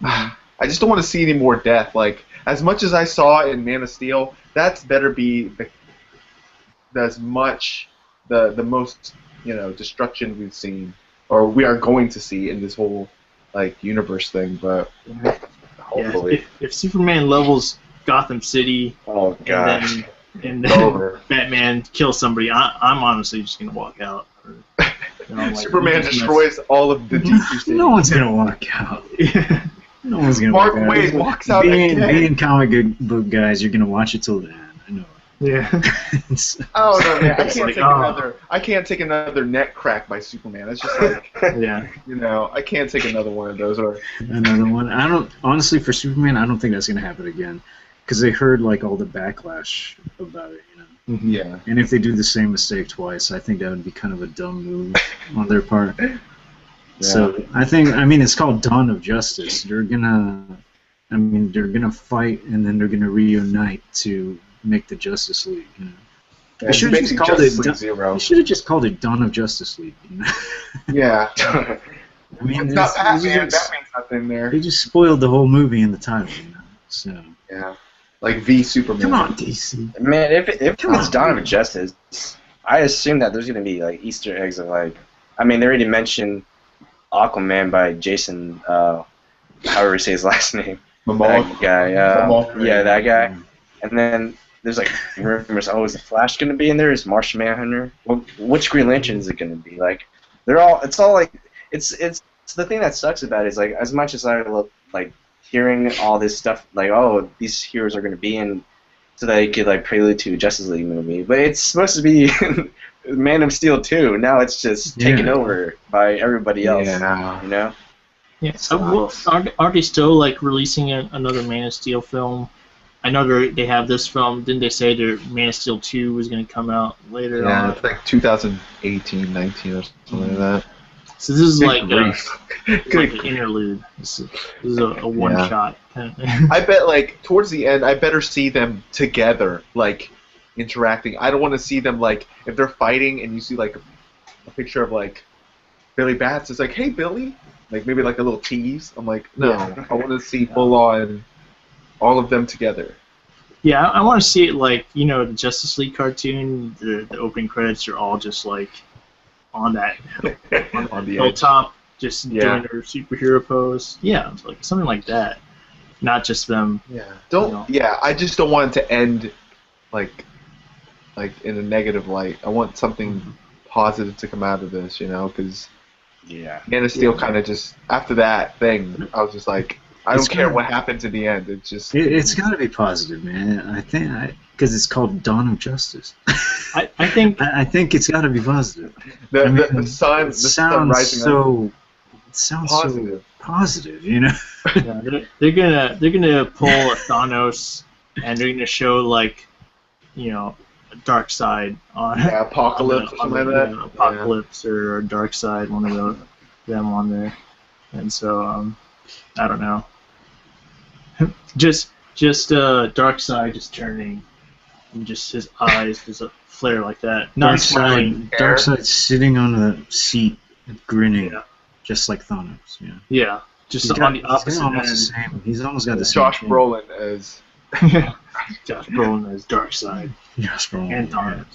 I just don't want to see any more death. Like, as much as I saw in Man of Steel, that's better be the most destruction we've seen, or we are going to see in this whole like universe thing. But hopefully, Yeah, if Superman levels Gotham City oh gosh. and it's then over. Batman kills somebody, I'm honestly just gonna walk out. Like, Superman destroys all of the DC cities. No one's gonna walk out. Yeah. No one's gonna Mark walk out. Waid walks out being, again. being comic book guys, you're gonna watch it till the end. I know. Yeah. It's- Oh no, man! I It's can't like, take oh. another. I can't take another neck crack by Superman. It's just like Yeah. I can't take another one of those. Or Another one. I don't honestly for Superman. I don't think that's gonna happen again. because they heard like all the backlash about it, you know. Yeah. And if they do the same mistake twice, I think that would be kind of a dumb move on their part. So I mean, it's called Dawn of Justice. They're gonna fight and then they're gonna reunite to make the Justice League. You know, they should have just called it. Zero. They should have just called it Dawn of Justice League. You know? Yeah. I mean, It's not Batman. Batman's not in there. They just spoiled the whole movie in the title. You know? So Yeah. Like V Superman. come on, DC. Man, if Come it's on, Dawn dude. of Justice, I assume that there's gonna be like Easter eggs of like, I mean, they already mentioned Aquaman by Jason, however you say his last name, Momoa. that guy, Momoa. yeah, that guy, and then there's like rumors, oh, is the Flash gonna be in there? Is Martian Manhunter? Well, which Green Lantern is it gonna be? Like, it's all like, it's the thing that sucks about it is like, as much as I love like hearing all this stuff, like, oh, these heroes are gonna be in, so that it could like prelude to a Justice League movie, but it's supposed to be Man of Steel 2. Now it's just taken over by everybody else. Yeah. You know? Yeah. Are they still like releasing another Man of Steel film? I know they have this film. Didn't they say their Man of Steel 2 was going to come out later Yeah, on? it's like 2018, 19 or something like that. So this is Good like grief. it's like an interlude. This is a one shot. I bet, like, towards the end, I better see them together, like, interacting. I don't want to see them, like, if they're fighting and you see, like, a picture of, like, Billy Bats, it's like, hey, Billy? Like, maybe, like, a little tease. I'm like, no, I want to see full-on all of them together. Yeah, I want to see it like, you know, the Justice League cartoon, the opening credits are all just, like, on that On the edge. hilltop, just doing their superhero pose. Yeah, it's like something like that. Not just them. Yeah. I just don't want it to end like in a negative light. I want something positive to come out of this, you know, because Man of Steel kind of just after that thing, I was just like, I don't care what happens in the end. It's just It's got to be positive, man. I think because it's called Dawn of Justice. I think I think it's got to be positive. the sun rising up. It sounds Positive. so positive, you know. yeah, they're gonna pull a Thanos and they're gonna show like, you know, a dark side on Apocalypse or something like that. Apocalypse or Dark Side, one of them on there, and so I don't know. just Dark Side just turning, and just his eyes just a flare like that. Not smiling. Darkseid sitting on a seat, grinning, just like Thanos. Yeah. Yeah, just on the opposite end. He's almost got the same. Josh Brolin as Josh Brolin as Darkseid. Josh Brolin. And Thanos.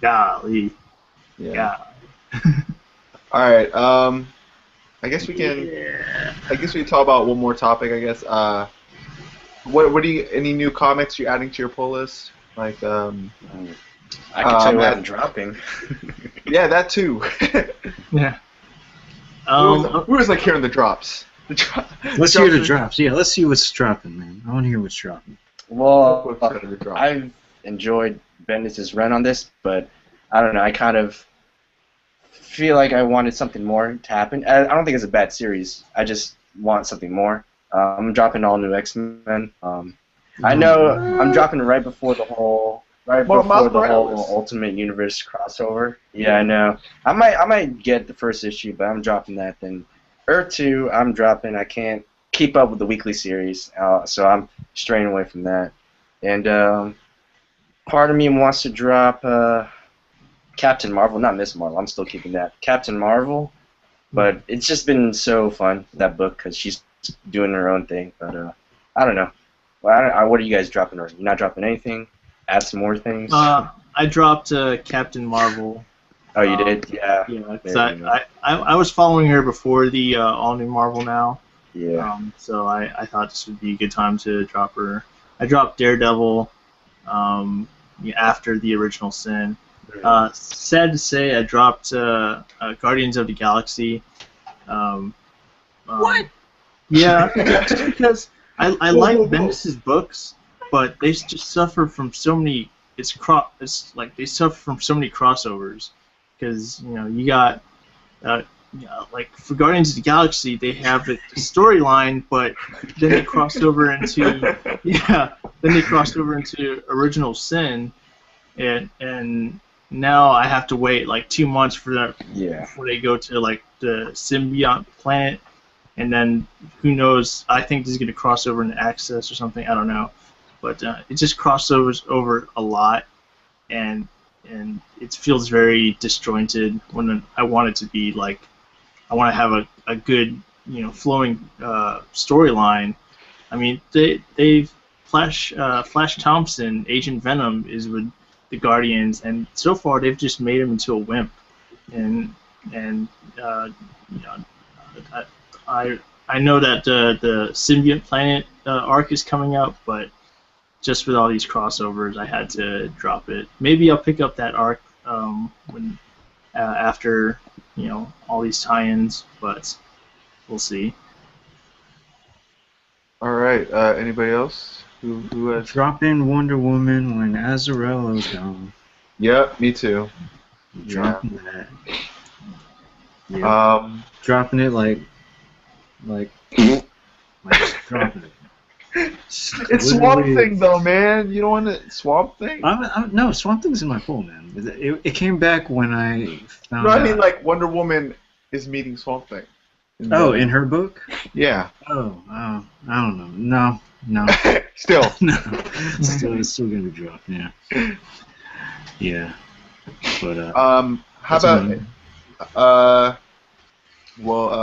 Golly. Yeah. All right. I guess we can. Yeah. I guess we can talk about one more topic. I guess. What do you? Any new comics you're adding to your pull list? Like I can tell you what I'm dropping. Yeah, that too. Yeah. we was like hearing the drops. Let's hear the drops. Yeah, let's see what's dropping, man. I want to hear what's dropping. Well, The drop. I've enjoyed Bendis' run on this, but I don't know. I kind of feel like I wanted something more to happen. I don't think it's a bad series. I just want something more. I'm dropping all new X-Men. I know I'm dropping right before the whole Ultimate Universe crossover. Yeah, I know. I might get the first issue, but I'm dropping that. Then Earth 2, I'm dropping. I can't keep up with the weekly series, so I'm straying away from that. And part of me wants to drop Captain Marvel, not Miss Marvel. I'm still keeping that. Captain Marvel, but it's just been so fun, that book, because she's doing her own thing. But I don't know. Well, what are you guys dropping? Or you're not dropping anything? Add some more things? I dropped Captain Marvel. Oh, you did? Yeah. Yeah, cause I was following her before the all new Marvel Now. Yeah. So I thought this would be a good time to drop her. I dropped Daredevil after the original Sin. Sad to say, I dropped Guardians of the Galaxy. What? Yeah, just because I like Bendis' books, but they just suffer from so many. It's like they suffer from so many crossovers, because you got like for Guardians of the Galaxy they have the storyline, but then they crossed over into then they crossed over into Original Sin, and now I have to wait like 2 months for that before they go to like the Symbiont planet, and then who knows? I think this is going to cross over into Access or something. I don't know, but it just crossovers over a lot, and it feels very disjointed when I want it to be like I want to have a good flowing storyline. I mean they've Flash Thompson, Agent Venom is with the Guardians, and so far they've just made him into a wimp, and I know that the Symbiont Planet arc is coming up, but just with all these crossovers, I had to drop it. Maybe I'll pick up that arc when after all these tie-ins, but we'll see. All right. Anybody else who has? Drop in Wonder Woman when Azzarello's gone. Yep, me too. Dropping that. Yeah. Dropping it like just dropping it. It's Swamp Thing though, man. You don't want to Swamp Thing? No, Swamp Thing's in my pool, man. It came back when I found No, out. I mean like Wonder Woman is meeting Swamp Thing. In her book? Yeah. Oh, I don't know. No. Still. No. It's still gonna be dropped. Yeah. Yeah. But how about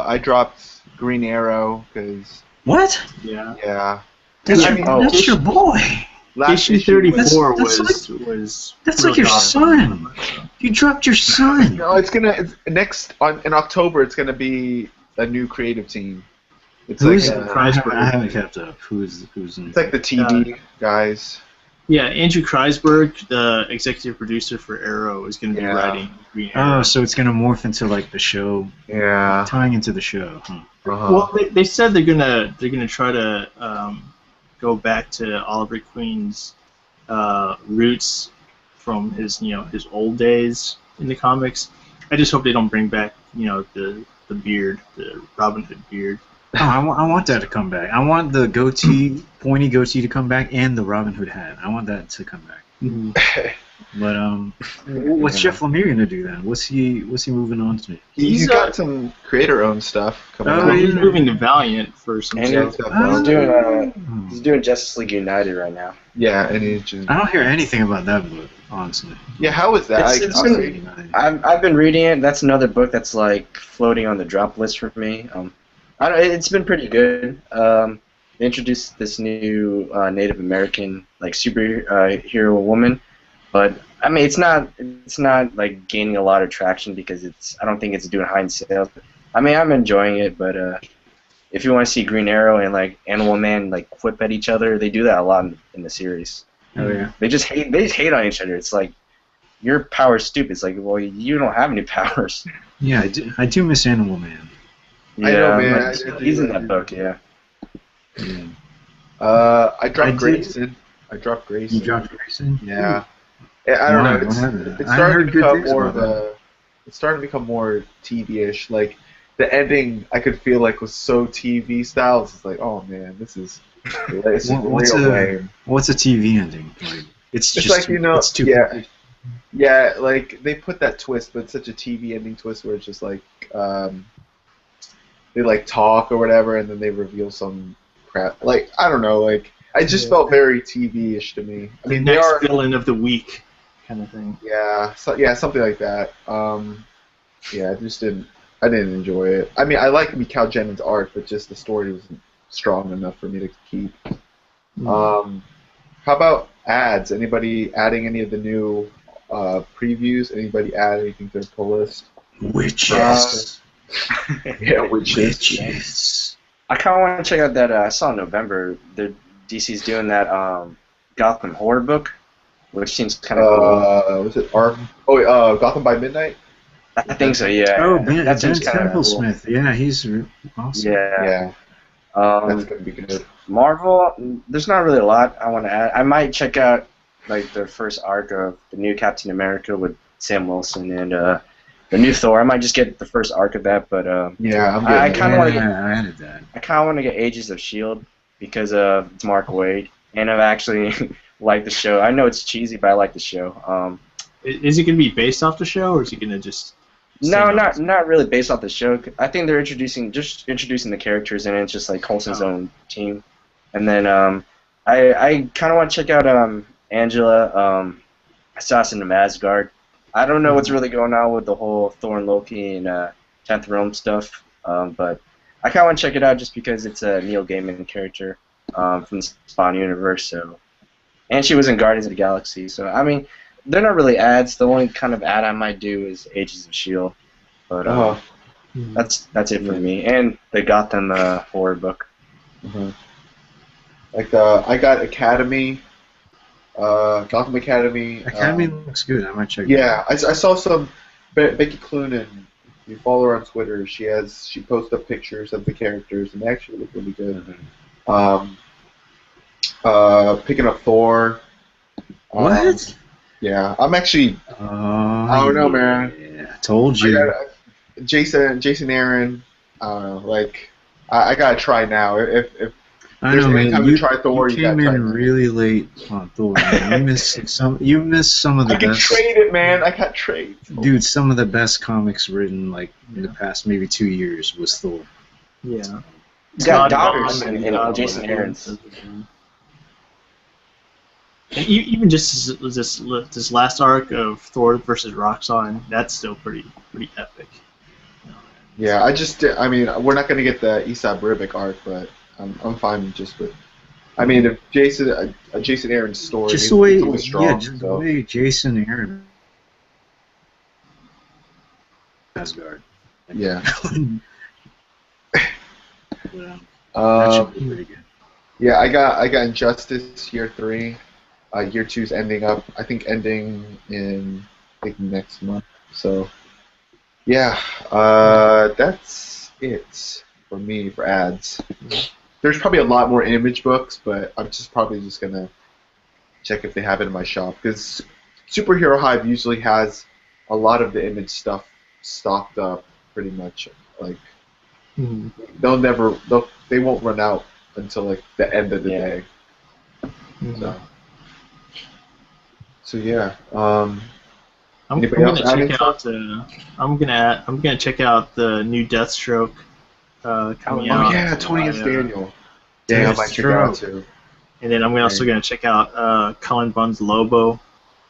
I dropped Green Arrow because what? Yeah. That's your boy. Issue 34 was that's like your son. You dropped your son. No, it's in October. It's gonna be a new creative team. It's Who's I haven't kept up. Who's in it's like the TV guys. Yeah, Andrew Kreisberg, the executive producer for Arrow, is going to be writing Green Arrow. Oh, so it's going to morph into like the show. Yeah. Tying into the show. Huh. Well, they said they're gonna try to go back to Oliver Queen's roots from his old days in the comics. I just hope they don't bring back the beard, the Robin Hood beard. Oh, I want that to come back. I want the pointy goatee to come back, and the Robin Hood hat. I want that to come back. Mm-hmm. But what's Jeff Lemire gonna do then? What's he moving on to? He's got some creator-owned stuff coming out. He's moving to Valiant for some and stuff. He's doing Justice League United right now. Yeah, and he's just... I don't hear anything about that book, honestly. Yeah, how is that? I've been reading it. That's another book that's like floating on the drop list for me. It's been pretty good. They introduced this new Native American like superhero woman, but I mean it's not like gaining a lot of traction because I don't think it's doing high in sales. I mean I'm enjoying it, but if you want to see Green Arrow and like Animal Man like quip at each other, they do that a lot in the series. Oh yeah. They just hate on each other. It's like your power's stupid. It's like, well, you don't have any powers. Yeah, I do miss Animal Man. Yeah, I know, man. He's in that book, yeah. I dropped Grayson. You dropped Grayson? Yeah. I don't know. It's starting to become more of a. It's starting to become more TV-ish. Like the ending, I could feel like was so TV style. It's like, oh man, this is. It's what's a TV ending? Like, it's just like it's too yeah. Like they put that twist, but it's such a TV ending twist where it's just like. They like talk or whatever, and then they reveal some crap. Like I don't know. Like I just felt very TV-ish to me. I mean, next villain of the week, kind of thing. Yeah, something like that. Yeah, I didn't enjoy it. I mean, I like Mikal Jennings' art, but just the story wasn't strong enough for me to keep. How about ads? Anybody adding any of the new previews? Anybody add anything to their pull list? Witches. Yeah, witches. I kind of want to check out that. I saw in November DC's doing that Gotham horror book, which seems kind of cool. Was it Gotham by Midnight? I think so. Yeah. Oh, Ben Temple Smith. Cool. Yeah, he's awesome. Yeah. That's gonna be good. Marvel, there's not really a lot I want to add. I might check out like the first arc of the new Captain America with Sam Wilson and the new Thor. I might just get the first arc of that, but I kind of want to get. I added that. I kind of want to get Agents of S.H.I.E.L.D. because of Mark Waid. and I've actually liked the show. I know it's cheesy, but I like the show. Is it going to be based off the show, or is it going to just? No, not really based off the show. I think they're introducing the characters, and it's just like Coulson's own team. And then I kind of want to check out Angela, Assassin of Asgard. I don't know what's really going on with the whole Thor and Loki and 10th Realm stuff, but I kind of want to check it out just because it's a Neil Gaiman character from the Spawn universe. So, and she was in Guardians of the Galaxy. So I mean, they're not really ads. The only kind of ad I might do is Agents of S.H.I.E.L.D. But that's it for me. And the Gotham horror book. Like I got Academy, Gotham Academy. Academy looks good. I might check it Yeah, I saw some Becky Cloonan. You follow her on Twitter. She posts up pictures of the characters, and they actually look really good. Picking up Thor. What? Yeah, I'm actually. I don't know, man. Yeah, told you. Jason Aaron. I don't know. Like, I gotta try now. If I know, man. You try Thor. You came in really late on Thor. Man. You missed some. You missed some of the best. I can trade it, man. I got trades. Dude, some of the best comics written like in the past maybe 2 years was Thor. Yeah. He's got daughters and Jason Aaron's. And even just this last arc of Thor versus Roxxon, that's still pretty epic. Yeah, I mean, we're not gonna get the Esau Ribic arc, but I'm fine just with. I mean, if Jason Aaron's story, just the way, really strong, yeah, just the way Jason Aaron. Asgard. Yeah. Yeah. That should be pretty good. Yeah, I got Injustice Year 3. Year 2's ending up. I think ending in next month. So yeah, that's it for me for ads. There's probably a lot more Image books, but I'm probably just gonna check if they have it in my shop because Superhero Hive usually has a lot of the Image stuff stocked up pretty much. Like they won't run out until like the end of the day. So yeah. I'm gonna check out the new Deathstroke coming out. Oh yeah, Tony S. Daniel. Yeah, I might check it out too. And then I'm also gonna check out Cullen Bunn's Lobo.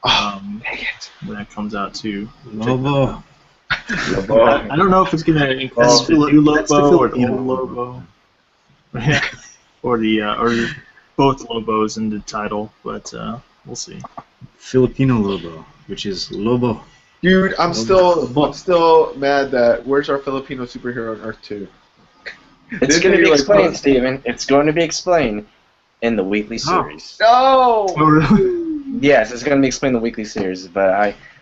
Dang it. When that comes out too. Lobo. I don't know if it's gonna include the new Lobo or the old Lobo. or both Lobos in the title, but we'll see. Filipino Lobo, which is Lobo. Dude, I'm still mad that where's our Filipino superhero on Earth 2? It's going to be explained, Steven. It's going to be explained in the weekly series. No! Oh, really? Yes, it's going to be explained in the weekly series, but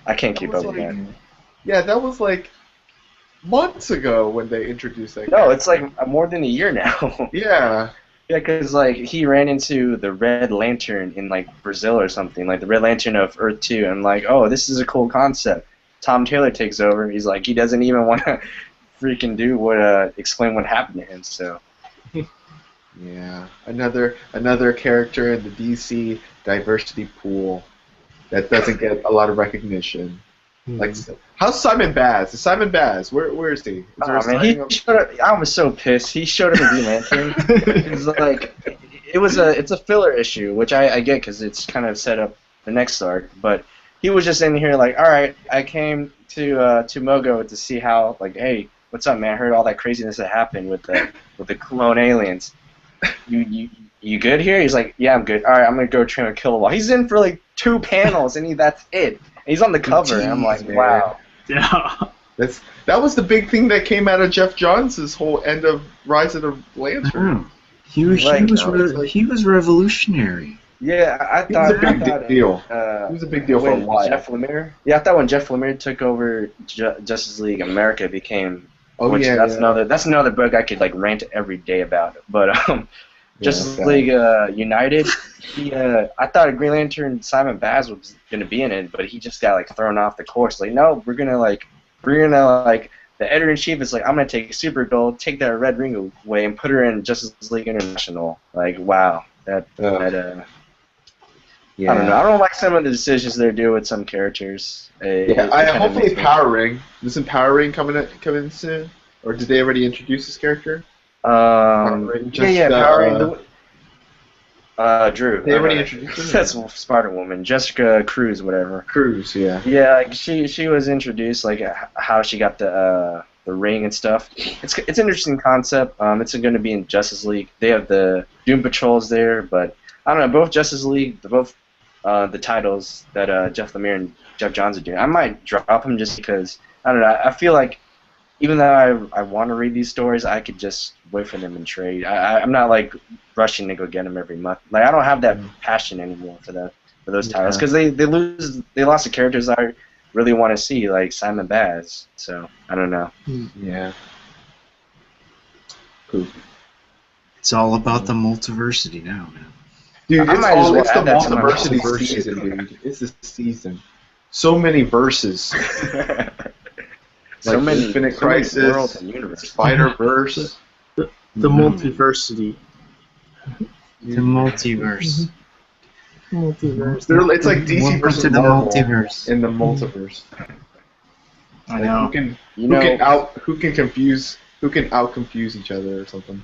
I can't keep up with that. Yeah, that was like months ago when they introduced that. No, it's like more than a year now. Yeah. Yeah, because like he ran into the Red Lantern in like Brazil or something, like the Red Lantern of Earth 2, and like, oh, this is a cool concept. Tom Taylor takes over. He's like, he doesn't even want to freaking do explain what happened to him. So. Yeah, another character in the DC diversity pool that doesn't get a lot of recognition. Like, how's Simon Baz? Is Simon Baz? Where is he? Is there a man, he showed up. I was so pissed. He showed up in Green Lantern. It's like it's a filler issue, which I get because it's kind of set up the next arc. But he was just in here like, all right, I came to Mogo to see how, like, hey, what's up, man? I heard all that craziness that happened with the clone aliens. You good here? He's like, yeah, I'm good. All right, I'm gonna go train with Kilowog. He's in for like 2 panels, and that's it. He's on the cover, and I'm like, wow. Yeah. That was the big thing that came out of Jeff Johns' whole end of Rise of the Lantern. He was revolutionary. Yeah, I thought it was a big deal. It was a big deal for a while. Jeff Lemire. Yeah, I thought when Jeff Lemire took over Justice League America, it became. That's another book I could like rant every day about. But Justice League United. I thought Green Lantern Simon Baz was gonna be in it, but he just got like thrown off the course. Like, no, we're gonna the editor in chief is like, I'm gonna take Supergirl, take that red ring away, and put her in Justice League International. Like, wow, That Yeah. I don't know. I don't like some of the decisions they do with some characters. Yeah, hopefully Power Ring. Isn't Power Ring coming soon? Or did they already introduce this character? Power Ring. Drew. They already introduced him? That's Spider-Woman. Jessica Cruz, whatever. Cruz, yeah. Yeah, like she was introduced, like how she got the ring and stuff. It's an interesting concept. It's going to be in Justice League. They have the Doom Patrols there, but I don't know. Both Justice League, the titles that Jeff Lemire and Jeff Johns are doing. I might drop them just because I don't know. I feel like even though I want to read these stories, I could just wait for them and trade. I'm not like rushing to go get them every month. Like I don't have that passion anymore for those titles because they lost the characters I really want to see, like Simon Baz. So I don't know. Yeah. Cool. It's all about the multiversity now, man. Dude, I it's might as well the add that to my multiversity multiversity. season, dude. It's the season. So many verses. So Like many Infinite so many Crisis, worlds and universes. Spider-Verse. The multiversity. The multiverse. It's like DC Welcome versus to the Marvel multiverse. in the multiverse. I Like, know. who can out confuse each other or something.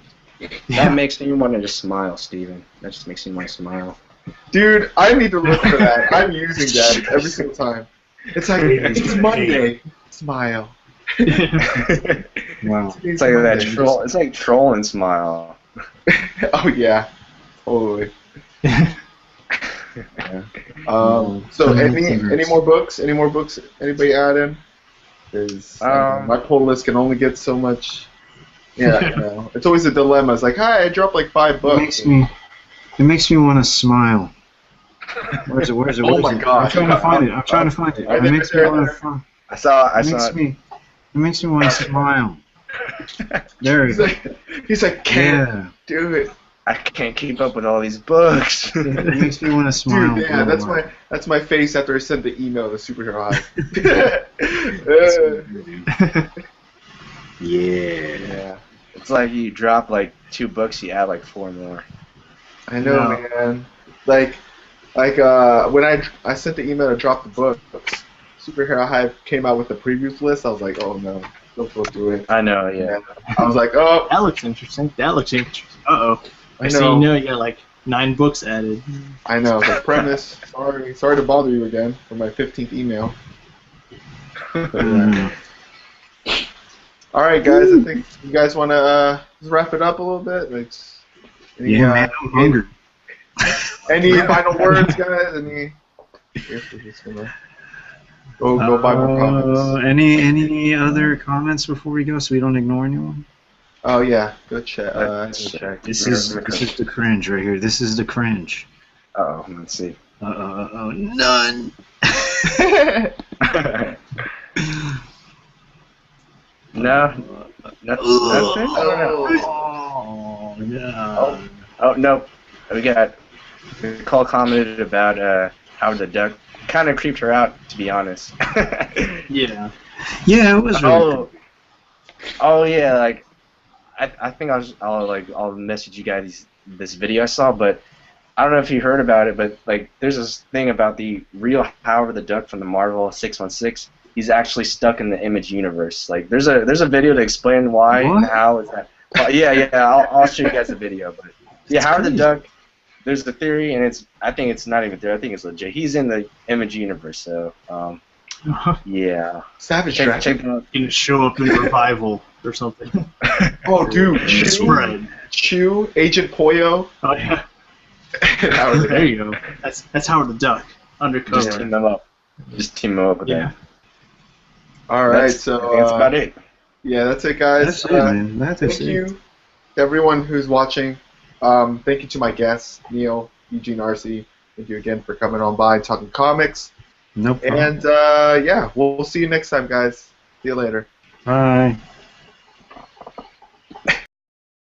That makes me want to just smile, Steven. That just makes me want to smile. Dude, I need to look for that. I'm using that every single time. It's like it's Monday. Smile. Wow. It's like that troll. It's like troll and smile. Oh yeah, totally. Yeah. So any more books? Any more books? Anybody add in? Because my pull list can only get so much. Yeah, you know, it's always a dilemma. It's like, hi, I dropped like 5 books. It makes me want to smile. Where's it? Oh my gosh. I'm trying to find it. I It did makes it me there. want to find. I saw It makes me want to smile. There He's you go. he's like, can't Yeah. do it, I can't keep up with all these books. It makes me want to smile. dude. Yeah, for a while. that's my face after I sent the email to Superhero High. Yeah. Yeah, It's like you drop like 2 books, you add like 4 more. I know, No. man. Like when I sent the email to drop the books, Superhero Hive came out with the previews list. I was like, oh no, don't go through it. I know, yeah. I was like, oh, That looks interesting. Uh-oh. I So know, you know you got like 9 books added. I know. The premise. Sorry to bother you again for my 15th email. All right, guys. I think you guys want to wrap it up a little bit. Like, Yeah, man, I'm hungry. Any final words, guys? Any? Just gonna go buy more comics. Any other comments before we go, so we don't ignore anyone? Oh yeah, go check. Check. This is the cringe right here. This is the cringe. Uh-oh, let's see. None. No, nothing. I don't know. Oh, yeah. Oh no, we got Nicole commented about how the duck kind of creeped her out, to be honest. Yeah. Yeah, it was really Oh yeah, like I think I'll message you guys this video I saw, but I don't know if you heard about it, but like there's this thing about the real Howard the Duck from the Marvel 616. He's actually stuck in the Image universe. Like there's a video to explain why What? and how is that. Well, yeah, I'll show you guys the video, but yeah, Howard the Duck. There's the theory, and I think it's not even theory. I think it's legit. He's in the Image universe, so yeah. Savage Check Dragon. out. Gonna show up in Revival or something. Oh, dude, It's Fred. Chew, Agent Poyo. Oh yeah. That was There you go. That's Howard the Duck. Undercover. Just team them up. Just team them up with Yeah. that. All right, I think that's about it. yeah, that's it, guys. That's it, man. That's Thank it. you, everyone who's watching. Thank you to my guests, Neil, Eugene Arce. Thank you again for coming on by and talking comics. No problem. And yeah, we'll see you next time, guys. See you later. Bye.